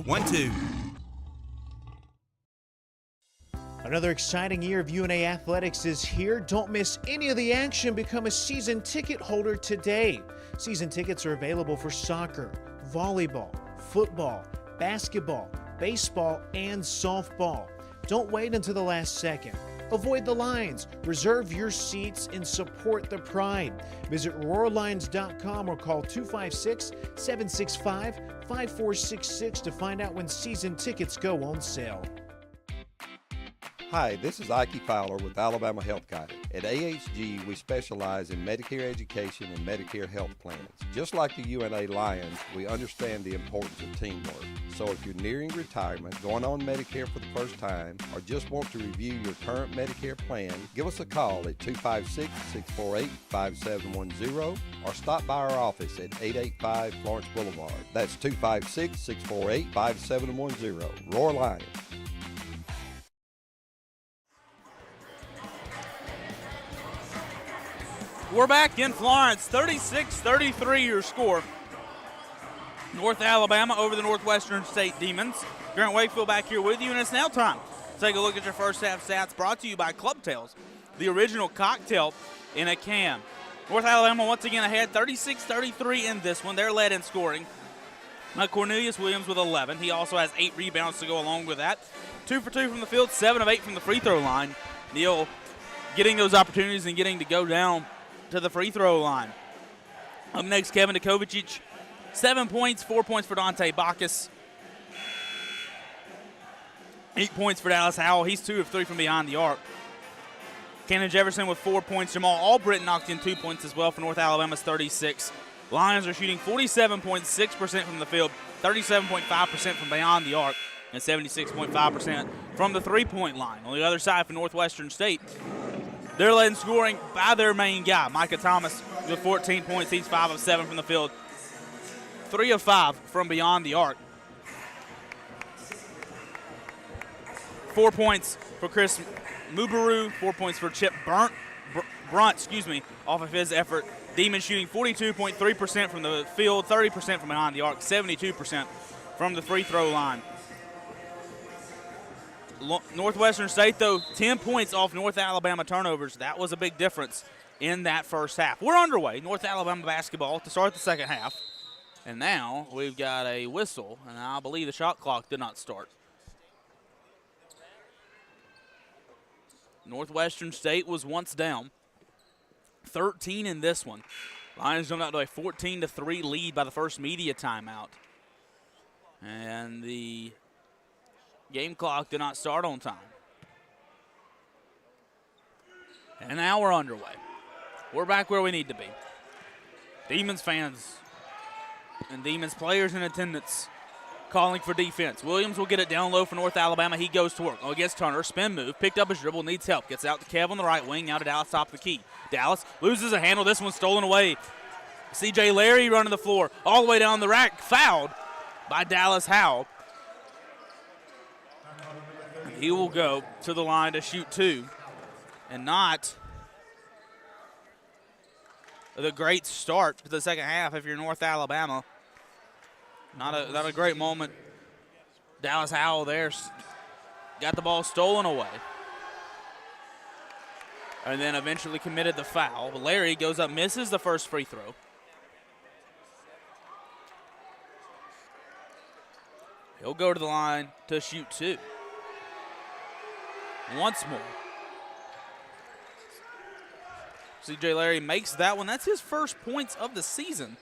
Another exciting year of UNA athletics is here. Don't miss any of the action. Become a season ticket holder today. Season tickets are available for soccer, volleyball, football, basketball, baseball, and softball. Don't wait until the last second. Avoid the lines, reserve your seats, and support the Pride. Visit RoarLions.com or call 256-765-5466 to find out when season tickets go on sale. Hi, this is Ike Fowler with Alabama Health Guidance. At AHG, we specialize in Medicare education and Medicare health plans. Just like the UNA Lions, we understand the importance of teamwork. So if you're nearing retirement, going on Medicare for the first time, or just want to review your current Medicare plan, give us a call at 256-648-5710 or stop by our office at 885 Florence Boulevard. That's 256-648-5710. Roar Lions. We're back in Florence, 36-33 your score. North Alabama over the Northwestern State Demons. Grant Wakefield back here with you, and it's now time to take a look at your first half stats brought to you by Club Tails, the original cocktail in a can. North Alabama once again ahead, 36-33 in this one. They're led in scoring. Cornelius Williams with 11. He also has 8 rebounds to go along with that. 2 for 2 from the field, 7 of 8 from the free throw line. Neal getting those opportunities and getting to go down to the free throw line. Up next, Kevin Dukovic, 7 points, 4 points for Dante Bacchus. 8 points for Dallas Howell. He's 2 of 3 from behind the arc. Cannon Jefferson with 4 points. Jamal Albritton knocked in 2 points as well for North Alabama's 36. Lions are shooting 47.6% from the field, 37.5% from beyond the arc, and 76.5% from the three-point line. On the other side for Northwestern State, they're led in scoring by their main guy, Micah Thomas, with 14 points. He's 5 of 7 from the field, 3 of 5 from beyond the arc. 4 points for Chris Mubaru, 4 points for Chip Brunt, off of his effort. Demons shooting 42.3% from the field, 30% from behind the arc, 72% from the free throw line. Northwestern State, though, 10 points off North Alabama turnovers. That was a big difference in that first half. We're underway, North Alabama basketball, to start the second half. And now we've got a whistle, and I believe the shot clock did not start. Northwestern State was once down 13 in this one. Lions jumped out to a 14-3 lead by the first media timeout. And the game clock did not start on time. And now we're underway. We're back where we need to be. Demons fans and Demons players in attendance calling for defense. Williams will get it down low for North Alabama. He goes to work. Oh, against Turner. Spin move. Picked up his dribble. Needs help. Gets out to Kev on the right wing. Now to Dallas top of the key. Dallas loses a handle. This one's stolen away. C.J. Larry running the floor all the way down the rack. Fouled by Dallas Howell. He will go to the line to shoot 2. And not the great start to the second half if you're North Alabama. Not a great moment. Dallas Howell there got the ball stolen away. And then eventually committed the foul. But Larry goes up, misses the first free throw. He'll go to the line to shoot 2. Once more. C.J. Larry makes that one. That's his first points of the season.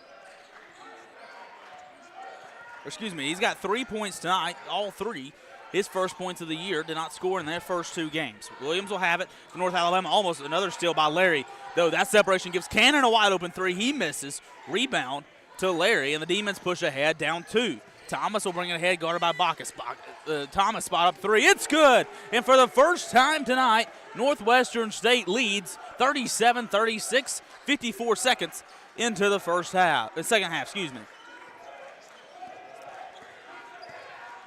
Excuse me, he's got 3 points tonight, all 3. His first points of the year, did not score in their first 2 games. Williams will have it for North Alabama. Almost another steal by Larry, though that separation gives Cannon a wide open 3. He misses. Rebound to Larry, and the Demons push ahead, down 2. Thomas will bring it ahead, guarded by Bacchus. Thomas spot up 3. It's good. And for the first time tonight, Northwestern State leads 37-36, 54 seconds into the second half.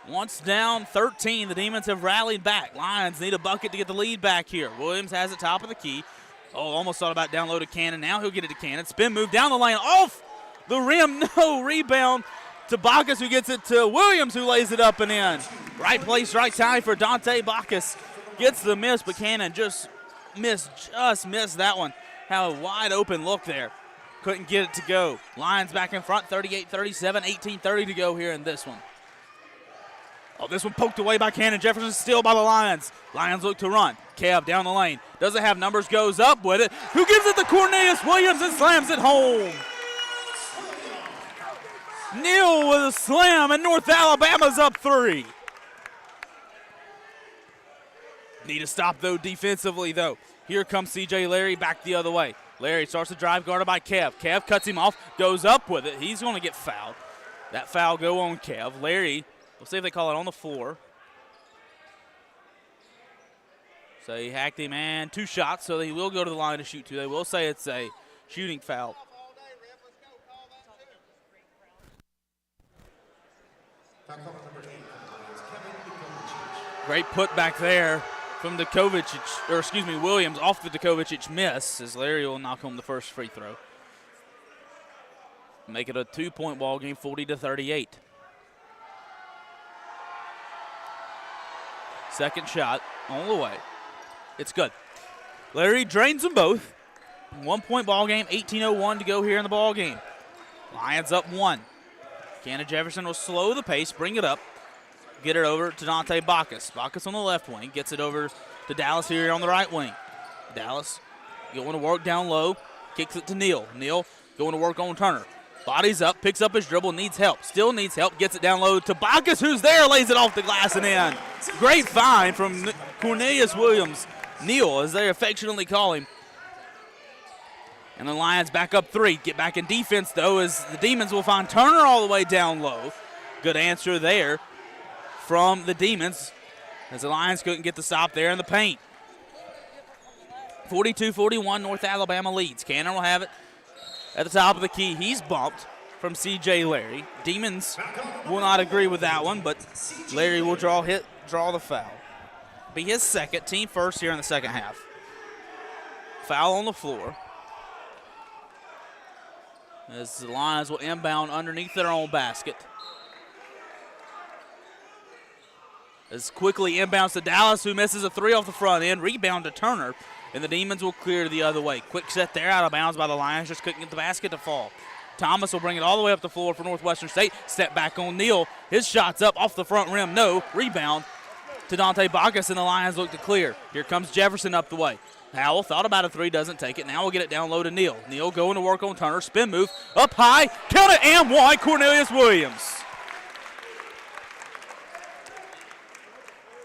Once down 13, the Demons have rallied back. Lions need a bucket to get the lead back here. Williams has it top of the key. Oh, almost thought about down low to Cannon. Now he'll get it to Cannon. Spin move down the lane, off the rim. No, rebound to Bacchus, who gets it to Williams, who lays it up and in. Right place, right time for Dante Bacchus. Gets the miss, but Cannon just missed that one. Had a wide open look there. Couldn't get it to go. Lions back in front, 38-37, 18:30 to go here in this one. Oh, this one poked away by Cannon Jefferson, still by the Lions. Lions look to run. Kev down the lane. Doesn't have numbers, goes up with it. Who gives it to Cornelius Williams and slams it home? Neal with a slam, and North Alabama's up 3. Need to stop, though, defensively, though. Here comes C.J. Larry back the other way. Larry starts to drive, guarded by Kev. Kev cuts him off, goes up with it. He's going to get fouled. That foul go on Kev. Larry, we'll see if they call it on the floor. So he hacked him, and 2 shots, so he will go to the line to shoot 2. They will say it's a shooting foul. Great put back there from Williams off the Dukovicic miss, as Larry will knock home the first free throw. Make it a 2-point ball game, 40-38. Second shot on the way. It's good. Larry drains them both. 1-point ball game, 18:01 to go here in the ball game. Lions up 1. Cannon Jefferson will slow the pace, bring it up, get it over to Dante Bacchus. Bacchus on the left wing, gets it over to Dallas here on the right wing. Dallas going to work down low, kicks it to Neal. Neal going to work on Turner. Bodies up, picks up his dribble, needs help. Still needs help, gets it down low to Bacchus, who's there, lays it off the glass and in. Great find from Cornelius Williams. Neal, as they affectionately call him. And the Lions back up 3. Get back in defense, though, as the Demons will find Turner all the way down low. Good answer there from the Demons, as the Lions couldn't get the stop there in the paint. 42-41, North Alabama leads. Cannon will have it at the top of the key. He's bumped from C.J. Larry. Demons will not agree with that one, but Larry will draw the foul. Be his second, team first here in the second half. Foul on the floor, as the Lions will inbound underneath their own basket. As quickly inbounds to Dallas, who misses a 3 off the front end. Rebound to Turner, and the Demons will clear the other way. Quick set there, out of bounds by the Lions. Just couldn't get the basket to fall. Thomas will bring it all the way up the floor for Northwestern State. Step back on Neal. His shot's up off the front rim. No. Rebound to Dante Bacchus, and the Lions look to clear. Here comes Jefferson up the way. Howell thought about a 3, doesn't take it. Now we'll get it down low to Neal. Neal going to work on Turner. Spin move. Up high. Count it and 1. Cornelius Williams.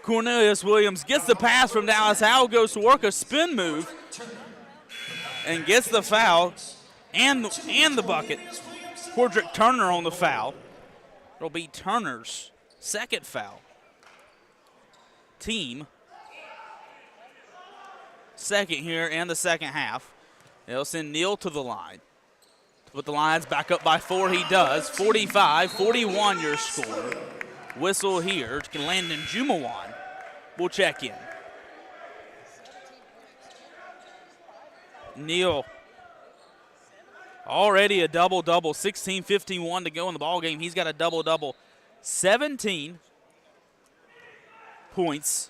Cornelius Williams gets the pass from Dallas. Howell goes to work a spin move and gets the foul and the bucket. Cordrick Turner on the foul. It'll be Turner's second foul. Team second here in the second half. They'll send Neal to the line to put the Lions back up by 4. He does. 45-41 your score. Whistle here to Landon Jumawan. We'll check in. Neal already a double-double. 16:51 to go in the ballgame. He's got a double-double. 17 points,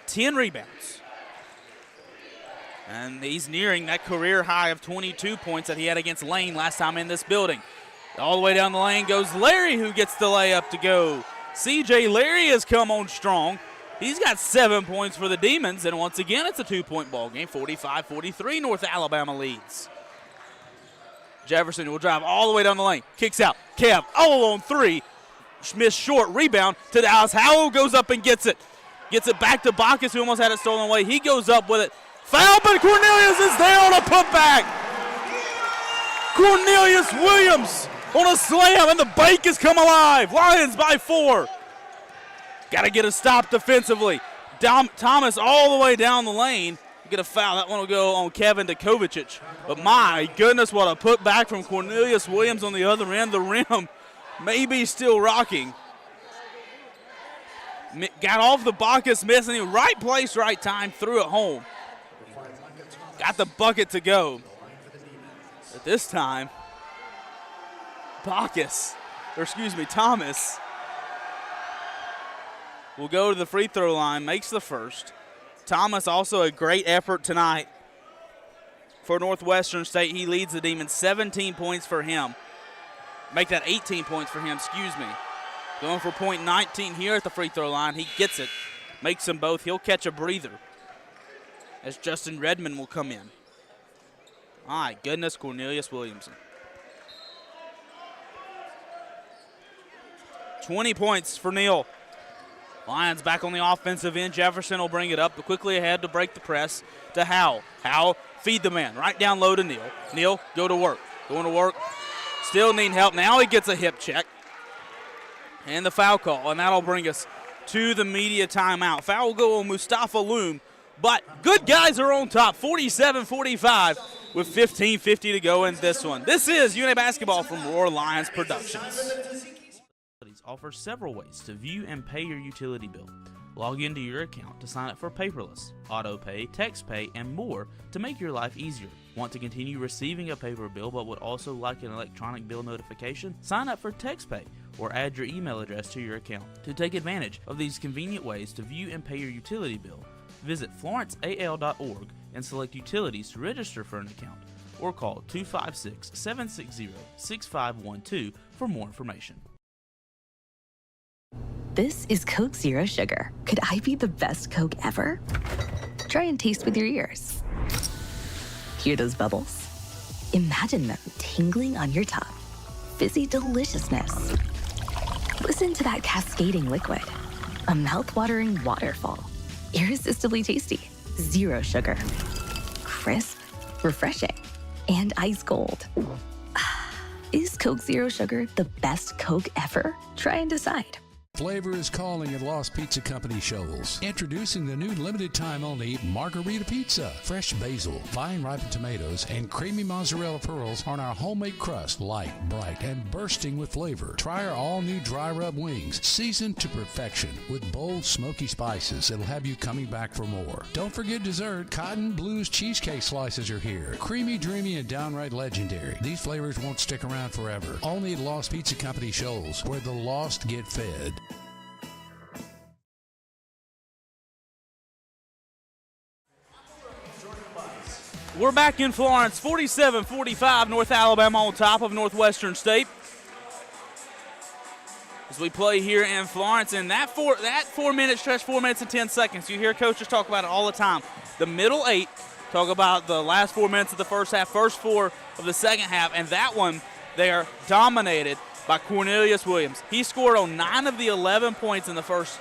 10 rebounds. And he's nearing that career high of 22 points that he had against Lane last time in this building. All the way down the lane goes Larry, who gets the layup to go. C.J. Larry has come on strong. He's got 7 points for the Demons, and once again, it's a 2-point ball game. 45-43, North Alabama leads. Jefferson will drive all the way down the lane. Kicks out. Kev all on 3. Smith short. Rebound to Dallas. Howell goes up and gets it. Gets it back to Bacchus, who almost had it stolen away. He goes up with it. Foul, but Cornelius is there on a putback. Cornelius Williams on a slam, and the bank has come alive. Lions by 4. Got to get a stop defensively. Thomas all the way down the lane. Get a foul. That one will go on Kevin Dukovicic. But my goodness, what a putback from Cornelius Williams on the other end. The rim may be still rocking. Got off the Bacchus miss, and he right place, right time, threw it home. Got the bucket to go. But this time, Thomas will go to the free throw line, makes the first. Thomas also a great effort tonight for Northwestern State. He leads the Demons, 17 points for him. Make that 18 points for him, Going for point 19 here at the free throw line. He gets it, makes them both. He'll catch a breather as Justin Redmond will come in. My goodness, Cornelius Williamson. 20 points for Neal. Lions back on the offensive end. Jefferson will bring it up, but quickly ahead to break the press to Howell. Howell, feed the man. Right down low to Neal. Neal, go to work. Going to work. Still needing help. Now he gets a hip check. And the foul call, and that'll bring us to the media timeout. Foul will go on Mustafa Loom, but good guys are on top, 47-45 with 15:50 to go in this one. This is UNA Basketball from Roar Lions Productions. Offers several ways to view and pay your utility bill. Log into your account to sign up for paperless, auto pay, text pay, and more to make your life easier. Want to continue receiving a paper bill but would also like an electronic bill notification? Sign up for TextPay or add your email address to your account. To take advantage of these convenient ways to view and pay your utility bill, visit florenceal.org and select Utilities to register for an account, or call 256-760-6512 for more information. This is Coke Zero Sugar. Could I be the best Coke ever? Try and taste with your ears. Hear those bubbles? Imagine them tingling on your tongue. Fizzy deliciousness. Listen to that cascading liquid. A mouth-watering waterfall. Irresistibly tasty. Zero sugar. Crisp, refreshing, and ice cold. Is Coke Zero Sugar the best Coke ever? Try and decide. Flavor is calling at Lost Pizza Company Shoals. Introducing the new limited time only Margarita Pizza. Fresh basil, fine ripened tomatoes, and creamy mozzarella pearls on our homemade crust. Light, bright, and bursting with flavor. Try our all new dry rub wings, seasoned to perfection with bold smoky spices that'll have you coming back for more. Don't forget dessert. Cotton Blues cheesecake slices are here. Creamy, dreamy, and downright legendary. These flavors won't stick around forever. Only at Lost Pizza Company Shoals, where the lost get fed. We're back in Florence, 47-45, North Alabama on top of Northwestern State. As we play here in Florence, and that 4-minute stretch, 4 minutes and 10 seconds, you hear coaches talk about it all the time. The middle 8 talk about the last 4 minutes of the first half, first 4 of the second half, and that one, they are dominated by Cornelius Williams. He scored on 9 of the 11 points in the first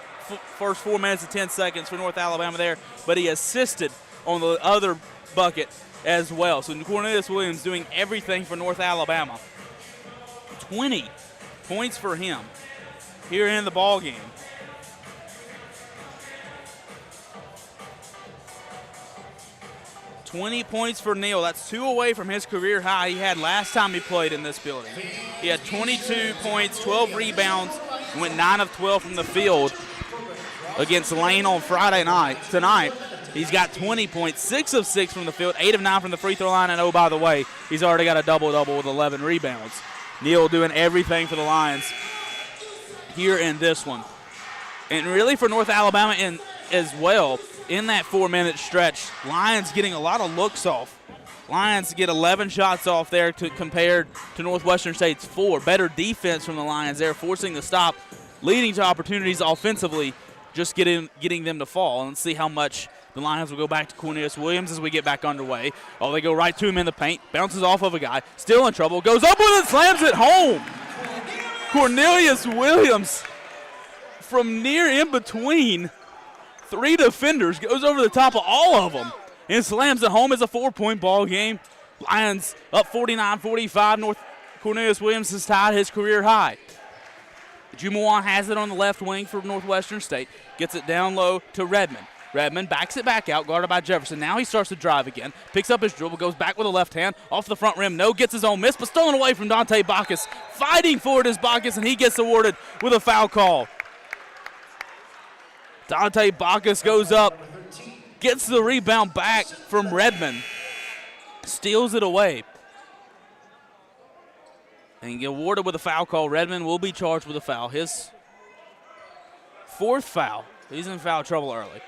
4 minutes and 10 seconds for North Alabama there, but he assisted on the other bucket as well. So Cornelius Williams doing everything for North Alabama. 20 points for him here in the ball game. $20 points for Neal. That's 2 away from his career high he had last time he played in this building. He had 22 points, 12 rebounds, and went 9 of 12 from the field against Lane on Friday night. Tonight, he's got 20 points, 6 of 6 from the field, 8 of 9 from the free throw line, and oh, by the way, he's already got a double-double with 11 rebounds. Neal doing everything for the Lions here in this one. And really for North Alabama as well, in that 4-minute stretch, Lions getting a lot of looks off. Lions get 11 shots off there compared to Northwestern State's 4. Better defense from the Lions there, forcing the stop, leading to opportunities offensively, just getting them to fall. And let's see how much the Lions will go back to Cornelius Williams as we get back underway. Oh, they go right to him in the paint, bounces off of a guy, still in trouble, goes up with it, slams it home. Cornelius Williams from near in between 3 defenders, goes over the top of all of them and slams it home. As a 4-point ball game. Lions up 49-45. Cornelius Williams has tied his career high. Jumawan has it on the left wing for Northwestern State. Gets it down low to Redmond. Redmond backs it back out, guarded by Jefferson. Now he starts to drive again. Picks up his dribble, goes back with a left hand, off the front rim. No, gets his own miss, but stolen away from Dante Bacchus. Fighting for it is Bacchus, and he gets awarded with a foul call. Dante Bacchus goes up, gets the rebound back from Redmond, steals it away, and get awarded with a foul call. Redmond will be charged with a foul. His 4th foul. He's in foul trouble early.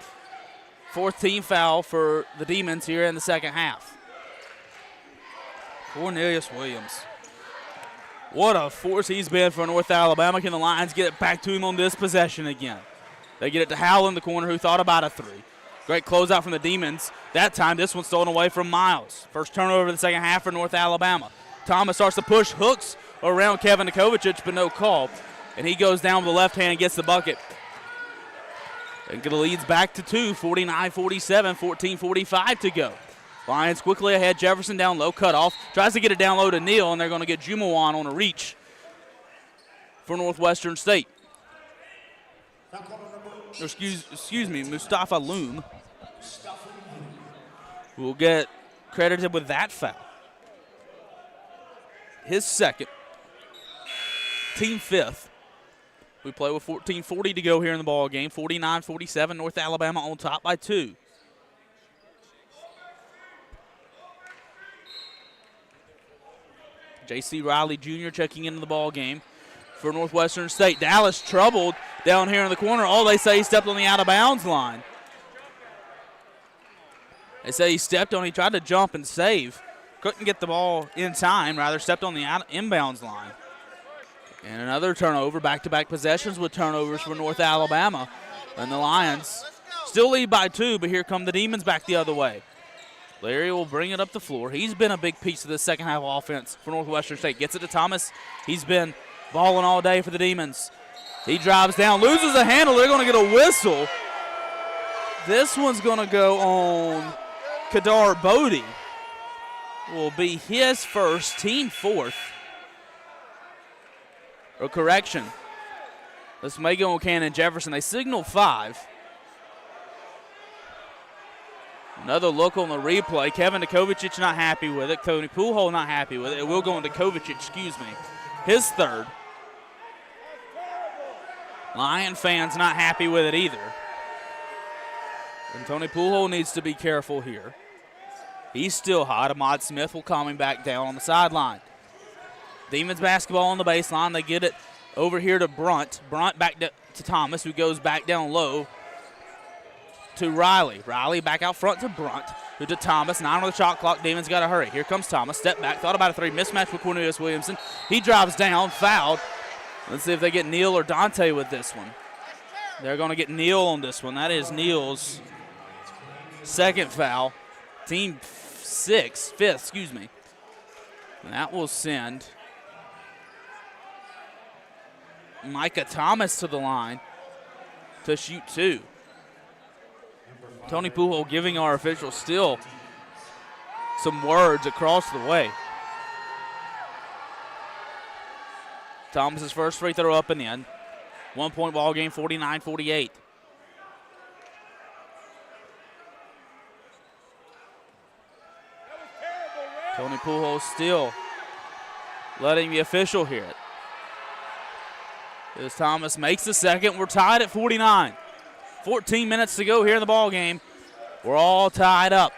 4th team foul for the Demons here in the second half. Cornelius Williams. What a force he's been for North Alabama. Can the Lions get it back to him on this possession again? They get it to Howell in the corner, who thought about a three. Great closeout from the Demons. That time, this one's stolen away from Miles. First turnover of the second half for North Alabama. Thomas starts to push, hooks around Kevin Kovacic, but no call. And he goes down with the left hand, gets the bucket. And the leads back to 2, 49-47, 14:45 to go. Lions quickly ahead. Jefferson down low, cut off. Tries to get it down low to Neal, and they're going to get Jumawan on a reach for Northwestern State. Excuse me, Mustafa Loom will get credited with that foul. His second. Team fifth. We play with 14:40 to go here in the ball game. 49-47, North Alabama on top by 2. J.C. Riley Jr. checking into the ball game for Northwestern State. Dallas troubled down here in the corner. Oh, they say he stepped on the out-of-bounds line. They say he stepped on, he tried to jump and save. Couldn't get the ball in time, rather stepped on the inbounds line. And another turnover, back-to-back possessions with turnovers for North Alabama. And the Lions still lead by 2, but here come the Demons back the other way. Larry will bring it up the floor. He's been a big piece of the second half offense for Northwestern State. Gets it to Thomas. He's been balling all day for the Demons. He drives down, loses a handle. They're going to get a whistle. This one's going to go on Kadar Bodie. Will be his first, team fourth. Or correction. This may go on Cannon Jefferson. They signal 5. Another look on the replay. Kevin Kovacic not happy with it. Tony Poolhole not happy with it. It will go into Kovacic, his third. Lion fans not happy with it either. And Tony Poolhole needs to be careful here. He's still hot. Ahmad Smith will calm him back down on the sideline. Demons basketball on the baseline. They get it over here to Brunt. Brunt back to Thomas, who goes back down low to Riley. Riley back out front to Brunt, who to Thomas. 9 on the shot clock. Demons got to hurry. Here comes Thomas. Step back. Thought about a 3. Mismatch with Cornelius Williamson. He drives down. Fouled. Let's see if they get Neal or Dante with this one. They're going to get Neal on this one. That is Neal's second foul. Team fifth. And that will send Micah Thomas to the line to shoot 2. Tony Poole giving our officials still some words across the way. Thomas's first free throw up and in. 1-point ball game, 49-48. Tony Poole still letting the official hear it. As Thomas makes the second, we're tied at 49. 14 minutes to go here in the ball game. We're all tied up.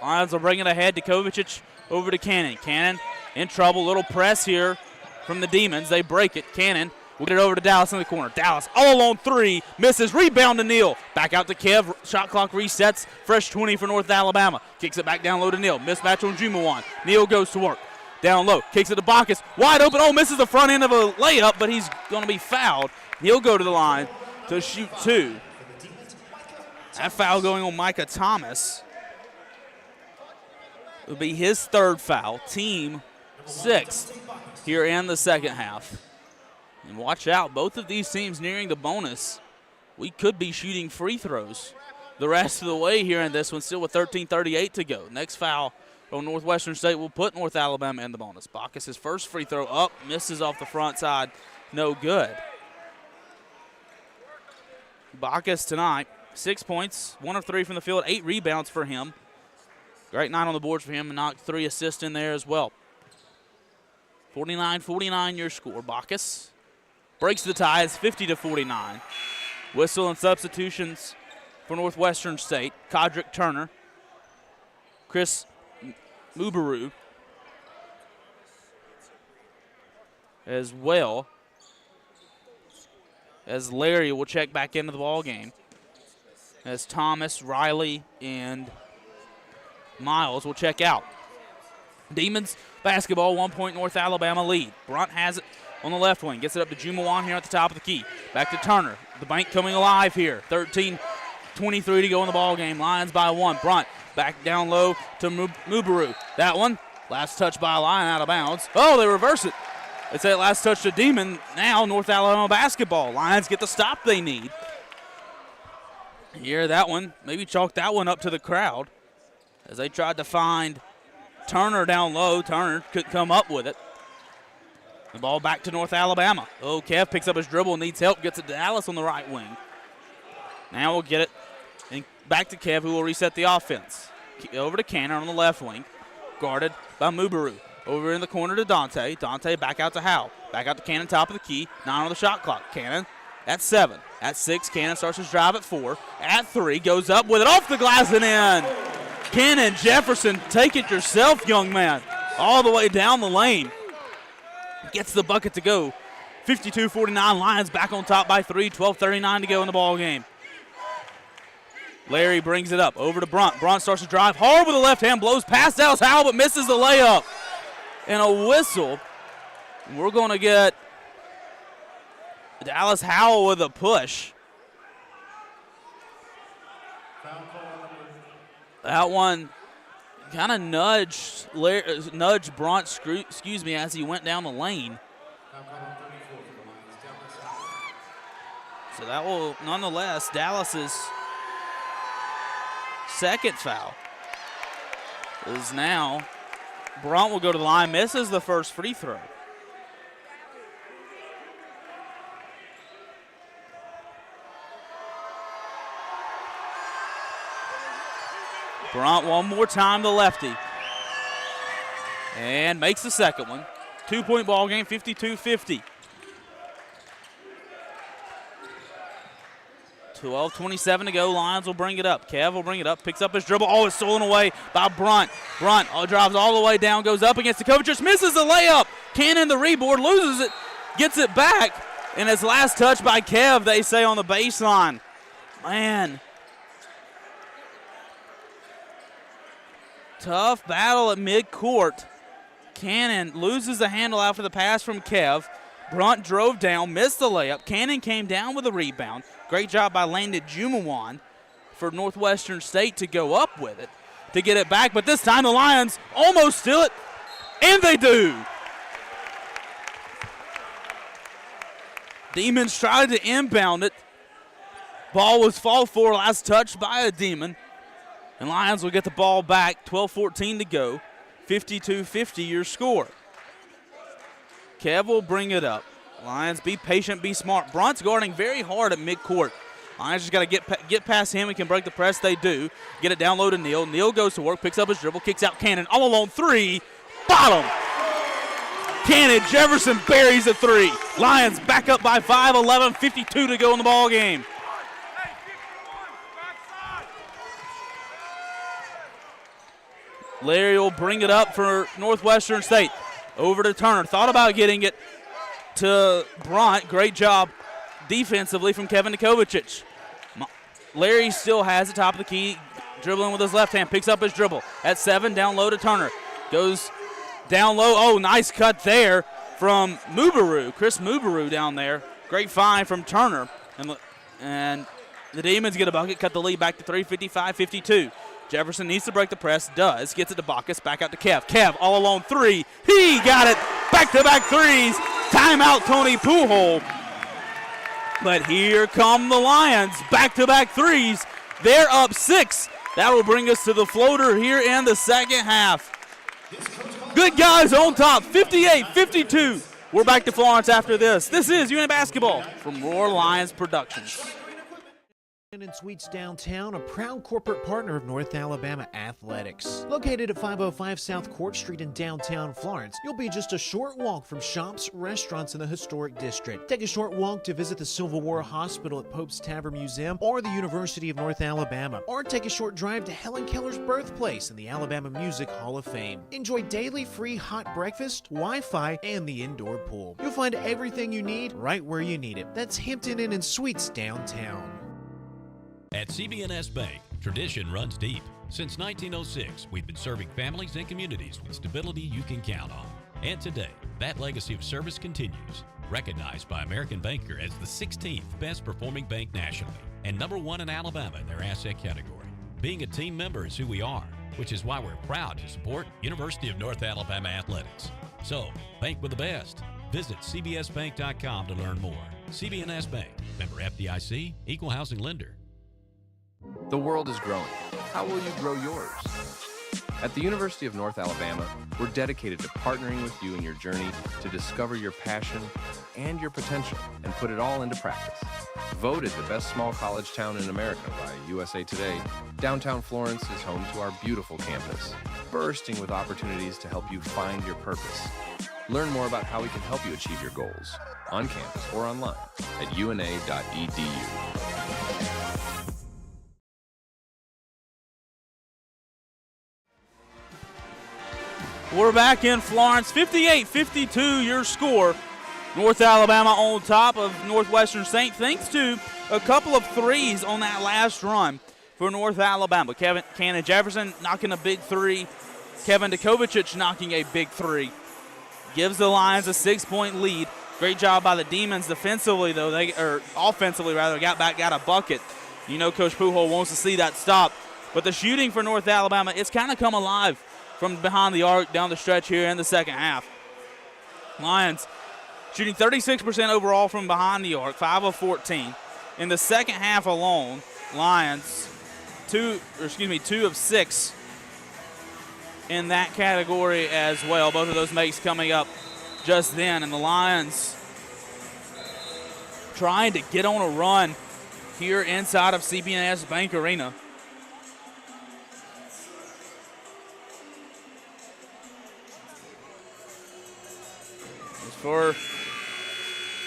Lions will bring it ahead to Kovacic over to Cannon. Cannon in trouble. Little press here from the Demons. They break it. Cannon will get it over to Dallas in the corner. Dallas all alone 3. Misses. Rebound to Neal. Back out to Kev. Shot clock resets. Fresh 20 for North Alabama. Kicks it back down low to Neal. Mismatch on Jumawan. Neal goes to work. Down low. Kicks it to Bacchus. Wide open. Oh, misses the front end of a layup, but he's going to be fouled. He'll go to the line to shoot 2. That foul going on Micah Thomas. It will be his third foul. Team 6th here in the second half. And watch out, both of these teams nearing the bonus. We could be shooting free throws the rest of the way here in this one, still with 13:38 to go. Next foul on Northwestern State will put North Alabama in the bonus. Bacchus, his first free throw up, misses off the front side, no good. Bacchus tonight, 6 points, 1 of 3 from the field, 8 rebounds for him. Great night on the boards for him, and knocked 3 assists in there as well. 49-49 your score. Bacchus breaks the ties, 50-49. Whistle and substitutions for Northwestern State. Kodrick Turner, Chris Mubaru, as well as Larry will check back into the ball game. As Thomas, Riley, and Miles will check out. Demons basketball, 1 point North Alabama lead. Brunt has it on the left wing, gets it up to Jumawan here at the top of the key. Back to Turner. The bank coming alive here. 13-23 to go in the ball game. Lions by 1. Brunt back down low to Mubaru. That one, last touch by a Lion, out of bounds. Oh, they reverse it. It's that last touch to Demon. Now North Alabama basketball. Lions get the stop they need. Here, that one, maybe chalk that one up to the crowd as they tried to find Turner down low. Turner couldn't come up with it. The ball back to North Alabama. Oh, Kev picks up his dribble, needs help, gets it to Dallas on the right wing. Now we'll get it and back to Kev, who will reset the offense. Over to Cannon on the left wing, guarded by Mubaru. Over in the corner to Dante. Dante back out to Howe. Back out to Cannon, top of the key. 9 on the shot clock. Cannon at 7. At 6, Cannon starts his drive at 4. At 3, goes up with it off the glass and in. Cannon Jefferson, take it yourself, young man. All the way down the lane. Gets the bucket to go. 52-49, Lions back on top by 3. 12:39 to go in the ball game. Larry brings it up over to Brunt. Brunt starts to drive hard with the left hand, blows past Dallas Howell, but misses the layup. And a whistle. We're going to get Dallas Howell with a push. That one kind of nudged Brunt, as he went down the lane. So that will, nonetheless, Dallas's second foul is now. Brunt will go to the line, misses the first free throw. Brunt one more time, the lefty. And makes the second one. 2-point ball game, 52-50. 12:27 to go. Lions will bring it up. Kev will bring it up. Picks up his dribble. Oh, it's stolen away by Brunt. Brunt drives all the way down, goes up against the Kovacic, misses the layup. Cannon the rebound, loses it, gets it back. And his last touch by Kev, they say, on the baseline. Man. Tough battle at midcourt. Cannon loses the handle after the pass from Kev. Brunt drove down, missed the layup. Cannon came down with a rebound. Great job by Landon Jumawan for Northwestern State to go up with it, to get it back. But this time the Lions almost steal it, and they do. Demons tried to inbound it. Ball was fought for, last touch by a Demon. And Lions will get the ball back, 12:14 to go. 52-50 your score. Kev will bring it up. Lions, be patient, be smart. Brunt's guarding very hard at midcourt. Lions just got to get past him. He can break the press. They do. Get it down low to Neal. Neal goes to work, picks up his dribble, kicks out Cannon. All alone, 3. Bottom. Cannon Jefferson buries a 3. Lions back up by 5, 11:52 to go in the ball game. Larry will bring it up for Northwestern State. Over to Turner. Thought about getting it to Brunt. Great job defensively from Kevin Kovacic. Larry still has the top of the key, dribbling with his left hand. Picks up his dribble at 7, down low to Turner. Goes down low. Oh, nice cut there from Mubaru. Chris Mubaru down there. Great find from Turner. And the Demons get a bucket, cut the lead back to 3, 55-52. Jefferson needs to break the press, does. Gets it to Bacchus, back out to Kev. Kev all alone, 3. He got it. Back-to-back threes. Timeout, Tony Pujol. But here come the Lions. Back-to-back threes. They're up 6. That will bring us to the floater here in the second half. Good guys on top, 58-52. We're back to Florence after this. This is UNA Basketball from Roar Lions Productions. And Suites Downtown, a proud corporate partner of North Alabama Athletics. Located at 505 South Court Street in downtown Florence, you'll be just a short walk from shops, restaurants in the historic district. Take a short walk to visit the Civil War Hospital at Pope's Tavern Museum or the University of North Alabama. Or take a short drive to Helen Keller's birthplace in the Alabama Music Hall of Fame. Enjoy daily free hot breakfast, Wi-Fi, and the indoor pool. You'll find everything you need right where you need it. That's Hampton Inn and Suites Downtown. At CB&S Bank, tradition runs deep. Since 1906, we've been serving families and communities with stability you can count on. And today, that legacy of service continues. Recognized by American Banker as the 16th best performing bank nationally and #1 in Alabama in their asset category. Being a team member is who we are, which is why we're proud to support University of North Alabama athletics. So, bank with the best. Visit cbsbank.com to learn more. CB&S Bank, member FDIC, equal housing lender. The world is growing. How will you grow yours? At the University of North Alabama, we're dedicated to partnering with you in your journey to discover your passion and your potential and put it all into practice. Voted the best small college town in America by USA Today, downtown Florence is home to our beautiful campus, bursting with opportunities to help you find your purpose. Learn more about how we can help you achieve your goals on campus or online at una.edu. We're back in Florence, 58-52 your score. North Alabama on top of Northwestern St. thanks to a couple of threes on that last run for North Alabama. Cannon Jefferson knocking a big three. Kevin Dukovic knocking a big three. Gives the Lions a 6-point lead. Great job by the Demons defensively, though. Offensively, rather, got back, got a bucket. You know Coach Pujol wants to see that stop. But the shooting for North Alabama, it's kind of come alive from behind the arc down the stretch here in the second half. Lions shooting 36% overall from behind the arc, 5 of 14. In the second half alone, Lions 2 of 6 in that category as well. Both of those makes coming up just then, and the Lions trying to get on a run here inside of CB&S Bank Arena.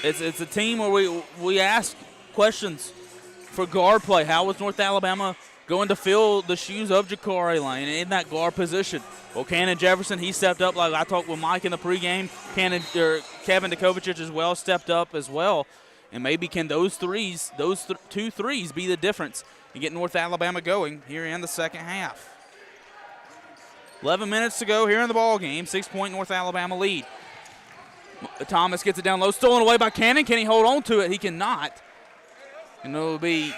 It's a team where we ask questions for guard play. How was North Alabama going to fill the shoes of Jakari Lane in that guard position? Well, Cannon Jefferson, he stepped up like I talked with Mike in the pregame. Kevin Dukovic as well stepped up as well. And maybe can those two threes be the difference and get North Alabama going here in the second half? 11 minutes to go here in the ball game. 6-point North Alabama lead. Thomas gets it down low, stolen away by Cannon. Can he hold on to it? He cannot. And it will be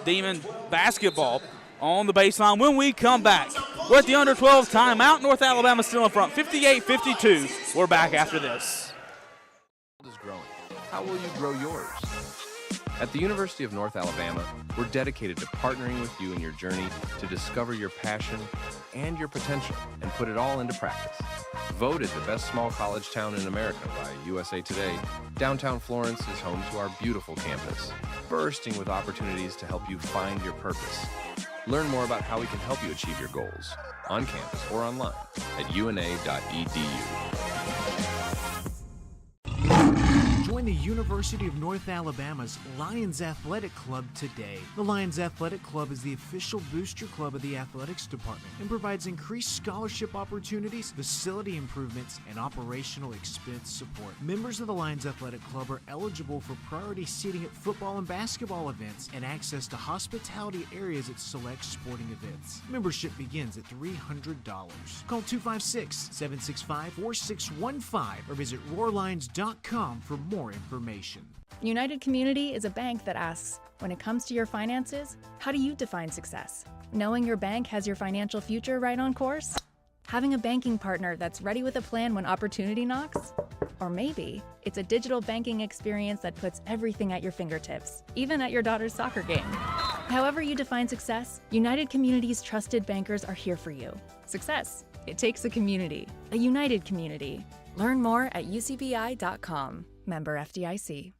Demon basketball on the baseline when we come back. We're at the under 12 timeout. North Alabama still in front, 58-52. We're back after this. The world is growing. How will you grow yours? At the University of North Alabama, we're dedicated to partnering with you in your journey to discover your passion and your potential and put it all into practice. Voted the best small college town in America by USA Today, downtown Florence is home to our beautiful campus, bursting with opportunities to help you find your purpose. Learn more about how we can help you achieve your goals on campus or online at una.edu. Join the University of North Alabama's Lions Athletic Club today. The Lions Athletic Club is the official booster club of the athletics department and provides increased scholarship opportunities, facility improvements, and operational expense support. Members of the Lions Athletic Club are eligible for priority seating at football and basketball events and access to hospitality areas at select sporting events. Membership begins at $300. Call 256-765-4615 or visit roarlions.com for more information. United Community is a bank that asks, when it comes to your finances, how do you define success? Knowing your bank has your financial future right on course? Having a banking partner that's ready with a plan when opportunity knocks? Or maybe it's a digital banking experience that puts everything at your fingertips, even at your daughter's soccer game. However you define success, United Community's trusted bankers are here for you. Success, it takes a community, a united community. Learn more at ucbi.com. Member FDIC.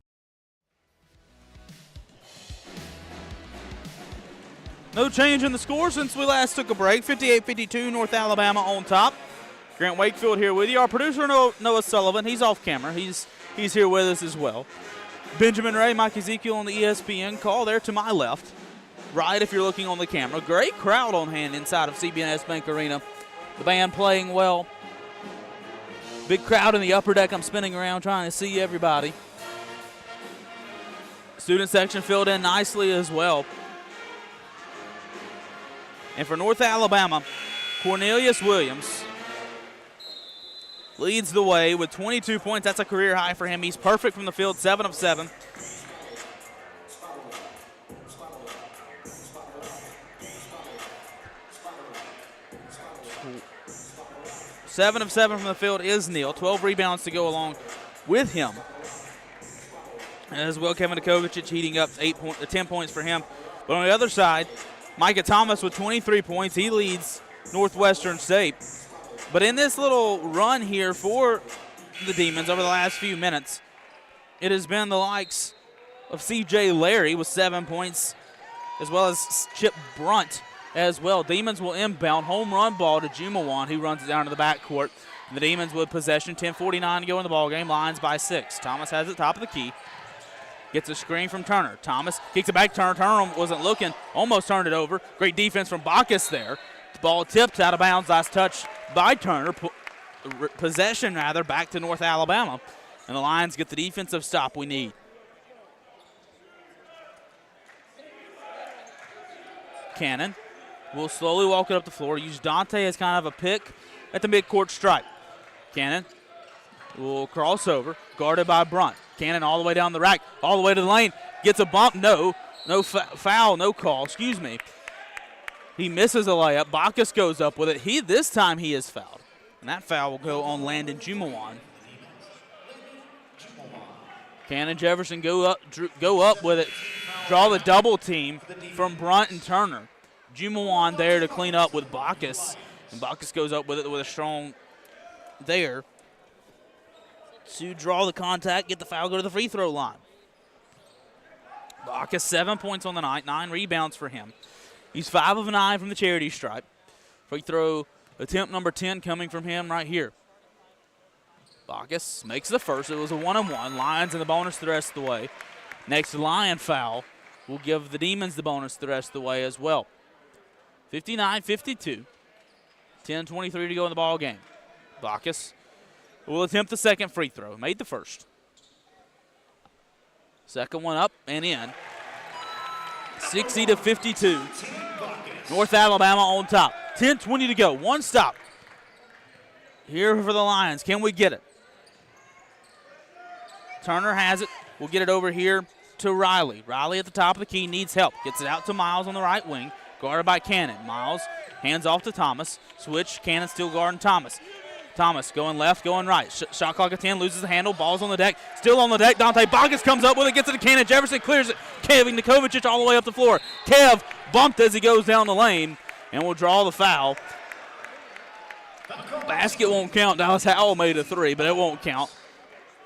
No change in the score since we last took a break. 58-52, North Alabama on top. Grant Wakefield here with you. Our producer, Noah Sullivan, he's off camera. He's here with us as well. Benjamin Ray, Mike Ezekiel on the ESPN call there to my left. Right if you're looking on the camera. Great crowd on hand inside of CB&S Bank Arena. The band playing well. Big crowd in the upper deck. I'm spinning around trying to see everybody. Student section filled in nicely as well. And for North Alabama, Cornelius Williams leads the way with 22 points. That's a career high for him. He's perfect from the field, 7 of 7. Seven of 7 from the field is Neal. 12 rebounds to go along with him. As well, Kevin Kovacic heating up 10 points for him. But on the other side, Micah Thomas with 23 points. He leads Northwestern State. But in this little run here for the Demons over the last few minutes, it has been the likes of C.J. Larry with 7 points, as well as Chip Brunt as well. Demons will inbound, home run ball to Jumawan, who runs it down to the backcourt. And the Demons with possession, 10:49 to go in the ballgame. Lions by 6. Thomas has it top of the key. Gets a screen from Turner. Thomas kicks it back. Turner wasn't looking, almost turned it over. Great defense from Bacchus there. The ball tipped out of bounds. Last touch by Turner. Possession, rather, back to North Alabama. And the Lions get the defensive stop we need. Cannon will slowly walk it up the floor. Use Dante as kind of a pick at the midcourt stripe. Cannon will cross over, guarded by Brunt. Cannon all the way down the rack, all the way to the lane. Gets a bump, no foul, no call, excuse me. He misses a layup. Bacchus goes up with it. This time he is fouled. And that foul will go on Landon Jumawan. Cannon Jefferson go up with it. Draw the double team from Brunt and Turner. Jumawan there to clean up with Bacchus. And Bacchus goes up with it with a strong there to draw the contact, get the foul, go to the free throw line. Bacchus 7 points on the night, 9 rebounds for him. He's 5 of 9 from the charity stripe. Free throw attempt number 10 coming from him right here. Bacchus makes the first. It was a 1-on-1. Lions in the bonus the rest of the way. Next Lion foul will give the Demons the bonus the rest of the way as well. 59-52. 10:23 to go in the ball game. Bacchus will attempt the second free throw. Made the first. Second one up and in. 60-52. North Alabama on top. 10:20 to go. One stop. Here for the Lions. Can we get it? Turner has it. We'll get it over here to Riley. Riley at the top of the key needs help. Gets it out to Miles on the right wing. Guarded by Cannon. Miles hands off to Thomas. Switch. Cannon still guarding Thomas. Thomas going left, going right. Shot clock at 10, loses the handle. Ball's on the deck. Still on the deck. Dante Bacchus comes up with it, gets it to Cannon. Jefferson clears it. Kevin Kovacic all the way up the floor. Kev bumped as he goes down the lane and will draw the foul. Basket won't count. Dallas Howell made a 3, but it won't count.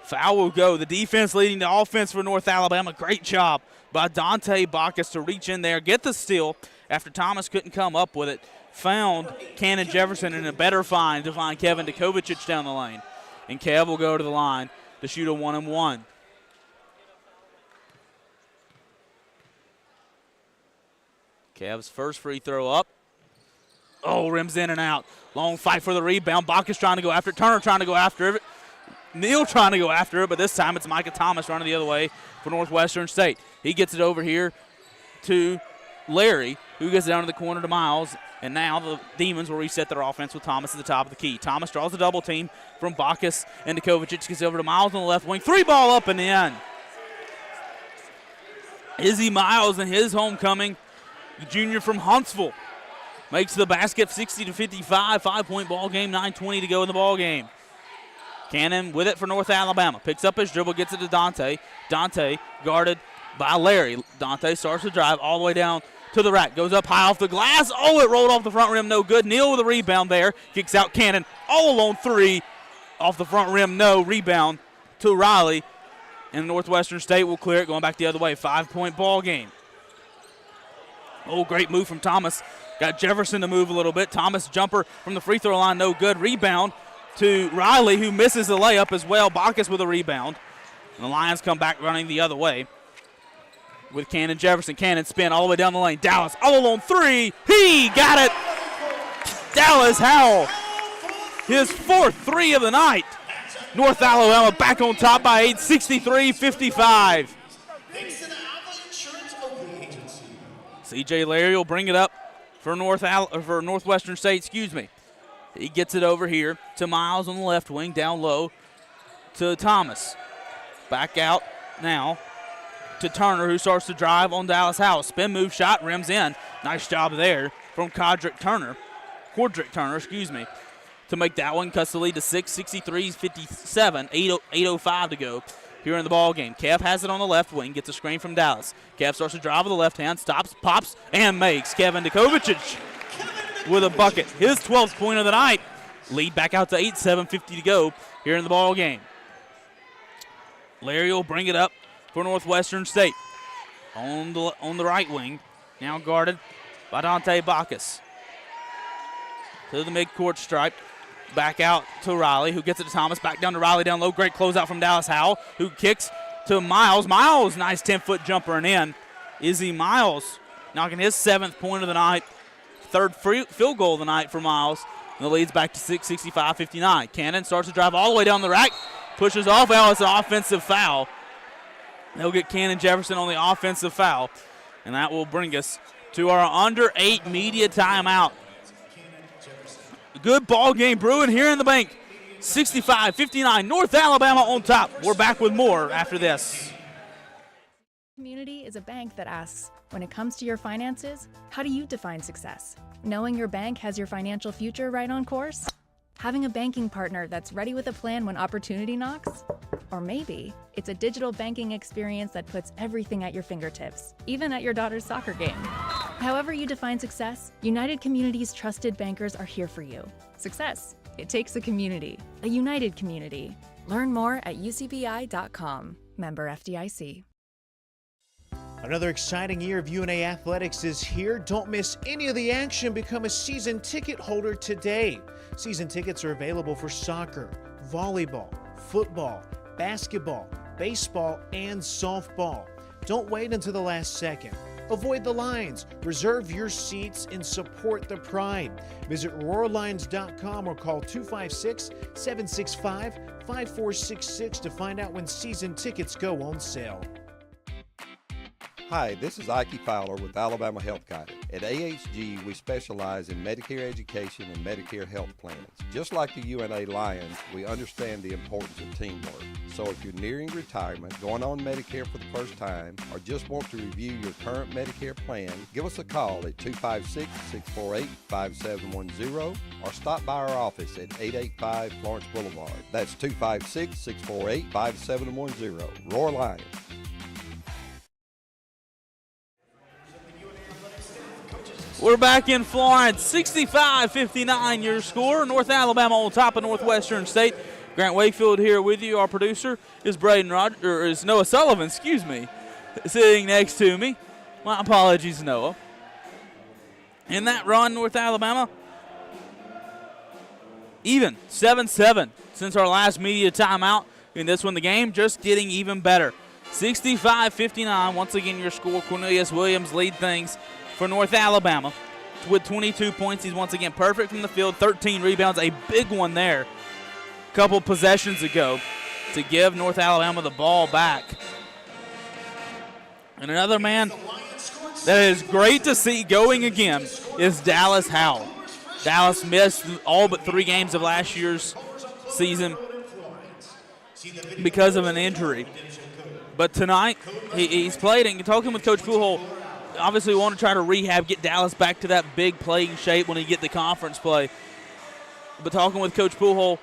Foul will go. The defense leading the offense for North Alabama. Great job by Dante Bacchus to reach in there, get the steal after Thomas couldn't come up with it. Found Cannon Jefferson in a better find to find Kevin Kovacic down the lane. And Kev will go to the line to shoot a 1-and-1. Kev's first free throw up. Oh, rims in and out. Long fight for the rebound. Bacchus trying to go after it. Turner trying to go after it. Neal trying to go after it, but this time it's Micah Thomas running the other way for Northwestern State. He gets it over here to Larry, who gets it down to the corner to Miles. And now the Demons will reset their offense with Thomas at the top of the key. Thomas draws the double team from Bacchus and Kovacic. Gets over to Miles on the left wing. 3 ball up and in. Izzy Miles in his homecoming, the junior from Huntsville, makes the basket 60-55. 5-point ball game, 9:20 to go in the ball game. Cannon with it for North Alabama. Picks up his dribble, gets it to Dante. Dante guarded by Larry. Dante starts to drive all the way down to the rack. Goes up high off the glass. Oh, it rolled off the front rim. No good. Neal with a rebound there. Kicks out Cannon. All alone 3 off the front rim. No. Rebound to Riley. And Northwestern State will clear it going back the other way. 5-point ball game. Oh, great move from Thomas. Got Jefferson to move a little bit. Thomas jumper from the free throw line. No good. Rebound to Riley, who misses the layup as well. Bacchus with a rebound. And the Lions come back running the other way with Cannon Jefferson. Cannon spin all the way down the lane. Dallas all alone 3. He got it. Dallas Howell, his 4th 3 of the night. North Alabama back on top by 8, 63-55. C.J. Larry will bring it up for Northwestern State, excuse me. He gets it over here to Miles on the left wing, down low to Thomas. Back out now to Turner, who starts to drive on Dallas Howell. Spin move shot, rims in. Nice job there from Cordrick Turner, to make that one. Cuts the lead to 6, 63-57, 8:05 to go here in the ball game. Kev has it on the left wing, gets a screen from Dallas. Kev starts to drive with the left hand, stops, pops, and makes. Kevin Dukovic with a bucket. His 12th point of the night. Lead back out to 8, 7:50 to go here in the ball game. Larry will bring it up for Northwestern State. On the right wing, now guarded by Dante Bacchus. To the midcourt stripe. Back out to Riley, who gets it to Thomas. Back down to Riley, down low. Great closeout from Dallas Howell, who kicks to Miles. Miles, nice 10-foot jumper and in. Izzy Miles knocking his 7th point of the night. 3rd field goal of the night for Miles. And the lead's back to 6, 65-59. Cannon starts to drive all the way down the rack. Pushes off. It's an offensive foul. They'll get Cannon Jefferson on the offensive foul. And that will bring us to our under 8 media timeout. Good ball game brewing here in the bank. 65-59, North Alabama on top. We're back with more after this. Community is a bank that asks, when it comes to your finances, how do you define success? Knowing your bank has your financial future right on course? Having a banking partner that's ready with a plan when opportunity knocks? Or maybe it's a digital banking experience that puts everything at your fingertips, even at your daughter's soccer game. However you define success, United Community's trusted bankers are here for you. Success, it takes a community, a united community. Learn more at ucbi.com. Member FDIC. Another exciting year of UNA athletics is here. Don't miss any of the action. Become a season ticket holder today. Season tickets are available for soccer, volleyball, football, basketball, baseball, and softball. Don't wait until the last second. Avoid the lines. Reserve your seats and support the pride. Visit RoarLions.com or call 256-765-5466 to find out when season tickets go on sale. Hi, this is Ike Fowler with Alabama Health Guidance. At AHG, we specialize in Medicare education and Medicare health plans. Just like the UNA Lions, we understand the importance of teamwork. So if you're nearing retirement, going on Medicare for the first time, or just want to review your current Medicare plan, give us a call at 256-648-5710 or stop by our office at 885 Florence Boulevard. That's 256-648-5710. Roar Lions. We're back in Florence, 65-59 your score. North Alabama on top of Northwestern State. Grant Wakefield here with you. Our producer is Noah Sullivan, sitting next to me. My apologies, Noah. In that run, North Alabama, even 7-7 since our last media timeout. In this one, the game just getting even better. 65-59, once again your score. Cornelius Williams lead things for North Alabama with 22 points. He's once again perfect from the field, 13 rebounds, a big one there a couple possessions ago to give North Alabama the ball back. And another man that is great to see going again is Dallas Howell. Dallas missed all but 3 games of last year's season because of an injury. But tonight, he's played, and talking with Coach Poole, obviously we want to try to rehab, get Dallas back to that big playing shape when he get the conference play. But talking with Coach Poole,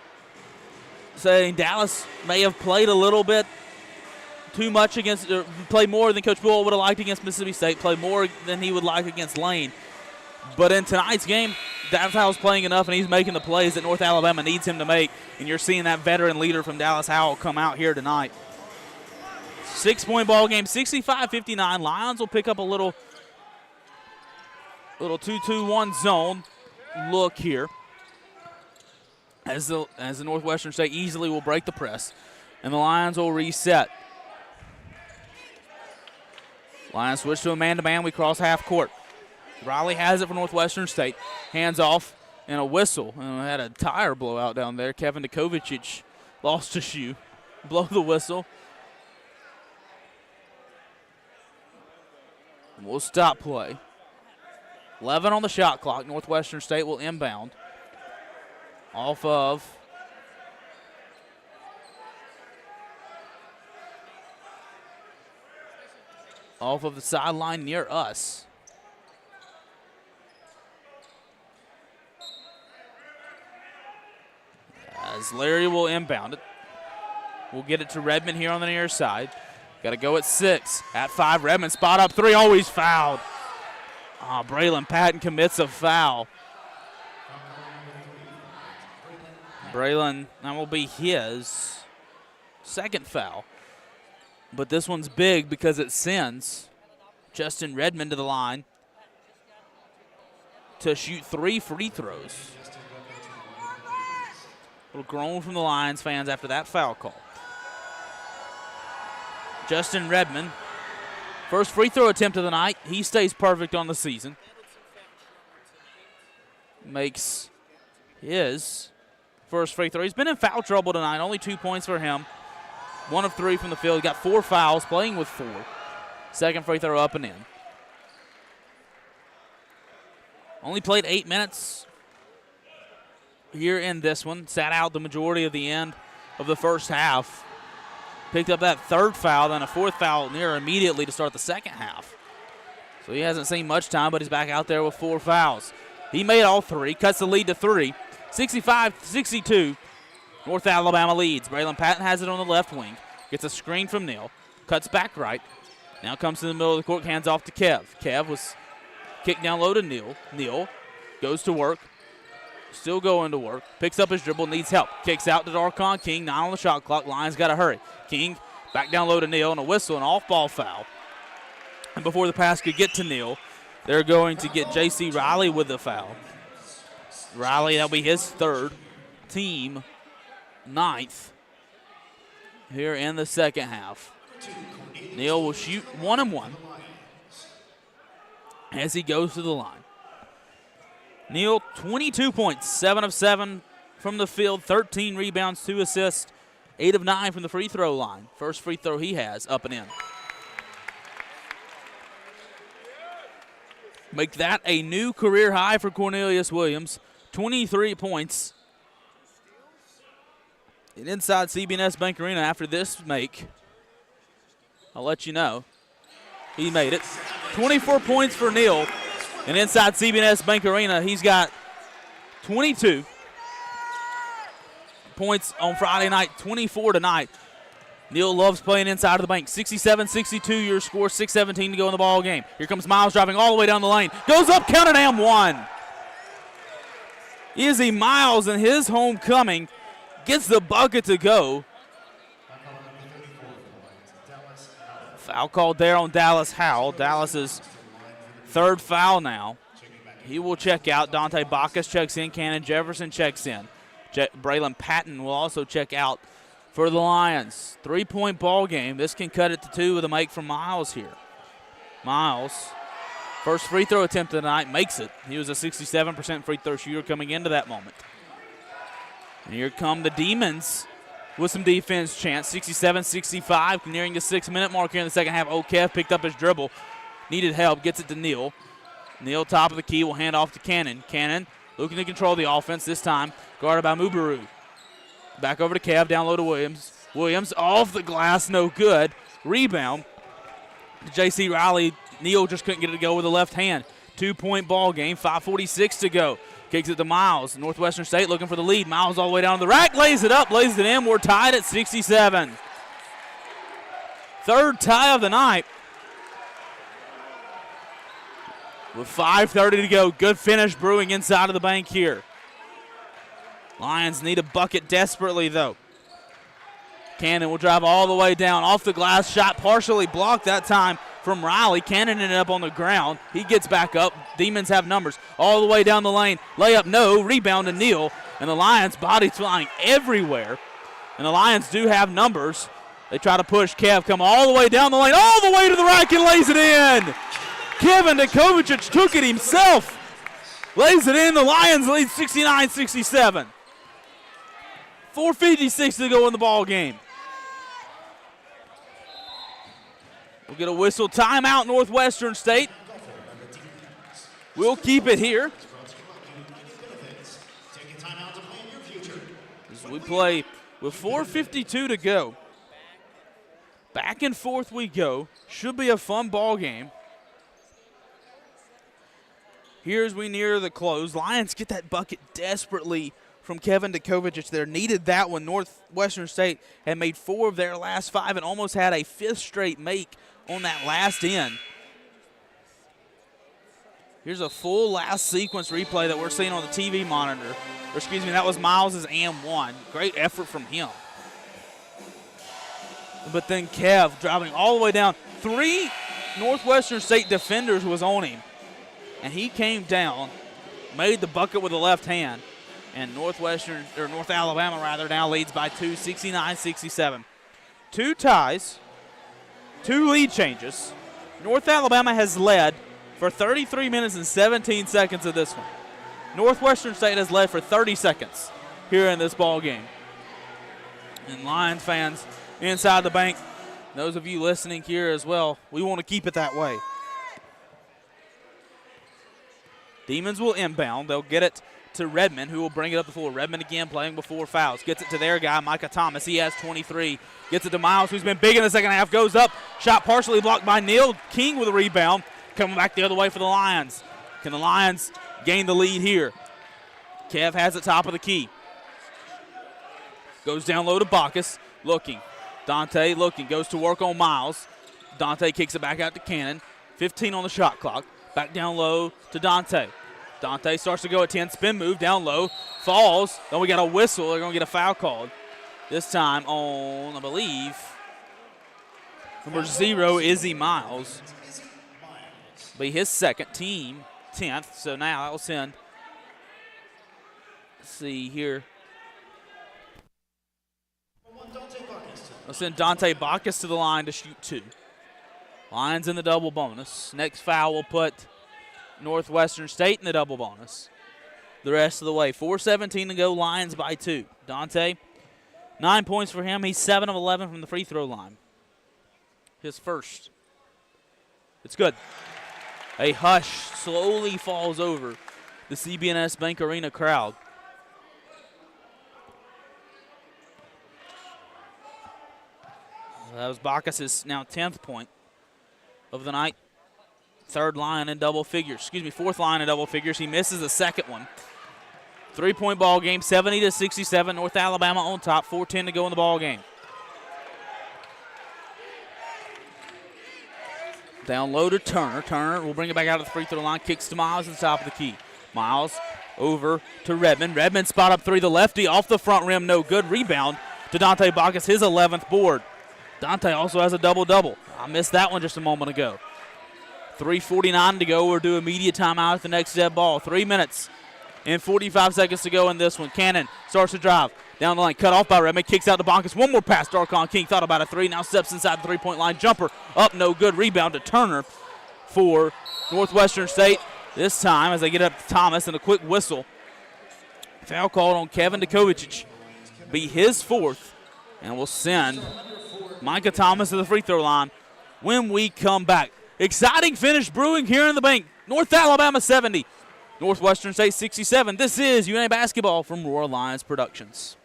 saying Dallas may have played a little bit too much played more than Coach Poole would have liked against Mississippi State, played more than he would like against Lane. But in tonight's game, Dallas Howell's playing enough, and he's making the plays that North Alabama needs him to make. And you're seeing that veteran leader from Dallas Howell come out here tonight. 6-point ball game, 65-59. Lions will pick up a little 2-2-1 zone look here as the Northwestern State easily will break the press, and the Lions will reset. Lions switch to a man-to-man. We cross half court. Riley has it for Northwestern State. Hands off and a whistle. And had a tire blowout down there. Kevin Dukovic lost a shoe. Blow the whistle. We'll stop play. 11 on the shot clock. Northwestern State will inbound off of the sideline near us. As Larry will inbound it. We'll get it to Redmond here on the near side. Got to go at 6. At 5, Redmond spot up 3. Always fouled. Braylon Patton commits a foul. Braylon, that will be his second foul. But this one's big because it sends Justin Redmond to the line to shoot 3 free throws. A little groan from the Lions fans after that foul call. Justin Redmond, first free throw attempt of the night. He stays perfect on the season. Makes his first free throw. He's been in foul trouble tonight. Only 2 points for him. 1 of 3 from the field. Got 4 fouls, playing with 4. Second free throw up and in. Only played 8 minutes here in this one. Sat out the majority of the end of the first half. Picked up that 3rd foul, then a 4th foul near immediately to start the second half. So he hasn't seen much time, but he's back out there with 4 fouls. He made all 3, cuts the lead to 3. 65-62, North Alabama leads. Braylon Patton has it on the left wing. Gets a screen from Neal. Cuts back right. Now comes to the middle of the court, hands off to Kev. Kev was kicked down low to Neal. Neal goes to work. Still going to work. Picks up his dribble, needs help. Kicks out to Darkon King, 9 on the shot clock. Lions got to hurry. King back down low to Neal, and a whistle, an off-ball foul. And before the pass could get to Neal, they're going to get J.C. Riley with the foul. Riley, that'll be his 3rd, team 9th here in the second half. Neal will shoot 1 and 1 as he goes to the line. Neal, 22 points, 7 of 7 from the field, 13 rebounds, 2 assists, 8 of 9 from the free throw line. First free throw he has, up and in. Make that a new career high for Cornelius Williams, 23 points. And inside CB&S Bank Arena after this make, I'll let you know, he made it. 24 points for Neal. And inside CB&S Bank Arena, he's got 22 points on Friday night, 24 tonight. Neal loves playing inside of the bank. 67-62 your score, 6:17 to go in the ball game. Here comes Miles driving all the way down the lane. Goes up, counted and one. Izzy Miles in his homecoming gets the bucket to go. Foul called there on Dallas Howell. Dallas's 3rd foul now. He will check out. Dante Bacchus checks in. Cannon Jefferson checks in. Braylon Patton will also check out for the Lions. 3-point ball game. This can cut it to 2 with a make from Miles here. Miles, first free throw attempt of the night, makes it. He was a 67% free throw shooter coming into that moment. And here come the Demons with some defense chance. 67-65, nearing the 6-minute mark here in the second half. O'Keefe picked up his dribble. Needed help, gets it to Neal. Neal, top of the key, will hand off to Cannon. Cannon looking to control the offense this time, guarded by Mubaru. Back over to Kev, down low to Williams. Williams off the glass, no good. Rebound to J.C. Riley. Neal just couldn't get it to go with the left hand. 2-point ball game, 5:46 to go. Kicks it to Miles. Northwestern State looking for the lead. Miles all the way down to the rack, lays it up, lays it in. We're tied at 67. 3rd tie of the night. With 5:30 to go, good finish brewing inside of the bank here. Lions need a bucket desperately, though. Cannon will drive all the way down off the glass. Shot partially blocked that time from Riley. Cannon ended up on the ground. He gets back up. Demons have numbers all the way down the lane. Layup, no. Rebound to Neal. And the Lions' bodies flying everywhere. And the Lions do have numbers. They try to push Kev, come all the way down the lane, all the way to the rack and lays it in. Kevin Nikovic took it himself. Lays it in. The Lions lead 69-67. 4:56 to go in the ball game. We'll get a whistle. Timeout, Northwestern State. We'll keep it here. As we play with 4:52 to go. Back and forth we go. Should be a fun ball game. Here as we near the close, Lions get that bucket desperately from Kevin Dukovic there. Needed that one. Northwestern State had made 4 of their last 5 and almost had a 5th straight make on that last end. Here's a full last sequence replay that we're seeing on the TV monitor. Or excuse me, that was Miles' and 1. Great effort from him. But then Kev driving all the way down. 3 Northwestern State defenders was on him. And he came down, made the bucket with the left hand. And North Alabama now leads by 2, 69-67. 2 ties, 2 lead changes. North Alabama has led for 33 minutes and 17 seconds of this one. Northwestern State has led for 30 seconds here in this ball game. And Lions fans inside the bank, those of you listening here as well, we want to keep it that way. Demons will inbound. They'll get it to Redmond, who will bring it up the floor. Redmond again playing before fouls. Gets it to their guy, Micah Thomas. He has 23. Gets it to Miles, who's been big in the second half. Goes up. Shot partially blocked by Neal. King with a rebound. Coming back the other way for the Lions. Can the Lions gain the lead here? Kev has it top of the key. Goes down low to Bacchus. Looking. Dante looking. Goes to work on Miles. Dante kicks it back out to Cannon. 15 on the shot clock. Back down low to Dante. Dante starts to go at 10. Spin move down low. Falls. Then we got a whistle. They're going to get a foul called. This time on, I believe, number 0, Izzy Miles. Be his second, team 10th. So now that will send, let's see here. I'll send Dante Bacchus to the line to shoot 2. Lions in the double bonus. Next foul will put Northwestern State in the double bonus. The rest of the way. 4:17 to go. Lions by 2. Dante, 9 points for him. He's 7 of 11 from the free throw line. His first. It's good. A hush slowly falls over the CB&S Bank Arena crowd. That was Bacchus' now 10th point of the night. Fourth line in double figures. He misses the second one. 3-point ball game, 70-67. North Alabama on top. 4:10 to go in the ball game. Down low to Turner. Turner will bring it back out of the free throw line. Kicks to Miles at the top of the key. Miles over to Redmond. Redmond spot up 3. The lefty off the front rim. No good. Rebound to Dante Bacchus, his 11th board. Dante also has a double-double. I missed that one just a moment ago. 3:49 to go. We're due immediate timeout at the next dead ball. 3 minutes and 45 seconds to go in this one. Cannon starts to drive. Down the line, cut off by Redmond. Kicks out to Bacchus. One more pass. Darkon King thought about a 3. Now steps inside the 3-point line. Jumper up, no good. Rebound to Turner for Northwestern State. This time as they get up to Thomas and a quick whistle. Foul called on Kevin Dukovic. Be his 4th. And we'll send Micah Thomas to the free throw line when we come back. Exciting finish brewing here in the bank. North Alabama 70, Northwestern State 67. This is UNA Basketball from Roar Lions Productions.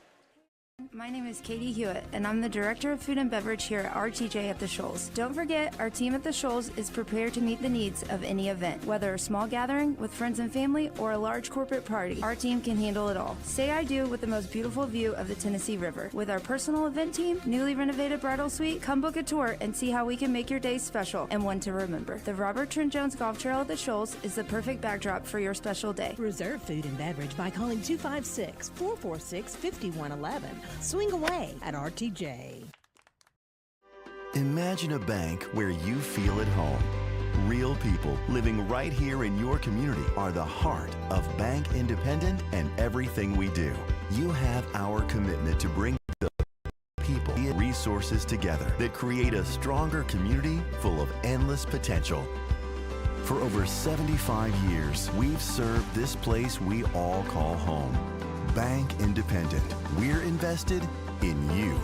My name is Katie Hewitt, and I'm the Director of Food and Beverage here at RTJ at the Shoals. Don't forget, our team at the Shoals is prepared to meet the needs of any event. Whether a small gathering with friends and family or a large corporate party, our team can handle it all. Say I do with the most beautiful view of the Tennessee River. With our personal event team, newly renovated bridal suite, come book a tour and see how we can make your day special and one to remember. The Robert Trent Jones Golf Trail at the Shoals is the perfect backdrop for your special day. Reserve food and beverage by calling 256-446-5111. Swing away at RTJ. Imagine a bank where you feel at home. Real people living right here in your community are the heart of Bank Independent and everything we do. You have our commitment to bring the people and resources together that create a stronger community full of endless potential. For over 75 years, we've served this place we all call home. Bank Independent. We're invested in you.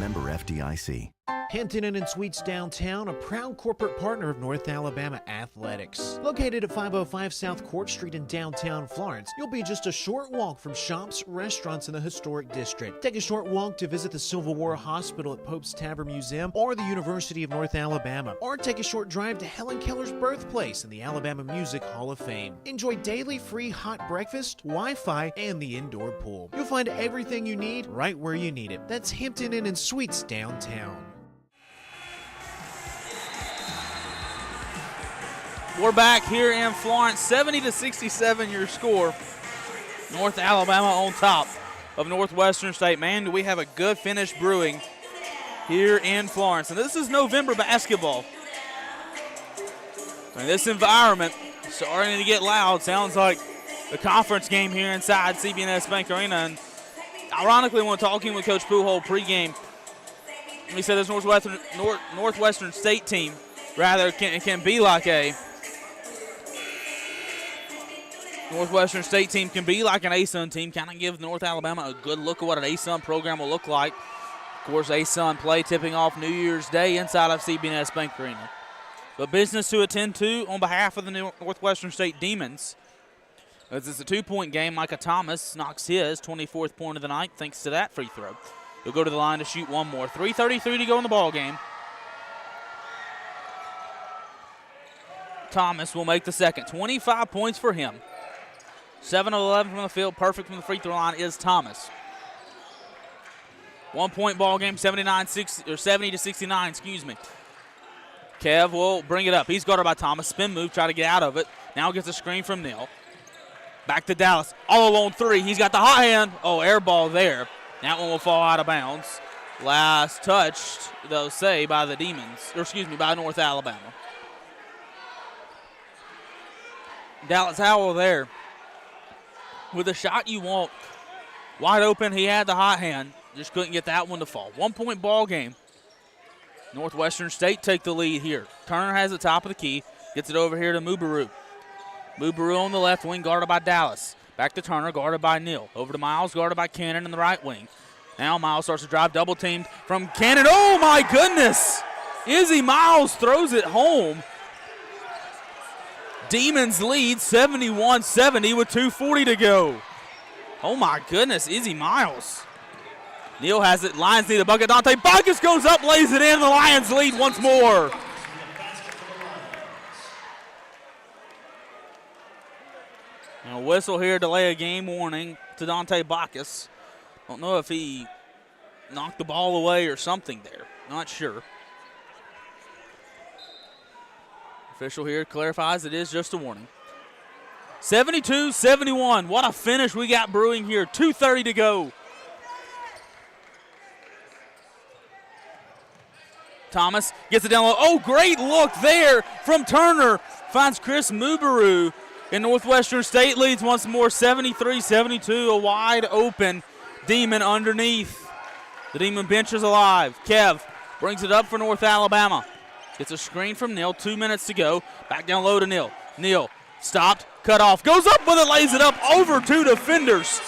Member FDIC. Hampton Inn and Suites Downtown, a proud corporate partner of North Alabama Athletics. Located at 505 South Court Street in downtown Florence, you'll be just a short walk from shops, restaurants in the historic district. Take a short walk to visit the Civil War Hospital at Pope's Tavern Museum or the University of North Alabama. Or take a short drive to Helen Keller's birthplace in the Alabama Music Hall of Fame. Enjoy daily free hot breakfast, Wi-Fi, and the indoor pool. You'll find everything you need right where you need it. That's Hampton Inn and Suites Downtown. We're back here in Florence, 70-67 your score. North Alabama on top of Northwestern State. Man, do we have a good finish brewing here in Florence. And this is November basketball. And this environment starting to get loud. Sounds like the conference game here inside CB&S Bank Arena. And ironically, when talking with Coach Pujol pregame, he said this Northwestern State team rather can be like a Northwestern State team can be like an ASUN team, kind of give North Alabama a good look at what an ASUN program will look like. Of course, ASUN play tipping off New Year's Day inside of CB&S Bank Arena. But business to attend to on behalf of the Northwestern State Demons. As it's a 2-point game, Micah Thomas knocks his 24th point of the night thanks to that free throw. He'll go to the line to shoot one more. 3:33 to go in the ball game. Thomas will make the second. 25 points for him. 7 of 11 from the field, perfect from the free throw line is Thomas. 1-point ball game, 70-69, excuse me. Kev will bring it up. He's guarded by Thomas. Spin move, try to get out of it. Now gets a screen from Neal. Back to Dallas. All alone three. He's got the hot hand. Oh, air ball there. That one will fall out of bounds. Last touched, they'll say, by the Demons, or excuse me, by North Alabama. Dallas Howell there. With a shot you want, wide open, he had the hot hand. Just couldn't get that one to fall. 1-point ball game. Northwestern State take the lead here. Turner has the top of the key. Gets it over here to Mubaru. Mubaru on the left wing, guarded by Dallas. Back to Turner, guarded by Neal. Over to Miles, guarded by Cannon in the right wing. Now Miles starts to drive, double teamed from Cannon. Oh my goodness! Izzy Miles throws it home. Demons lead 71-70 with 2:40 to go. Oh my goodness, Izzy Miles. Neal has it, Lions need a bucket. Dante Bacchus goes up, lays it in, the Lions lead once more. And a whistle here, delay a game warning to Dante Bacchus. Don't know if he knocked the ball away or something there, not sure. Official here clarifies it is just a warning. 72-71. What a finish we got brewing here. 2:30 to go. Thomas gets it down low. Oh, great look there from Turner. Finds Chris Mubaru. And Northwestern State leads once more 73-72. A wide open Demon underneath. The Demon bench is alive. Kev brings it up for North Alabama. Gets a screen from Neal. 2 minutes to go. Back down low to Neal. Neal stopped, cut off, goes up with it, lays it up over two defenders.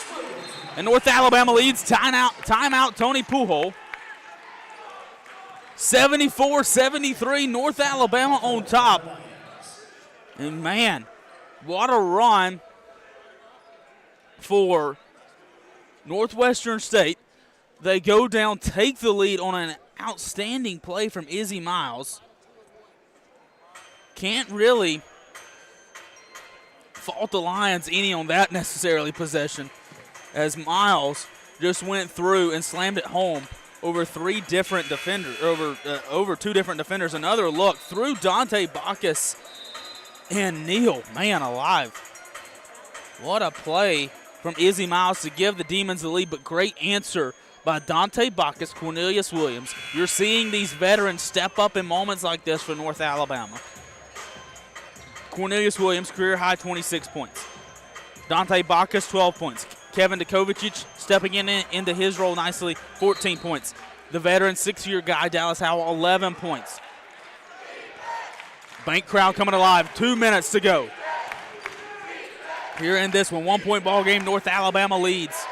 And North Alabama leads. Timeout Tony Pujol. 74-73, North Alabama on top. And man, what a run for Northwestern State. They go down, take the lead on an outstanding play from Izzy Miles. Can't really fault the Lions any on that necessarily possession, as Miles just went through and slammed it home over three different defenders, over two different defenders. Another look through Dante Bacchus and Neal. Man alive. What a play from Izzy Miles to give the Demons the lead, but great answer by Dante Bacchus, Cornelius Williams. You're seeing these veterans step up in moments like this for North Alabama. Cornelius Williams, career high 26 points. Dante Bacchus, 12 points. Kevin Dukovic stepping into his role nicely, 14 points. The veteran 6-year guy, Dallas Howell, 11 points. Bank crowd coming alive, 2 minutes to go. Here in this one, 1-point ball game, North Alabama leads.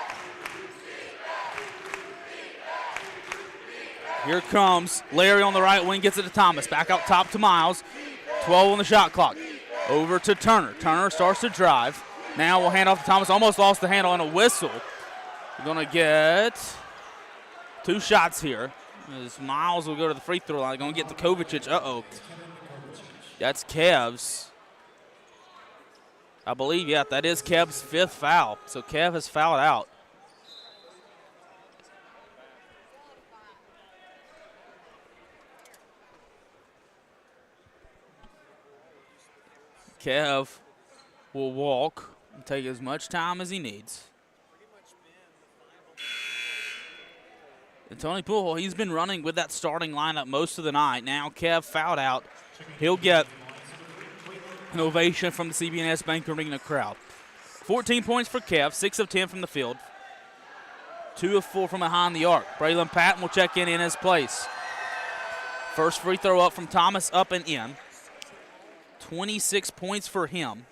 Here comes Larry on the right wing, gets it to Thomas. Back out top to Miles. 12 on the shot clock. Over to Turner. Turner starts to drive. Now we'll hand off to Thomas. Almost lost the handle on a whistle. We're going to get 2 shots here. As Miles will go to the free throw line. Going to get to Kovacic. Uh-oh. That's Kev's. I believe, yeah, that is Kev's 5th foul. So Kev has fouled out. Kev will walk and take as much time as he needs. And Tony Poole, he's been running with that starting lineup most of the night. Now Kev fouled out. He'll get an ovation from the CB&S Bank Arena crowd. 14 points for Kev, 6 of 10 from the field. 2 of 4 from behind the arc. Braylon Patton will check in his place. First free throw up from Thomas, up and in. 26 points for him.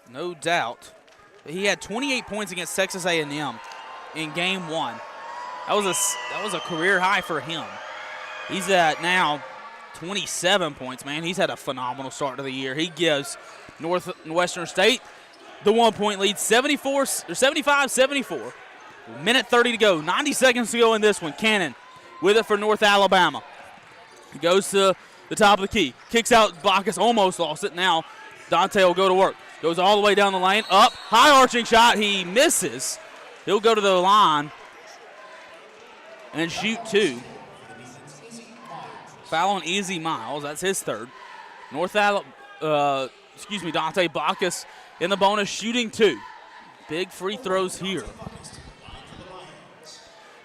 No doubt. He had 28 points against Texas A&M in game 1. That was a career high for him. He's at now 27 points, man. He's had a phenomenal start to the year. He gives Northwestern State the 1-point lead, 75-74. Minute 30 to go, 90 seconds to go in this one. Cannon with it for North Alabama. He goes to the top of the key, kicks out Bacchus, almost lost it. Now Dante will go to work. Goes all the way down the lane, up, high arching shot, he misses. He'll go to the line and shoot 2. Foul on Easy Miles, that's his 3rd. Dante Bacchus in the bonus, shooting 2. Big free throws here.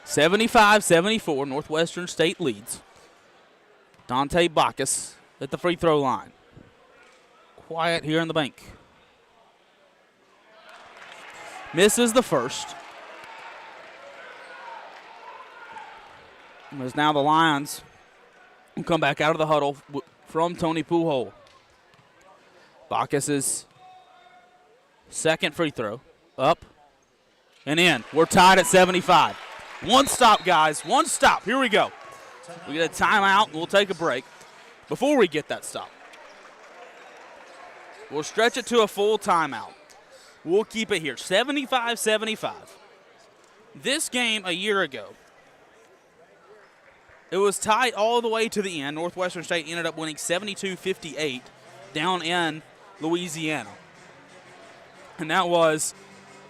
75-74, Northwestern State leads. Dante Bacchus at the free throw line. Quiet here in the bank. Misses the first. As now the Lions will come back out of the huddle from Tony Pujol. Bacchus's 2nd free throw. Up and in. We're tied at 75. One stop, guys. One stop. Here we go. We get a timeout, and we'll take a break. Before we get that stop, we'll stretch it to a full timeout. We'll keep it here, 75-75. This game a year ago, it was tight all the way to the end. Northwestern State ended up winning 72-58 down in Louisiana. And that was,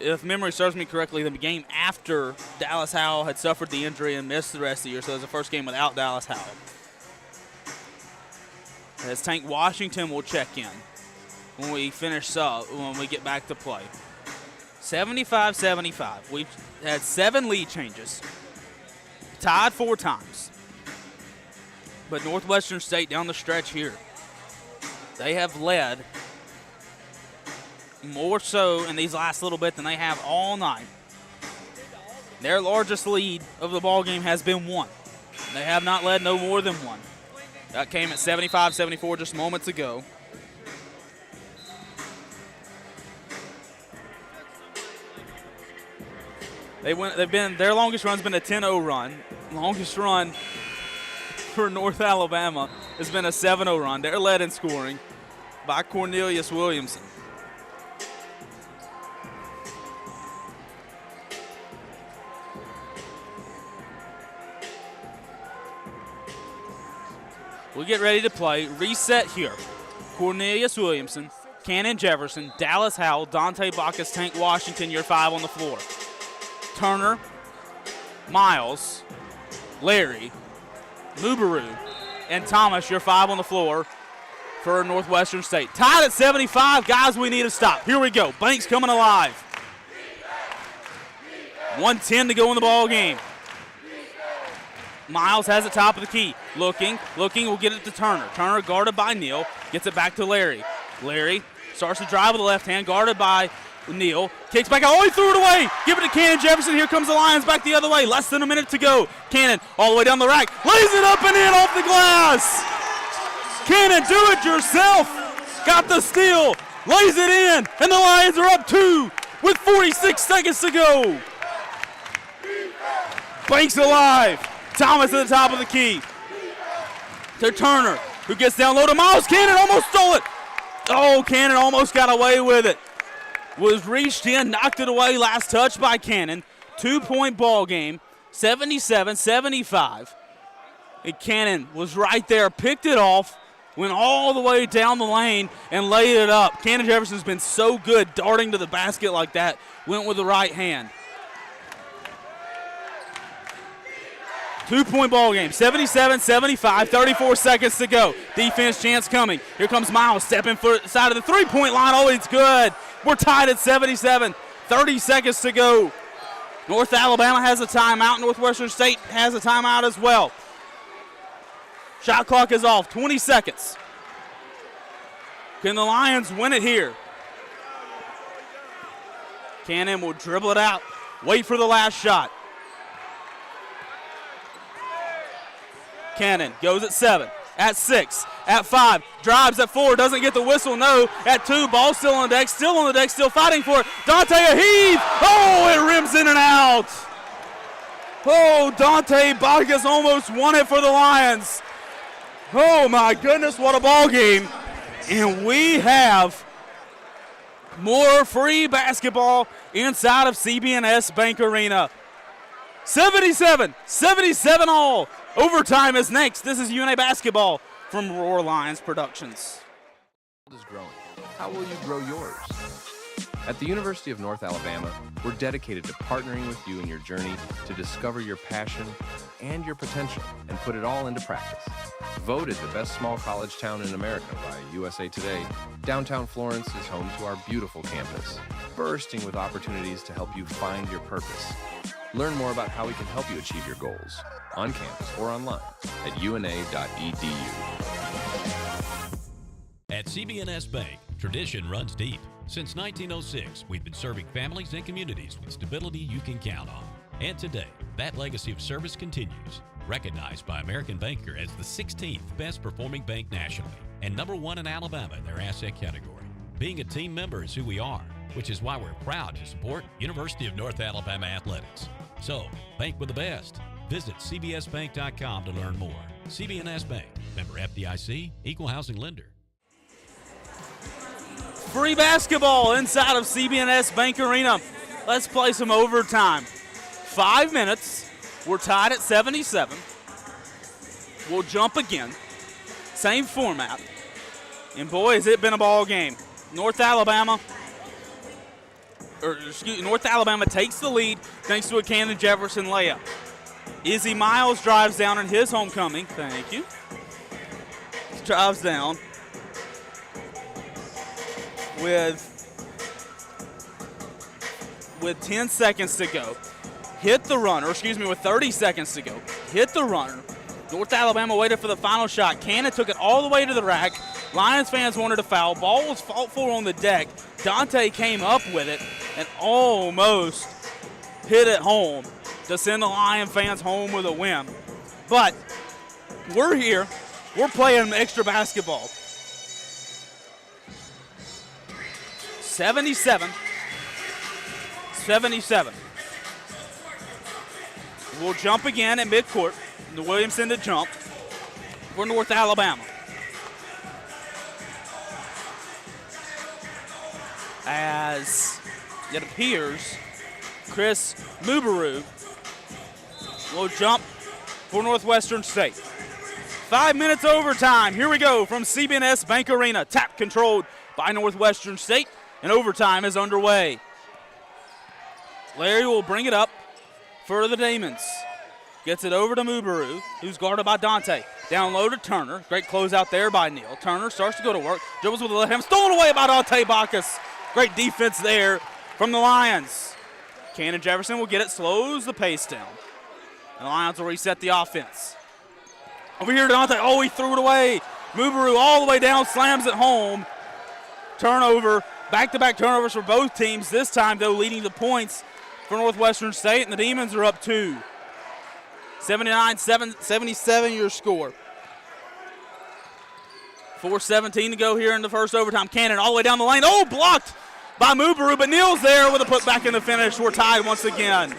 if memory serves me correctly, the game after Dallas Howell had suffered the injury and missed the rest of the year, so it was the first game without Dallas Howell. As Tank Washington will check in when we finish up, when we get back to play. 75-75. We've had 7 lead changes, tied 4 times. But Northwestern State down the stretch here, they have led more so in these last little bit than they have all night. Their largest lead of the ball game has been 1. They have not led no more than 1. That came at 75-74 just moments ago. Their longest run's been a 10-0 run. Longest run for North Alabama has been a 7-0 run. They're led in scoring by Cornelius Williamson. We get ready to play. Reset here. Cornelius Williamson, Cannon Jefferson, Dallas Howell, Dante Bacchus, Tank Washington, your 5 on the floor. Turner, Miles, Larry, Mubaru, and Thomas, your 5 on the floor for Northwestern State. Tied at 75. Guys, we need a stop. Here we go. Banks coming alive. 1:10 to go in the ball game. Miles has the top of the key. Looking, will get it to Turner. Turner guarded by Neal, gets it back to Larry. Larry starts to drive with the left hand, guarded by Neal. Kicks back out, threw it away. Give it to Cannon Jefferson. Here comes the Lions back the other way. Less than a minute to go. Cannon all the way down the rack. Lays it up and in off the glass. Cannon, do it yourself. Got the steal. Lays it in. And the Lions are up 2 with 46 seconds to go. Banks alive. Thomas at the top of the key. To Turner, who gets down low to Miles. Cannon almost stole it. Oh, Cannon almost got away with it. Was reached in, knocked it away. Last touch by Cannon. 2-point ball game, 77-75. And Cannon was right there, picked it off, went all the way down the lane and laid it up. Cannon Jefferson's been so good darting to the basket like that. Went with the right hand. 2-point ball game, 77-75, 34 seconds to go. Defense chance coming. Here comes Miles, stepping foot side of the three-point line. Oh, it's good. We're tied at 77, 30 seconds to go. North Alabama has a timeout. Northwestern State has a timeout as well. Shot clock is off, 20 seconds. Can the Lions win it here? Cannon will dribble it out, wait for the last shot. Cannon goes at 7, at 6, at 5, drives at 4, doesn't get the whistle, no. At 2, ball still on the deck, still fighting for it. Dante a heave. Oh, it rims in and out. Oh, Dante Bacchus almost won it for the Lions. Oh, my goodness, what a ball game. And we have more free basketball inside of CB&S Bank Arena. 77 all. Overtime is next. This is UNA basketball from Roar Lions Productions. The world is growing. How will you grow yours? At the University of North Alabama, we're dedicated to partnering with you in your journey to discover your passion and your potential and put it all into practice. Voted the best small college town in America by USA Today, downtown Florence is home to our beautiful campus, bursting with opportunities to help you find your purpose. Learn more about how we can help you achieve your goals on campus or online at una.edu. At CB&S Bank, tradition runs deep. Since 1906, we've been serving families and communities with stability you can count on. And today, that legacy of service continues. Recognized by American Banker as the 16th best performing bank nationally and #1 in Alabama in their asset category. Being a team member is who we are, which is why we're proud to support University of North Alabama athletics. So, bank with the best. Visit cbsbank.com to learn more. CB&S Bank, member FDIC, equal housing lender. Free basketball inside of CB&S Bank Arena. Let's play some overtime. 5 minutes. We're tied at 77. We'll jump again. Same format. And boy, has it been a ball game. North Alabama takes the lead thanks to a Cannon Jefferson layup. Izzy Miles drives down in his homecoming. Thank you. Drives down with 10 seconds to go. Hit the runner, with 30 seconds to go. Hit the runner. North Alabama waited for the final shot. Cannon took it all the way to the rack. Lions fans wanted a foul. Ball was fought for on the deck. Dante came up with it and almost hit it home to send the Lion fans home with a win. But we're here. We're playing extra basketball. 77. We'll jump again at midcourt. The Williamson to jump for North Alabama. As it appears, Chris Mubaru will jump for Northwestern State. 5 minutes overtime. Here we go from CB&S Bank Arena. Tap controlled by Northwestern State, and overtime is underway. Larry will bring it up for the Damons. Gets it over to Mubaru, who's guarded by Dante. Down low to Turner. Great closeout there by Neal. Turner starts to go to work. Dribbles with the left hand. Stolen away by Dante Bacchus. Great defense there from the Lions. Cannon Jefferson will get it, slows the pace down. And the Lions will reset the offense. Over here to Dante. Oh, he threw it away. Mubaru all the way down, slams it home. Turnover. Back-to-back turnovers for both teams. This time, though, leading the points for Northwestern State, and the Demons are up 2. 79-77 your score. 4:17 to go here in the first overtime. Cannon all the way down the lane. Oh, blocked by Mubaru, but Neal's there with a putback in the finish. We're tied once again.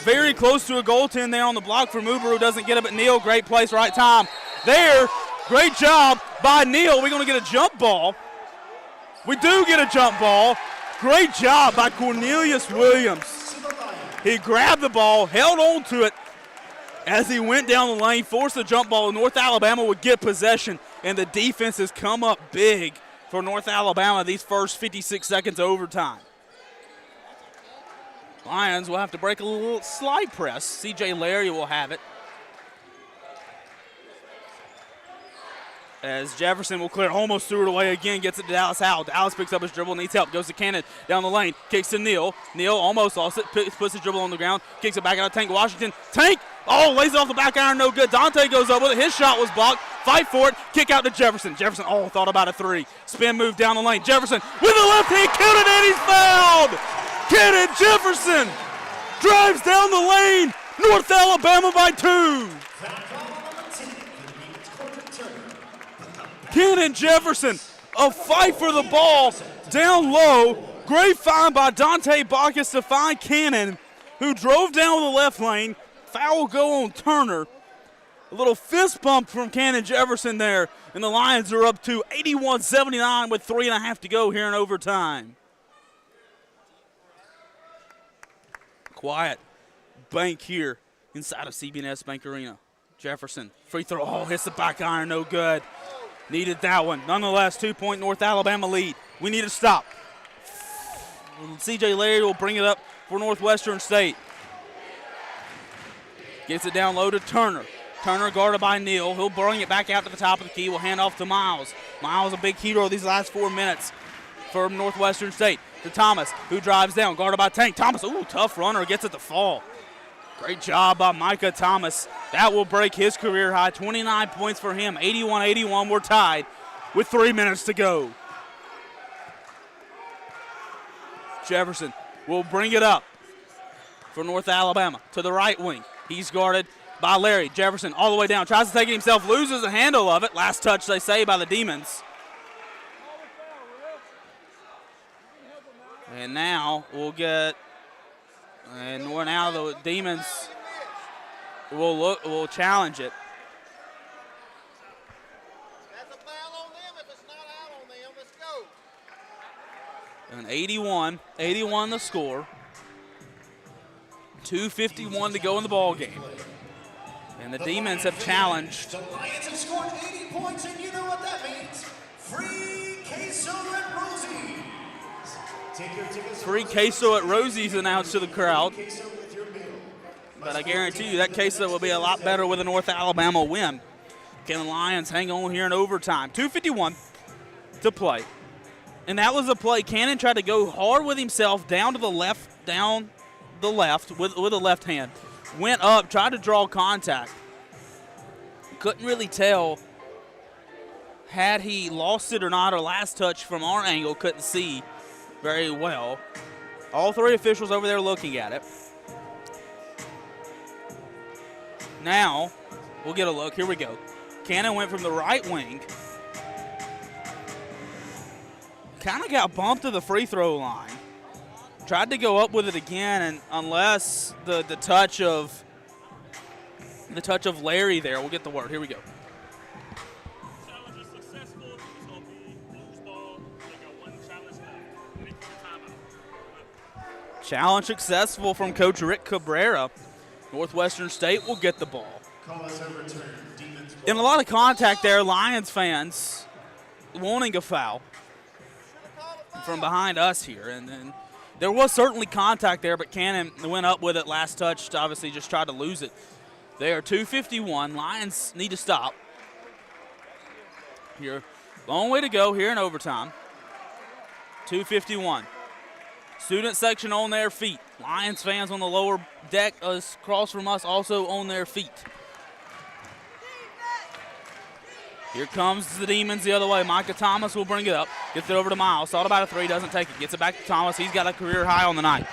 very close to a goaltend there on the block for Mubaru. Doesn't get it, but Neal, great place, right time. There, great job by Neal. We're going to get a jump ball. We do get a jump ball. Great job by Cornelius Williams. He grabbed the ball, held on to it as he went down the lane, forced the jump ball. North Alabama would get possession, and the defense has come up big for North Alabama these first 56 seconds of overtime. Lions will have to break a little slide press. C.J. Larry will have it. As Jefferson will clear, almost threw it away again, gets it to Dallas Howell. Dallas picks up his dribble, needs help, goes to Cannon down the lane, kicks to Neal. Neal almost lost it, puts his dribble on the ground, kicks it back out of Tank Washington. Tank, lays it off the back iron, no good. Dante goes up with it, his shot was blocked. Fight for it, kick out to Jefferson. Jefferson, thought about a three. Spin move down the lane. Jefferson with the left hand, counted and he's fouled. Cannon Jefferson drives down the lane. North Alabama by 2. Cannon Jefferson, a fight for the ball down low. Great find by Dante Bacchus to find Cannon, who drove down the left lane. Foul go on Turner. A little fist bump from Cannon Jefferson there, and the Lions are up to 81-79 with 3.5 to go here in overtime. Quiet bank here inside of CB&S Bank Arena. Jefferson, free throw, hits the back iron, no good. Needed that one. Nonetheless, 2-point North Alabama lead. We need to stop. C.J. Larry will bring it up for Northwestern State. Gets it down low to Turner. Turner guarded by Neal. He'll bring it back out to the top of the key. We'll hand off to Miles. Miles, a big hero these last 4 minutes for Northwestern State. To Thomas, who drives down, guarded by Tank. Thomas, tough runner, gets it to fall. Great job by Micah Thomas. That will break his career high. 29 points for him. 81-81. We're tied with 3 minutes to go. Jefferson will bring it up for North Alabama to the right wing. He's guarded by Larry. Jefferson all the way down. Tries to take it himself. Loses the handle of it. Last touch, they say, by the Demons. And now we'll get... And we're now the Demons will challenge it. That's a foul on them. If it's not out on them, let's go. And 81 the score. 2:51 to go in the ball game. And the Demons have challenged. The Lions have scored 80 points, and you know what that means. Free queso at Rosie's. Free queso at Rosie's announced to the crowd. But I guarantee you that queso will be a lot better with a North Alabama win. Can the Lions hang on here in overtime? 2:51 to play. And that was a play. Cannon tried to go hard with himself down to the left, with the left hand. Went up, tried to draw contact. Couldn't really tell had he lost it or not, or last touch from our angle, couldn't see very well. All three officials over there looking at it. Now, we'll get a look. Here we go. Cannon went from the right wing. Kind of got bumped to the free throw line. Tried to go up with it again, and unless the touch of Larry there, we'll get the word. Here we go. Challenge successful from Coach Rick Cabrera. Northwestern State will get the ball. And a lot of contact there, Lions fans wanting a foul from behind us here. And then there was certainly contact there, but Cannon went up with it last touch, obviously just tried to lose it. They are 2:51. Lions need to stop. Here, long way to go here in overtime. 2:51. Student section on their feet. Lions fans on the lower deck across from us also on their feet. Here comes the Demons the other way. Micah Thomas will bring it up. Gets it over to Miles. Thought about a three, doesn't take it. Gets it back to Thomas. He's got a career high on the night.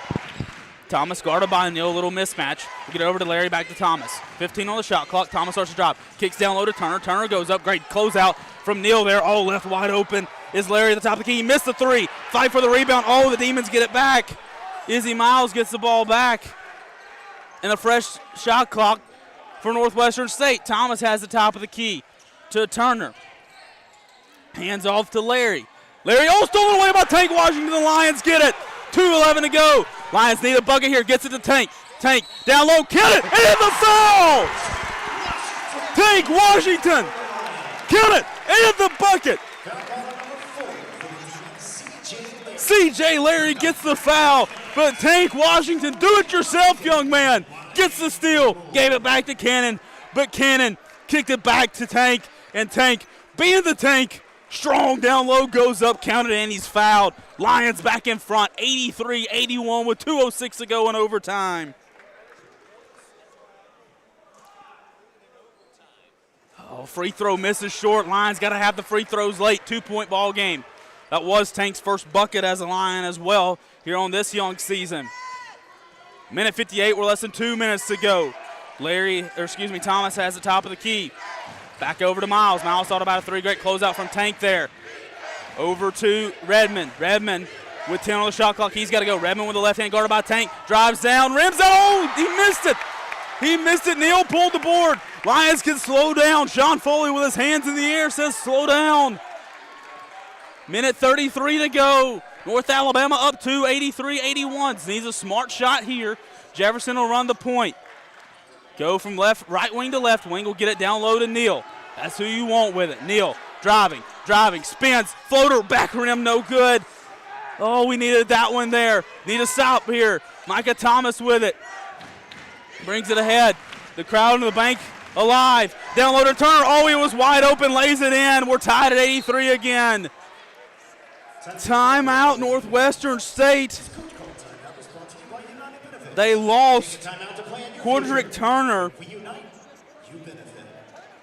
Thomas guarded by Neal, little mismatch. We get it over to Larry, back to Thomas. 15 on the shot clock. Thomas starts to drop. Kicks down low to Turner. Turner goes up. Great closeout from Neal there. All left wide open is Larry at the top of the key. He missed the three. Fight for the rebound. The Demons get it back. Izzy Miles gets the ball back. and a fresh shot clock for Northwestern State. Thomas has the top of the key to Turner. Hands off to Larry. Larry, stolen away by Tank Washington. The Lions get it. 2:11 to go. Lions need a bucket here. Gets it to Tank. Tank down low. Get it. And in the foul. Tank Washington. Get it. And in the bucket. C.J. Larry gets the foul. But Tank Washington, do it yourself, young man. Gets the steal. Gave it back to Cannon. But Cannon kicked it back to Tank. And Tank, being the Tank, strong down low, goes up, counted, and he's fouled. Lions back in front, 83-81 with 2:06 to go in overtime. Free throw misses short. Lions got to have the free throws late. 2-point ball game. That was Tank's first bucket as a Lion as well here on this young season. Minute 58, we're less than 2 minutes to go. Thomas has the top of the key. Back over to Miles. Miles thought about a three. Great closeout from Tank there. Over to Redmond. Redmond with 10 on the shot clock. He's got to go. Redmond with the left hand guarded by Tank. Drives down. Rims out. He missed it. He missed it. Neal pulled the board. Lions can slow down. Sean Foley with his hands in the air says slow down. Minute 33 to go. North Alabama up 2, 83-81. Needs a smart shot here. Jefferson will run the point. Go from right wing to left wing. Will get it down low to Neal. That's who you want with it. Neal driving, spins, floater, back rim, no good. Oh, we needed that one there. Need a stop here. Micah Thomas with it. Brings it ahead. The crowd in the bank alive. Down low to Turner. Oh, he was wide open, lays it in. We're tied at 83 again. Timeout, Northwestern State. They lost Quadrick Turner.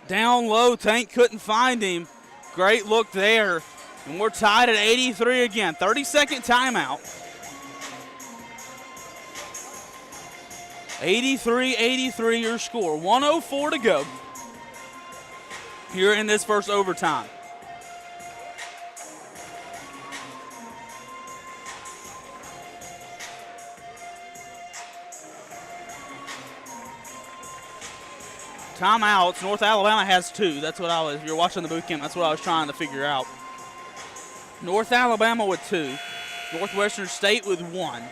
Down low, Tank couldn't find him. Great look there. And we're tied at 83 again. 30-second timeout. 83-83 your score. 1:04 to go here in this first overtime. Timeouts. North Alabama has 2. That's what if you're watching the boot camp, that's what I was trying to figure out. North Alabama with 2. Northwestern State with 1.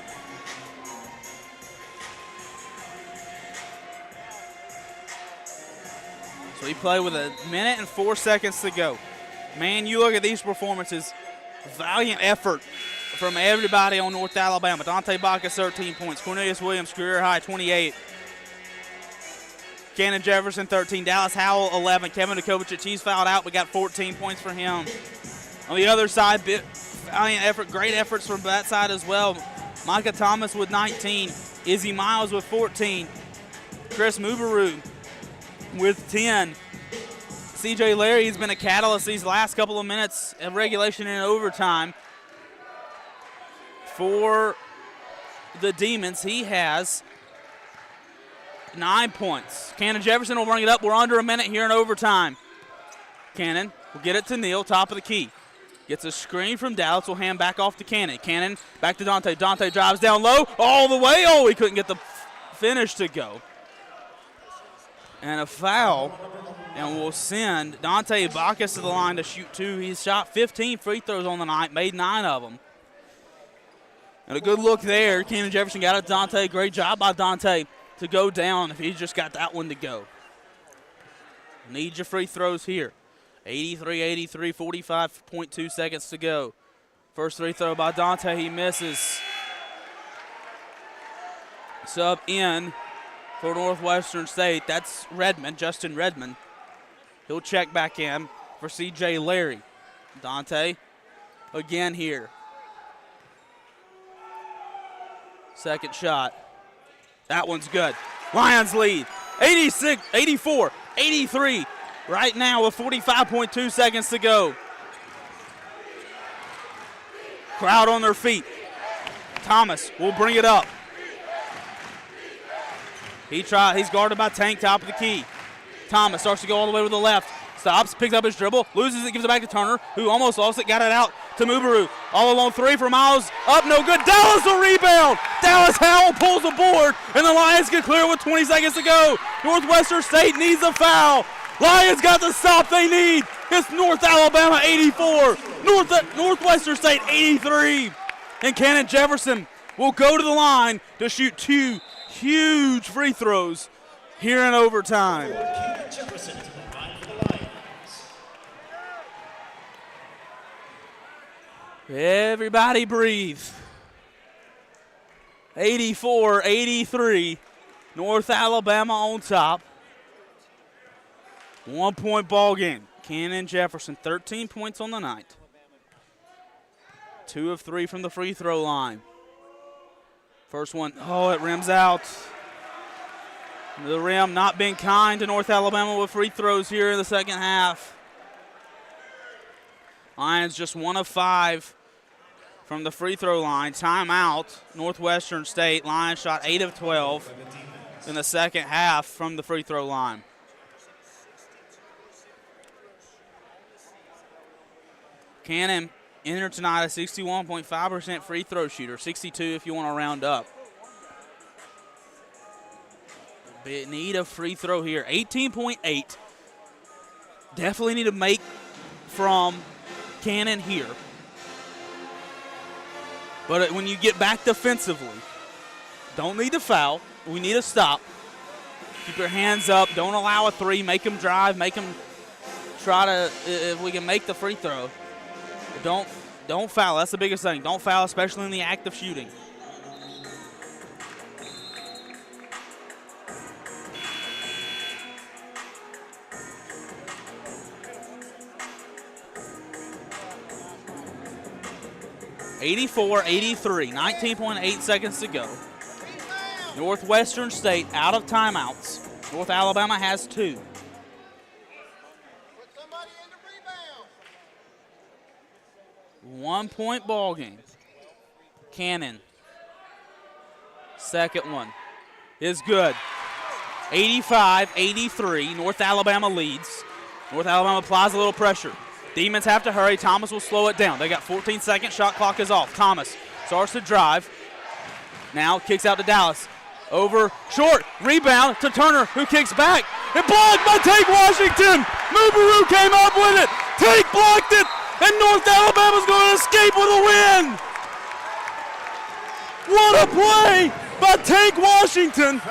So we play with 1 minute and 4 seconds to go. Man, you look at these performances. Valiant effort from everybody on North Alabama. Dante Bacchus, 13 points. Cornelius Williams, career high, 28. Cannon Jefferson, 13. Dallas Howell, 11. Kevin Dukovic, he's fouled out. We got 14 points for him. On the other side, valiant effort, great efforts from that side as well. Micah Thomas with 19. Izzy Miles with 14. Chris Mubaru with 10. C.J. Larry has been a catalyst these last couple of minutes of regulation and overtime. For the Demons, he has 9 points. Cannon Jefferson will bring it up. We're under a minute here in overtime. Cannon will get it to Neal, top of the key. Gets a screen from Dallas, will hand back off to Cannon. Cannon back to Dante. Dante drives down low, all the way. Oh, he couldn't get the finish to go. And a foul, and we'll send Dante Bacchus to the line to shoot 2. He's shot 15 free throws on the night, made 9 of them. And a good look there. Cannon Jefferson got it to Dante. Great job by Dante to go down if he just got that one to go. Need your free throws here. 83-83, 45.2 seconds to go. First free throw by Dante, he misses. Sub in for Northwestern State. That's Redmond, Justin Redmond. He'll check back in for C.J. Larry. Dante again here. Second shot. That one's good. Lions lead. 86, 84, 83 right now with 45.2 seconds to go. Crowd on their feet. Thomas will bring it up. He's guarded by Tank, top of the key. Thomas starts to go all the way to the left. Stops, picks up his dribble, loses it, gives it back to Turner, who almost lost it, got it out to Mubaru. All alone 3 for Miles. Up, no good. Dallas a rebound. Dallas Howell pulls the board, and the Lions get clear with 20 seconds to go. Northwestern State needs a foul. Lions got the stop they need. It's North Alabama 84, Northwestern State 83. And Cannon Jefferson will go to the line to shoot 2 huge free throws here in overtime. Everybody breathe. 84-83, North Alabama on top. 1-point ball game. Cannon Jefferson, 13 points on the night. 2 of 3 from the free throw line. First one, it rims out. The rim not being kind to North Alabama with free throws here in the second half. Lions just 1 of 5 from the free throw line. Timeout, Northwestern State. Lions shot 8 of 12 in the second half from the free throw line. Cannon entered tonight a 61.5% free throw shooter, 62 if you want to round up. But need a free throw here, 18.8. Definitely need to make from Cannon here. But when you get back defensively, don't need to foul. We need a stop. Keep your hands up. Don't allow a 3. Make them drive. Make them try to, if we can make the free throw. Don't foul. That's the biggest thing. Don't foul, especially in the act of shooting. (84-83), 19.8 seconds to go. Northwestern State out of timeouts. North Alabama has 2. One-point ball game. Cannon. Second one is good. 85-83. North Alabama leads. North Alabama applies a little pressure. Demons have to hurry. Thomas will slow it down. They got 14 seconds. Shot clock is off. Thomas starts to drive. Now kicks out to Dallas. Over short. Rebound to Turner, who kicks back. And blocked by Tank Washington. Mubaru came up with it. Tank blocked it. And North Alabama's going to escape with a win. What a play by Tank Washington.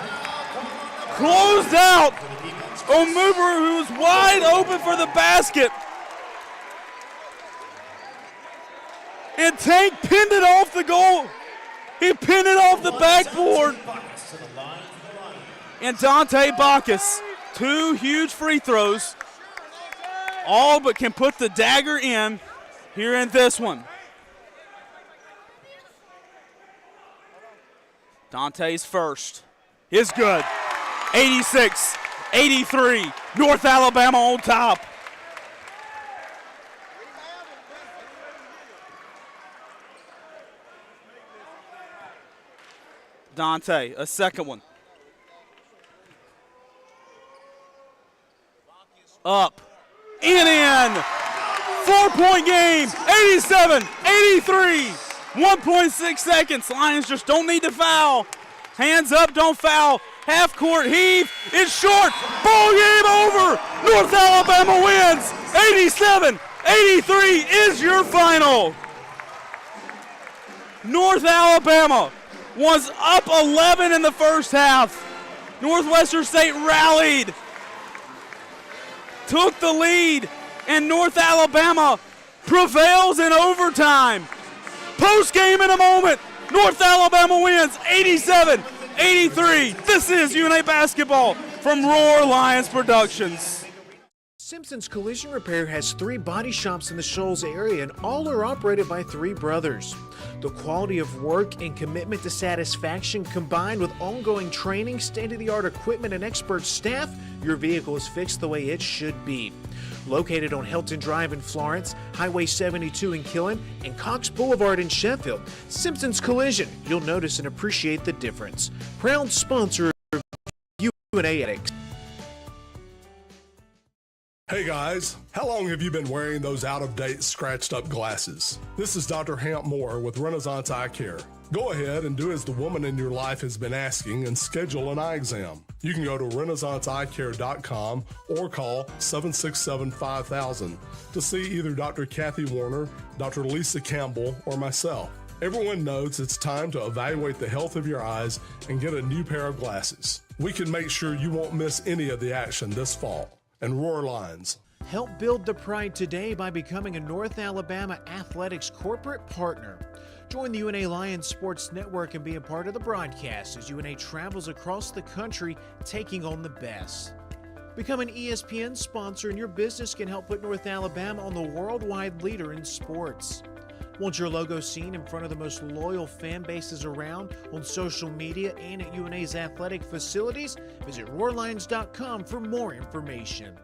Closed out on Mubaru, who was wide open for the basket. And Tank pinned it off the goal. He pinned it off the backboard. And Dante Bacchus, 2 huge free throws. All but can put the dagger in here in this one. Dante's first is good. 86-83, North Alabama on top. Dante, a second one. Up and in. 4-point game, 87-83. 1.6 seconds. Lions just don't need to foul. Hands up, don't foul. Half court heave. It's short. Ball game over. North Alabama wins. 87-83 is your final. North Alabama was up 11 in the first half. Northwestern State rallied, took the lead, and North Alabama prevails in overtime. Post game in a moment. North Alabama wins 87-83. This is UNA basketball from Roar Lions Productions. Simpson's Collision Repair has 3 body shops in the Shoals area, and all are operated by 3 brothers. The quality of work and commitment to satisfaction, combined with ongoing training, state-of-the-art equipment, and expert staff, your vehicle is fixed the way it should be. Located on Helton Drive in Florence, Highway 72 in Killen, and Cox Boulevard in Sheffield, Simpson's Collision, you'll notice and appreciate the difference. Proud sponsor of UNA Athletics. Hey guys, how long have you been wearing those out-of-date, scratched-up glasses? This is Dr. Hamp Moore with Renaissance Eye Care. Go ahead and do as the woman in your life has been asking and schedule an eye exam. You can go to renaissanceeyecare.com or call 767-5000 to see either Dr. Kathy Warner, Dr. Lisa Campbell, or myself. Everyone knows it's time to evaluate the health of your eyes and get a new pair of glasses. We can make sure you won't miss any of the action this fall. And Roar Lions. Help build the pride today by becoming a North Alabama Athletics corporate partner. Join the UNA Lions Sports Network and be a part of the broadcast as UNA travels across the country taking on the best. Become an ESPN sponsor and your business can help put North Alabama on the worldwide leader in sports. Want your logo seen in front of the most loyal fan bases around on social media and at UNA's athletic facilities? Visit roarlions.com for more information.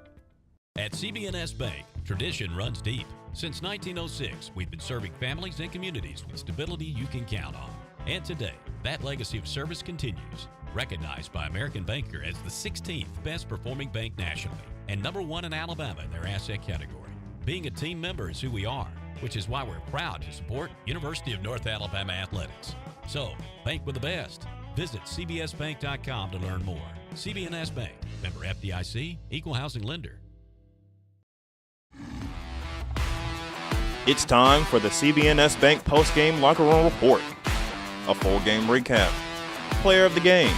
At CB&S Bank, tradition runs deep. Since 1906, we've been serving families and communities with stability you can count on. And today, that legacy of service continues. Recognized by American Banker as the 16th best performing bank nationally and #1 in Alabama in their asset category. Being a team member is who we are, which is why we're proud to support University of North Alabama Athletics. So, bank with the best. Visit cbsbank.com to learn more. CB&S Bank, member FDIC, equal housing lender. It's time for the CB&S Bank post-game locker room report. A full game recap, player of the game,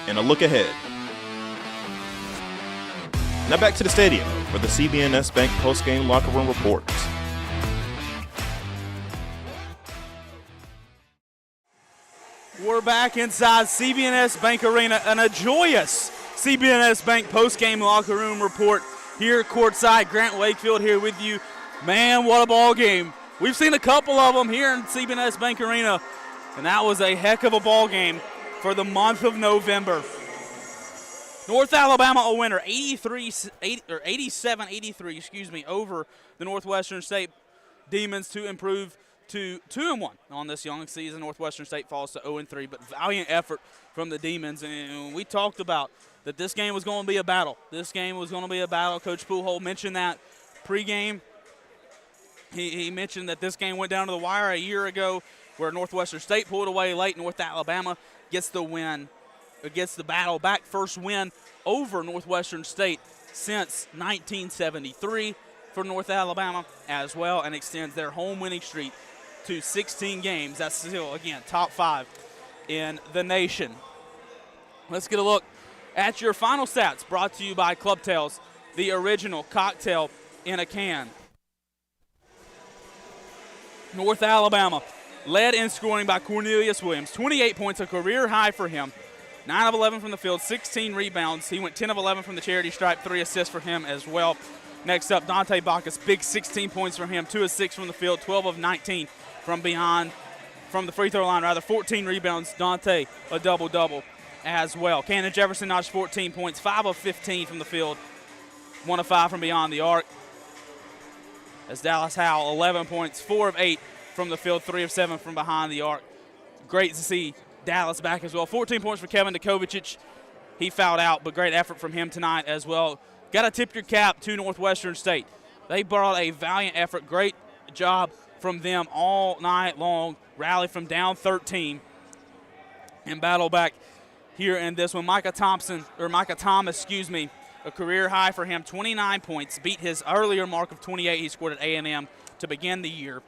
and a look ahead. Now back to the stadium for the CB&S Bank post-game locker room report. We're back inside CB&S Bank Arena and a joyous CB&S Bank post-game locker room report here courtside. Grant Wakefield here with you. Man, what a ball game. We've seen a couple of them here in CB&S Bank Arena, and that was a heck of a ball game for the month of November. North Alabama a winner, 87-83, over the Northwestern State Demons to improve to 2-1 on this young season. Northwestern State falls to 0-3, but valiant effort from the Demons. And we talked about that this game was going to be a battle. This game was going to be a battle. Coach Poolhole mentioned that pregame. He mentioned that this game went down to the wire a year ago where Northwestern State pulled away late. North Alabama gets the win, gets the battle back. First win over Northwestern State since 1973 for North Alabama as well, and extends their home winning streak to 16 games. That's still, again, top 5 in the nation. Let's get a look at your final stats, brought to you by Club Tails, the original cocktail in a can. North Alabama led in scoring by Cornelius Williams, 28 points, a career high for him. 9 of 11 from the field, 16 rebounds. He went 10 of 11 from the charity stripe, 3 assists for him as well. Next up, Dante Bacchus, big 16 points for him, 2 of 6 from the field, 12 of 19 from the free throw line, 14 rebounds. Dante, a double-double as well. Cannon Jefferson notched 14 points, 5 of 15 from the field, 1 of 5 from beyond the arc. As Dallas Howell, 11 points, 4 of 8 from the field, 3 of 7 from behind the arc. Great to see Dallas back as well. 14 points for Kevin Dukovic. He fouled out, but great effort from him tonight as well. Got to tip your cap to Northwestern State. They brought a valiant effort. Great job from them all night long. Rally from down 13 and battle back here in this one. Micah Thomas, a career high for him, 29 points. Beat his earlier mark of 28 he scored at A&M to begin the year.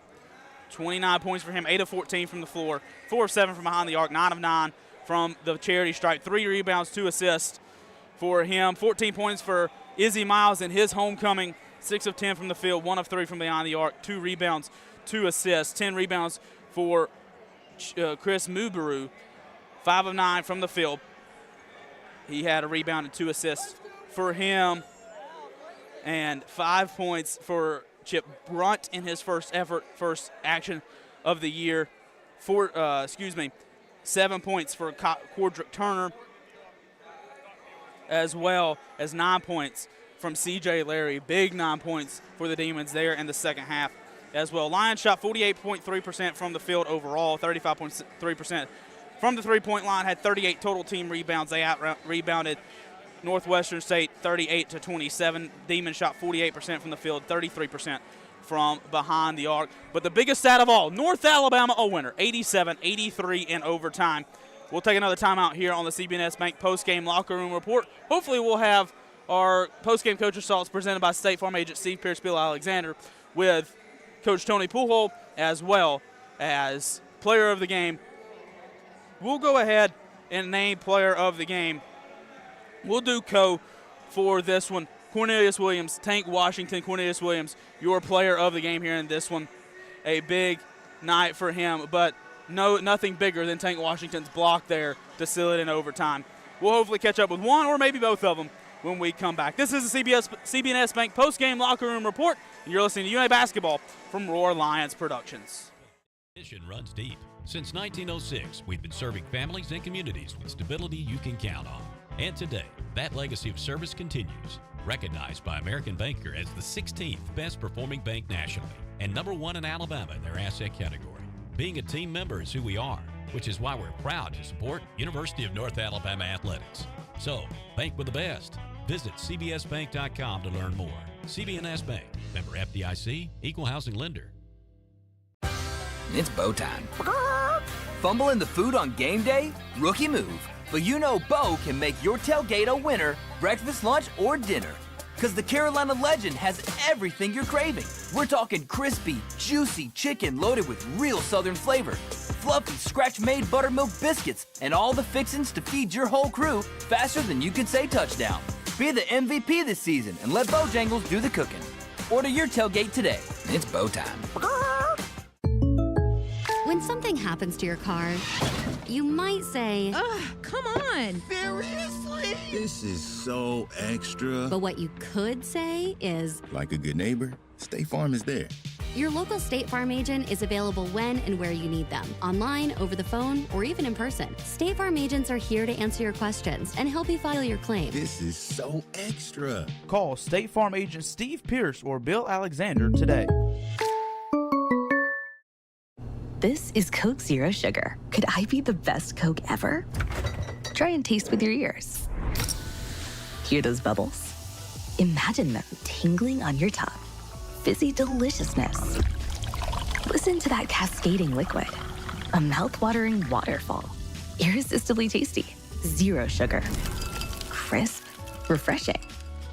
29 points for him, 8 of 14 from the floor, 4 of 7 from behind the arc, 9 of 9 from the charity stripe, 3 rebounds, 2 assists for him. 14 points for Izzy Miles in his homecoming, 6 of 10 from the field, 1 of 3 from behind the arc, 2 rebounds, 2 assists. 10 rebounds for Chris Mubaru, 5 of 9 from the field. He had a rebound and 2 assists for him, and 5 points for Chip Brunt in his first action of the year. 7 points for Quadrick Turner, as well as 9 points from C.J. Larry. Big 9 points for the Demons there in the second half as well. Lions shot 48.3% from the field overall, 35.3% from the three-point line, had 38 total team rebounds. They out-rebounded Northwestern State 38-27. Demons shot 48% from the field, 33% from behind the arc. But the biggest stat of all, North Alabama a winner, 87-83 in overtime. We'll take another timeout here on the CBNS Bank postgame locker room report. Hopefully we'll have our postgame coach results presented by State Farm agent Steve Pierce, Bill Alexander, with Coach Tony Pujol, as well as player of the game. We'll go ahead and name player of the game. We'll do for this one. Cornelius Williams, Tank Washington. Cornelius Williams, your player of the game here in this one. A big night for him, but nothing bigger than Tank Washington's block there to seal it in overtime. We'll hopefully catch up with one or maybe both of them when we come back. This is the CBNS Bank postgame locker room report, and you're listening to UNA Basketball from Roar Lions Productions. Tradition runs deep. Since 1906, we've been serving families and communities with stability you can count on. And today, that legacy of service continues. Recognized by American Banker as the 16th best performing bank nationally and #1 in Alabama in their asset category. Being a team member is who we are, which is why we're proud to support University of North Alabama athletics. So, bank with the best. Visit cbsbank.com to learn more. CBNS Bank, member FDIC, equal housing lender. It's Bo time. Fumbling the food on game day? Rookie move. But you know Bo can make your tailgate a winner, breakfast, lunch, or dinner. Because the Carolina Legend has everything you're craving. We're talking crispy, juicy chicken loaded with real Southern flavor, fluffy scratch-made buttermilk biscuits, and all the fixins to feed your whole crew faster than you can say touchdown. Be the MVP this season and let Bojangles do the cooking. Order your tailgate today. It's Bo time. When something happens to your car, you might say, ugh, come on. Seriously? This is so extra. But what you could say is, like a good neighbor, State Farm is there. Your local State Farm agent is available when and where you need them, online, over the phone, or even in person. State Farm agents are here to answer your questions and help you file your claim. This is so extra. Call State Farm agent Steve Pierce or Bill Alexander today. This is Coke Zero Sugar. Could I be the best Coke ever? Try and taste with your ears. Hear those bubbles? Imagine them tingling on your tongue. Fizzy deliciousness. Listen to that cascading liquid. A mouth-watering waterfall. Irresistibly tasty. Zero sugar. Crisp, refreshing,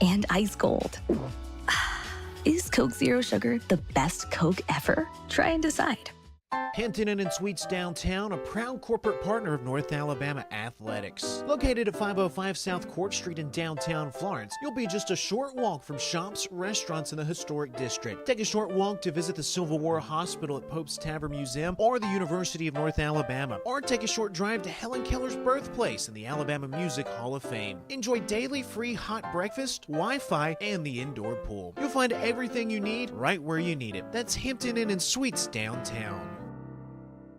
and ice cold. Is Coke Zero Sugar the best Coke ever? Try and decide. Hampton Inn and Suites Downtown, a proud corporate partner of North Alabama Athletics. Located at 505 South Court Street in downtown Florence, you'll be just a short walk from shops, restaurants in the historic district. Take a short walk to visit the Civil War Hospital at Pope's Tavern Museum or the University of North Alabama. Or take a short drive to Helen Keller's birthplace in the Alabama Music Hall of Fame. Enjoy daily free hot breakfast, Wi-Fi, and the indoor pool. You'll find everything you need right where you need it. That's Hampton Inn and Suites Downtown.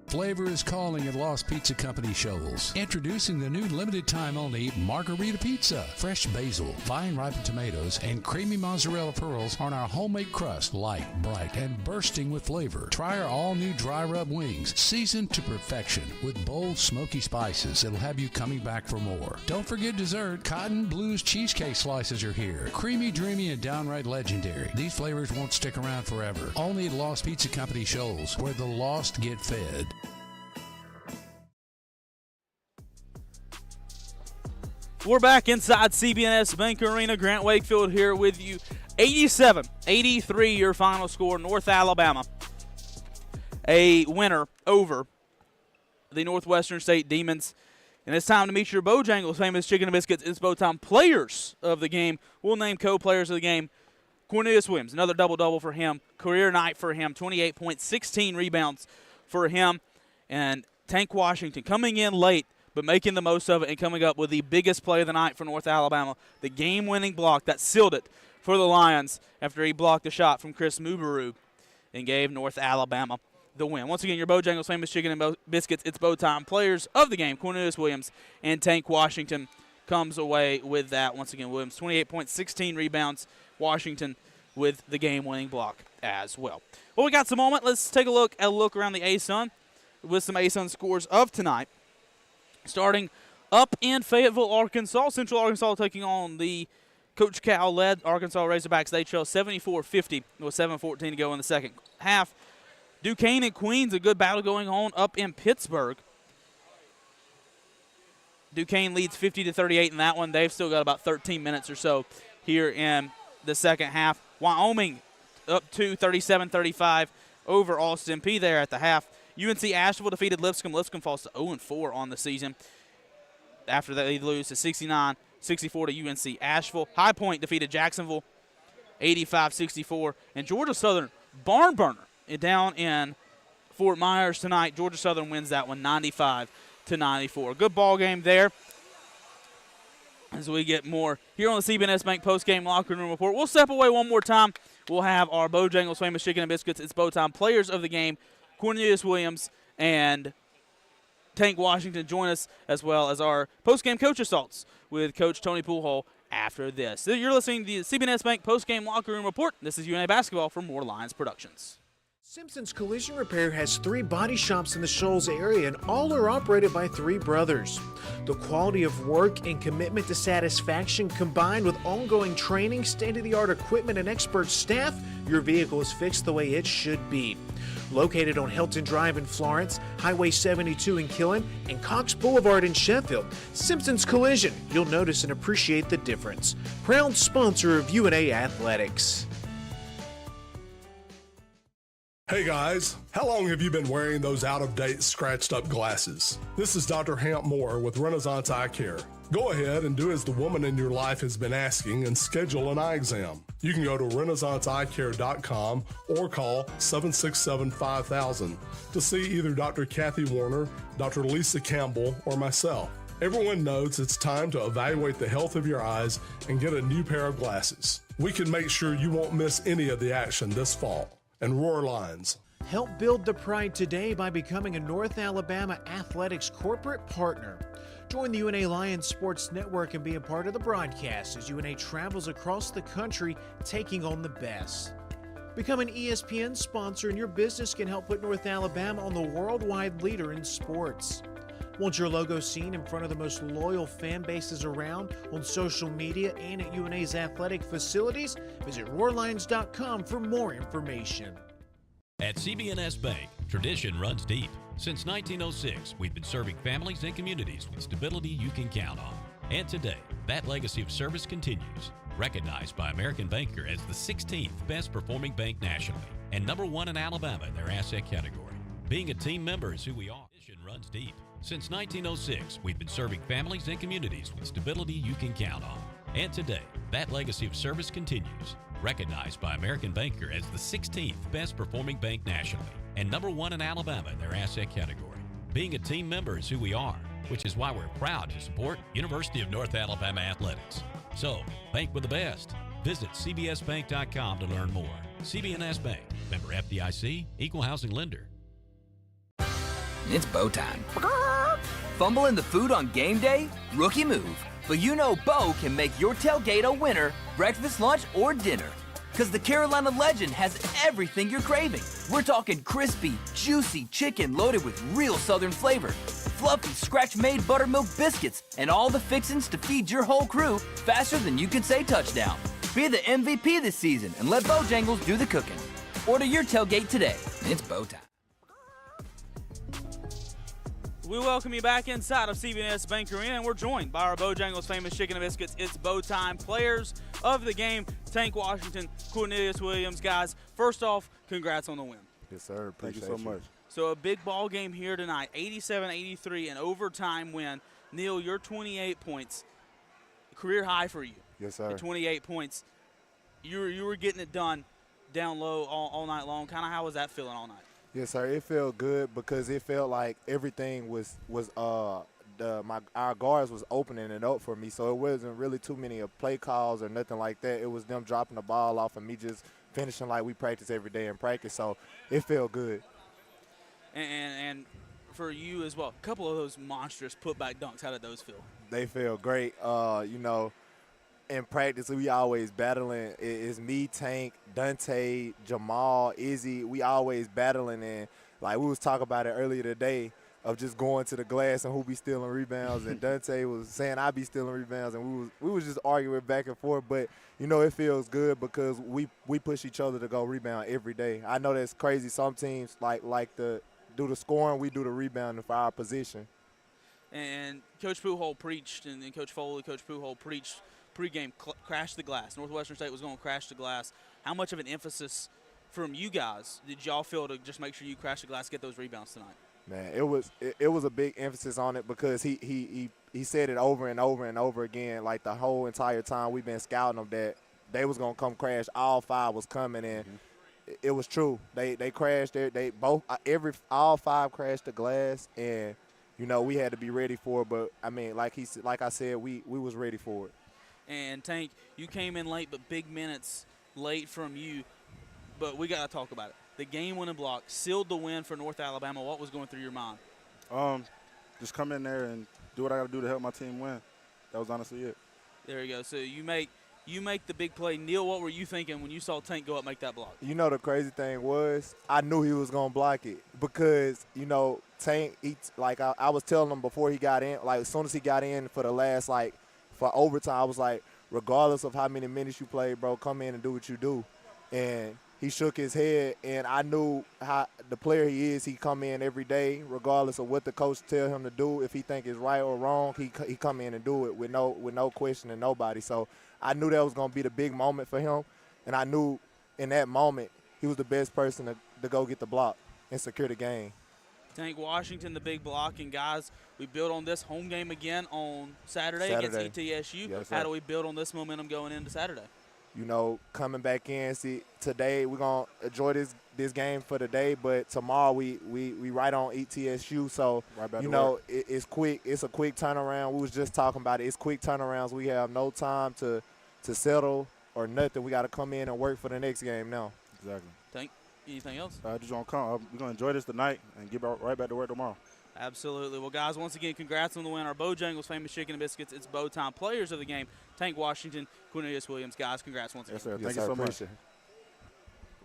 Flavor is calling at Lost Pizza Company Shoals. Introducing the new limited time only Margarita Pizza. Fresh basil, vine ripened tomatoes, and creamy mozzarella pearls on our homemade crust, light, bright, and bursting with flavor. Try our all new dry rub wings, seasoned to perfection with bold smoky spices that'll have you coming back for more. Don't forget dessert. Cotton Blues cheesecake slices are here. Creamy, dreamy, and downright legendary. These flavors won't stick around forever. Only at Lost Pizza Company Shoals, where the lost get fed. We're back inside CBNS Bank Arena. Grant Wakefield here with you. 87-83 your final score. North Alabama, a winner over the Northwestern State Demons. And it's time to meet your Bojangles famous chicken and biscuits. It's Bowtime players of the game. We'll name co-players of the game. Cornelius Williams, another double-double for him. Career night for him, 28 points, 16 rebounds for him. And Tank Washington coming in late, but making the most of it and coming up with the biggest play of the night for North Alabama, the game-winning block that sealed it for the Lions after he blocked a shot from Chris Mubaru and gave North Alabama the win. Once again, your Bojangles famous chicken and biscuits, it's Bowtime players of the game. Cornelius Williams and Tank Washington comes away with that. Once again, Williams, 28 points, 16 rebounds. Washington with the game-winning block as well. Well, we got some moment. Let's take a look around the ASUN with some ASUN scores of tonight. Starting up in Fayetteville, Arkansas. Central Arkansas taking on the Coach Cal-led Arkansas Razorbacks. They trail 74-50 with 7:14 to go in the second half. Duquesne and Queens, a good battle going on up in Pittsburgh. Duquesne leads 50-38 in that one. They've still got about 13 minutes or so here in the second half. Wyoming up to 37-35 over Austin P there at the half. UNC Asheville defeated Lipscomb. Lipscomb falls to 0-4 on the season. After that, they lose to 69-64 to UNC Asheville. High Point defeated Jacksonville 85-64. And Georgia Southern, barn burner, down in Fort Myers tonight. Georgia Southern wins that one 95-94. Good ball game there. As we get more here on the CBNS Bank postgame locker room report. We'll step away one more time. We'll have our Bojangles famous chicken and biscuits. It's bow time players of the game, Cornelius Williams and Tank Washington, join us, as well as our postgame coach assaults with Coach Tony Poolhole after this. You're listening to the CBNS Bank postgame locker room report. This is UNA Basketball from More Lions Productions. Simpson's Collision Repair has 3 body shops in the Shoals area, and all are operated by 3 brothers. The quality of work and commitment to satisfaction, combined with ongoing training, state-of-the-art equipment, and expert staff, your vehicle is fixed the way it should be. Located on Hilton Drive in Florence, Highway 72 in Killen, and Cox Boulevard in Sheffield, Simpson's Collision, you'll notice and appreciate the difference. Proud sponsor of UNA Athletics. Hey guys, how long have you been wearing those out-of-date, scratched-up glasses? This is Dr. Hamp Moore with Renaissance Eye Care. Go ahead and do as the woman in your life has been asking and schedule an eye exam. You can go to renaissanceeyecare.com or call 767-5000 to see either Dr. Kathy Warner, Dr. Lisa Campbell, or myself. Everyone knows it's time to evaluate the health of your eyes and get a new pair of glasses. We can make sure you won't miss any of the action this fall. And Roar Lions. Help build the pride today by becoming a North Alabama Athletics corporate partner. Join the UNA Lions Sports Network and be a part of the broadcast as UNA travels across the country taking on the best. Become an ESPN sponsor and your business can help put North Alabama on the worldwide leader in sports. Want your logo seen in front of the most loyal fan bases around on social media and at UNA's athletic facilities? Visit roarlions.com for more information. At CBNS Bank, tradition runs deep. Since 1906, we've been serving families and communities with stability you can count on. And today, that legacy of service continues. Recognized by American Banker as the 16th best performing bank nationally and #1 in Alabama in their asset category. Being a team member is who we are. Tradition runs deep. Since 1906, we've been serving families and communities with stability you can count on. And today, that legacy of service continues. Recognized by American Banker as the 16th best performing bank nationally and #1 in Alabama in their asset category. Being a team member is who we are, which is why we're proud to support University of North Alabama Athletics. So, bank with the best. Visit cbsbank.com to learn more. CBNS Bank, member FDIC, equal housing lender. It's bow time. Fumbling the food on game day? Rookie move. But you know Bo can make your tailgate a winner, breakfast, lunch, or dinner. Because the Carolina Legend has everything you're craving. We're talking crispy, juicy chicken loaded with real Southern flavor, fluffy, scratch-made buttermilk biscuits, and all the fixins to feed your whole crew faster than you can say touchdown. Be the MVP this season and let Bojangles do the cooking. Order your tailgate today. It's bow time. We welcome you back inside of CBNS Bank Arena, and we're joined by our Bojangles famous chicken and biscuits. It's bow time players of the game, Tank Washington, Cornelius Williams. Guys, first off, congrats on the win. Yes, sir. Thank you so much. So a big ball game here tonight, 87-83, an overtime win. Neil, your 28 points, career high for you. Yes, sir. At 28 points. You were getting it done down low all night long. Kind of how was that feeling all night? Yes, sir. It felt good because it felt like everything was our guards was opening it up for me. So it wasn't really too many play calls or nothing like that. It was them dropping the ball off and me just finishing like we practice every day in practice. So it felt good. And for you as well, a couple of those monstrous putback dunks. How did those feel? They feel great. In practice, we always battling. It's me, Tank, Dante, Jamal, Izzy. We always battling, and like we was talking about it earlier today. of just going to the glass and who be stealing rebounds. And Dante was saying I be stealing rebounds, and we was just arguing back and forth. But, you know, it feels good because we push each other to go rebound every day. I know that's crazy. Some teams like to do the scoring, we do the rebounding for our position. And Coach Pujol preached, and then Coach Foley, Coach Pujol preached pregame, crash the glass. Northwestern State was going to crash the glass. How much of an emphasis from you guys did y'all feel to just make sure you crash the glass, get those rebounds tonight? Man, it was a big emphasis on it because he said it over and over and over again, like the whole entire time we've been scouting them, that they was gonna come crash. All five was coming, and it was true. They crashed. They both all five crashed the glass, and you know we had to be ready for it. But I mean, like I said, we was ready for it. And Tank, you came in late, but big minutes late from you. But we got to talk about it. The game-winning block sealed the win for North Alabama. What was going through your mind? Just come in there and do what I got to do to help my team win. That was honestly it. There you go. So you make the big play. Neil, what were you thinking when you saw Tank go up and make that block? You know, the crazy thing was I knew he was going to block it because, you know, Tank, I was telling him before he got in, like as soon as he got in for the last, for overtime, I was like, regardless of how many minutes you play, bro, come in and do what you do. And he shook his head, and I knew how the player he is. He come in every day, regardless of what the coach tell him to do. If he think it's right or wrong, he come in and do it with no questioning nobody. So I knew that was going to be the big moment for him, and I knew in that moment he was the best person to go get the block and secure the game. Tank Washington, the big block, and guys, we build on this home game again on Saturday. Against ETSU. Yes, how do we build on this momentum going into Saturday? You know, coming back in, see, today we're going to enjoy this game for the day, but tomorrow we right on ETSU. So, you know, it's quick. It's a quick turnaround. We was just talking about it. It's quick turnarounds. We have no time to settle or nothing. We got to come in and work for the next game now. Exactly. Tank, anything else? I just want to come. We're going to enjoy this tonight and get right back to work tomorrow. Absolutely. Well, guys, once again, congrats on the win. Our Bojangles famous chicken and biscuits. It's bow time. Players of the game, Tank Washington, Cornelius Williams. Guys, congrats once again. Yes, sir. Thank you so much.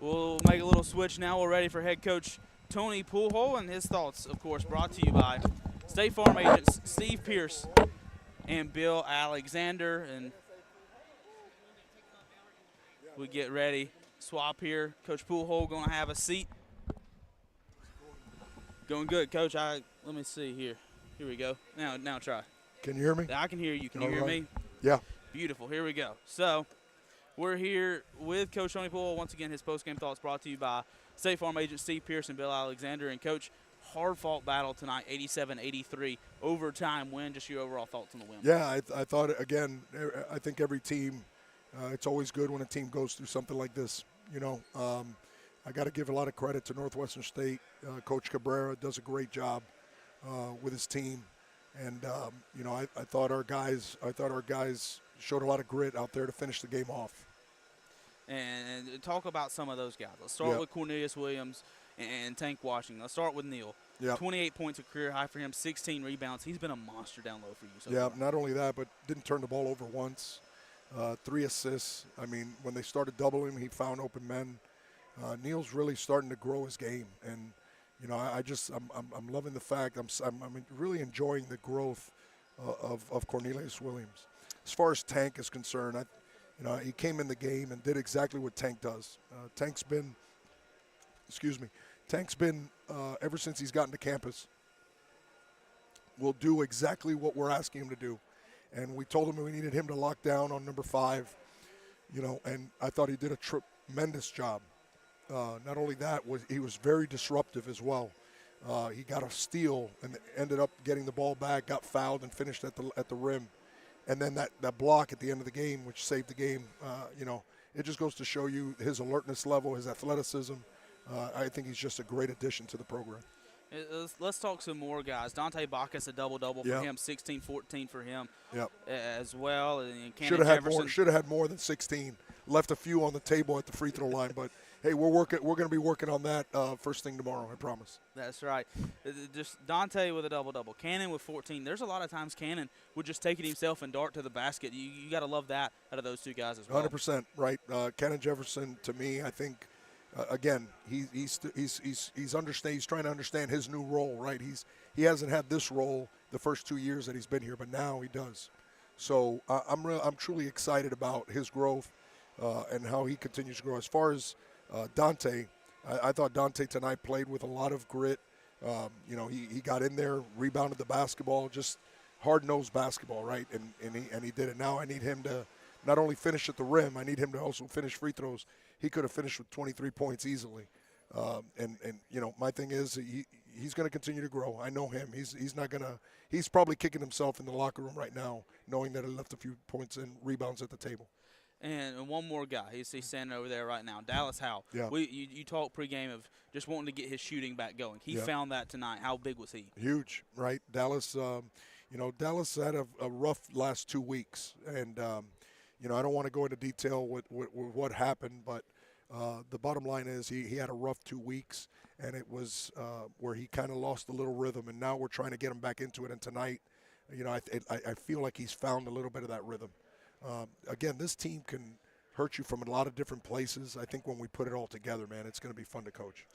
We'll make a little switch now. We're ready for head coach Tony Pujol and his thoughts, of course, brought to you by State Farm agents Steve Pierce and Bill Alexander. And we get ready. Swap here. Coach Pujol going to have a seat. Going good, Coach. Let me see here. Here we go. Now try. Can you hear me? I can hear you. Can you hear me? Yeah. Beautiful. Here we go. So we're here with Coach Tony Pujol. Once again, his post-game thoughts brought to you by State Farm agent Steve Pierce and Bill Alexander. And, Coach, hard-fought battle tonight, 87-83, overtime win. Just your overall thoughts on the win. Yeah, I thought, again, I think every team, it's always good when a team goes through something like this. You know, I got to give a lot of credit to Northwestern State. Coach Cabrera does a great job with his team, and you know, I thought our guys showed a lot of grit out there to finish the game off. And talk about some of those guys. Let's start with Cornelius Williams and Tank Washington. Let's start with Neil. 28 points, a career high for him, 16 rebounds. He's been a monster down low for you. So far. Not only that, but didn't turn the ball over once. 3 assists. I mean, when they started doubling him, he found open men. Neil's really starting to grow his game, and you know, I'm loving the fact I'm really enjoying the growth of Cornelius Williams. As far as Tank is concerned, he came in the game and did exactly what Tank does. Tank's been ever since he's gotten to campus, will do exactly what we're asking him to do, and we told him we needed him to lock down on number 5, you know, and I thought he did a tremendous job. Not only that, he was very disruptive as well. He got a steal and ended up getting the ball back, got fouled, and finished at the rim. And then that block at the end of the game, which saved the game, you know, it just goes to show you his alertness level, his athleticism. I think he's just a great addition to the program. Let's talk some more guys. Dante Bacchus, a double-double for him, 16-14 for him as well. And should have had more than 16. Left a few on the table at the free throw line, but hey, we're going to be working on that first thing tomorrow, I promise. That's right. Just Dante with a double-double. Cannon with 14. There's a lot of times Cannon would just take it himself and dart to the basket. You got to love that out of those two guys as well. 100%, right. Cannon Jefferson, to me, I think again, he's trying to understand his new role, right? He hasn't had this role the first 2 years that he's been here, but now he does. So I'm truly excited about his growth and how he continues to grow. As far as Dante, I thought Dante tonight played with a lot of grit. He got in there, rebounded the basketball, just hard-nosed basketball, right? And he did it. Now I need him to not only finish at the rim, I need him to also finish free throws. He could have finished with 23 points easily. My thing is he's going to continue to grow. I know him. He's probably kicking himself in the locker room right now, knowing that he left a few points and rebounds at the table. And one more guy. He's standing over there right now, Dallas Howell. Yeah. You talked pregame of just wanting to get his shooting back going. He found that tonight. How big was he? Huge, right? Dallas, Dallas had a rough last 2 weeks. And, I don't want to go into detail with what happened, but the bottom line is he had a rough 2 weeks, and it was where he kind of lost a little rhythm, and now we're trying to get him back into it. And tonight, I feel like he's found a little bit of that rhythm. Again, this team can hurt you from a lot of different places. I think when we put it all together, man, it's going to be fun to coach.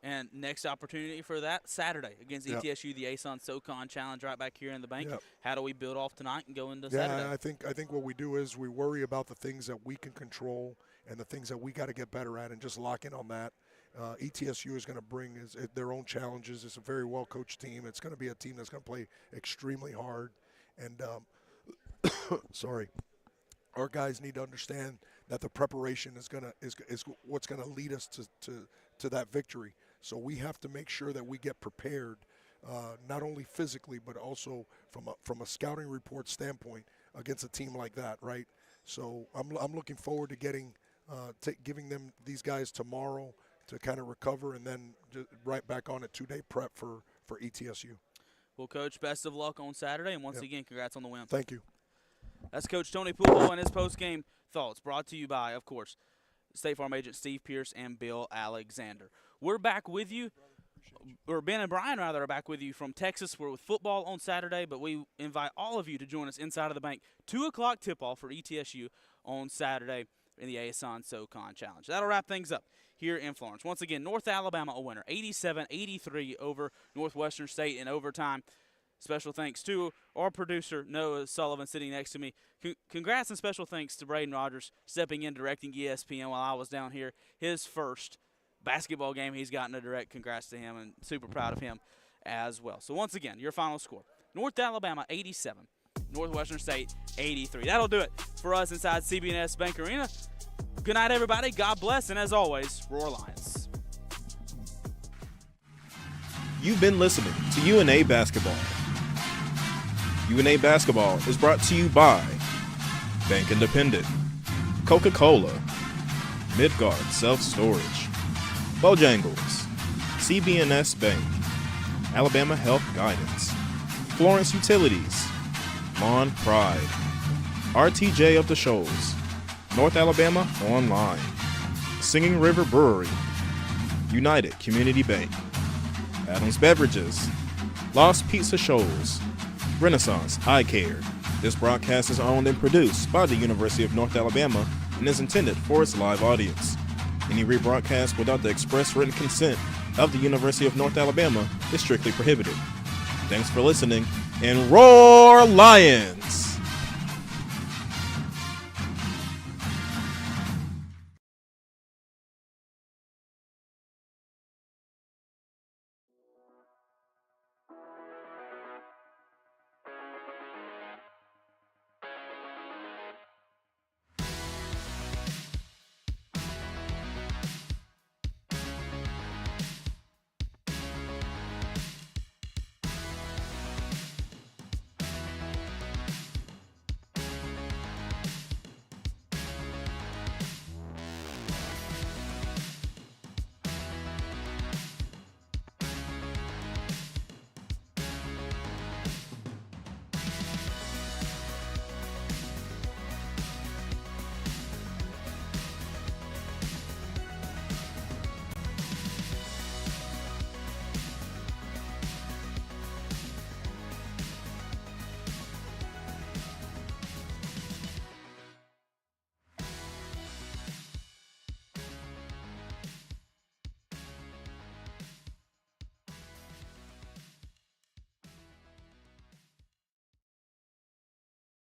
And next opportunity for that, Saturday against ETSU, the ASUN SoCon Challenge right back here in the bank. Yep. How do we build off tonight and go into Saturday? Yeah, I think what we do is we worry about the things that we can control and the things that we got to get better at and just lock in on that. ETSU is going to bring their own challenges. It's a very well-coached team. It's going to be a team that's going to play extremely hard. And, sorry. Our guys need to understand that the preparation is what's going to lead us to that victory. So we have to make sure that we get prepared, not only physically but also from a scouting report standpoint against a team like that, right? So I'm looking forward to giving them these guys tomorrow to kind of recover and then just right back on a 2-day prep for ETSU. Well, Coach, best of luck on Saturday, and once again, congrats on the win. Thank you. That's Coach Tony Pujols and his post-game thoughts, brought to you by, of course, State Farm agent Steve Pierce and Bill Alexander. We're back with you, or Ben and Brian, rather, are back with you from Texas. We're with football on Saturday, but we invite all of you to join us inside of the bank. 2 o'clock tip-off for ETSU on Saturday in the ASUN SoCon Challenge. That'll wrap things up here in Florence. Once again, North Alabama a winner, 87-83 over Northwestern State in overtime. Special thanks to our producer, Noah Sullivan, sitting next to me. Congrats and special thanks to Braden Rogers stepping in, directing ESPN while I was down here. His first basketball game he's gotten to direct. Congrats to him, and super proud of him as well. So once again, your final score, North Alabama 87, Northwestern State 83. That'll do it for us inside CB&S Bank Arena. Good night, everybody. God bless, and as always, Roar Lions. You've been listening to UNA Basketball. UNA Basketball is brought to you by Bank Independent, Coca-Cola, Midgard Self-Storage, Bojangles, CB&S Bank, Alabama Health Guidance, Florence Utilities, Lawn Pride, RTJ of the Shoals, North Alabama Online, Singing River Brewery, United Community Bank, Adams Beverages, Lost Pizza Shoals, Renaissance Eye Care. This broadcast is owned and produced by the University of North Alabama and is intended for its live audience. Any rebroadcast without the express written consent of the University of North Alabama is strictly prohibited. Thanks for listening, and Roar Lions!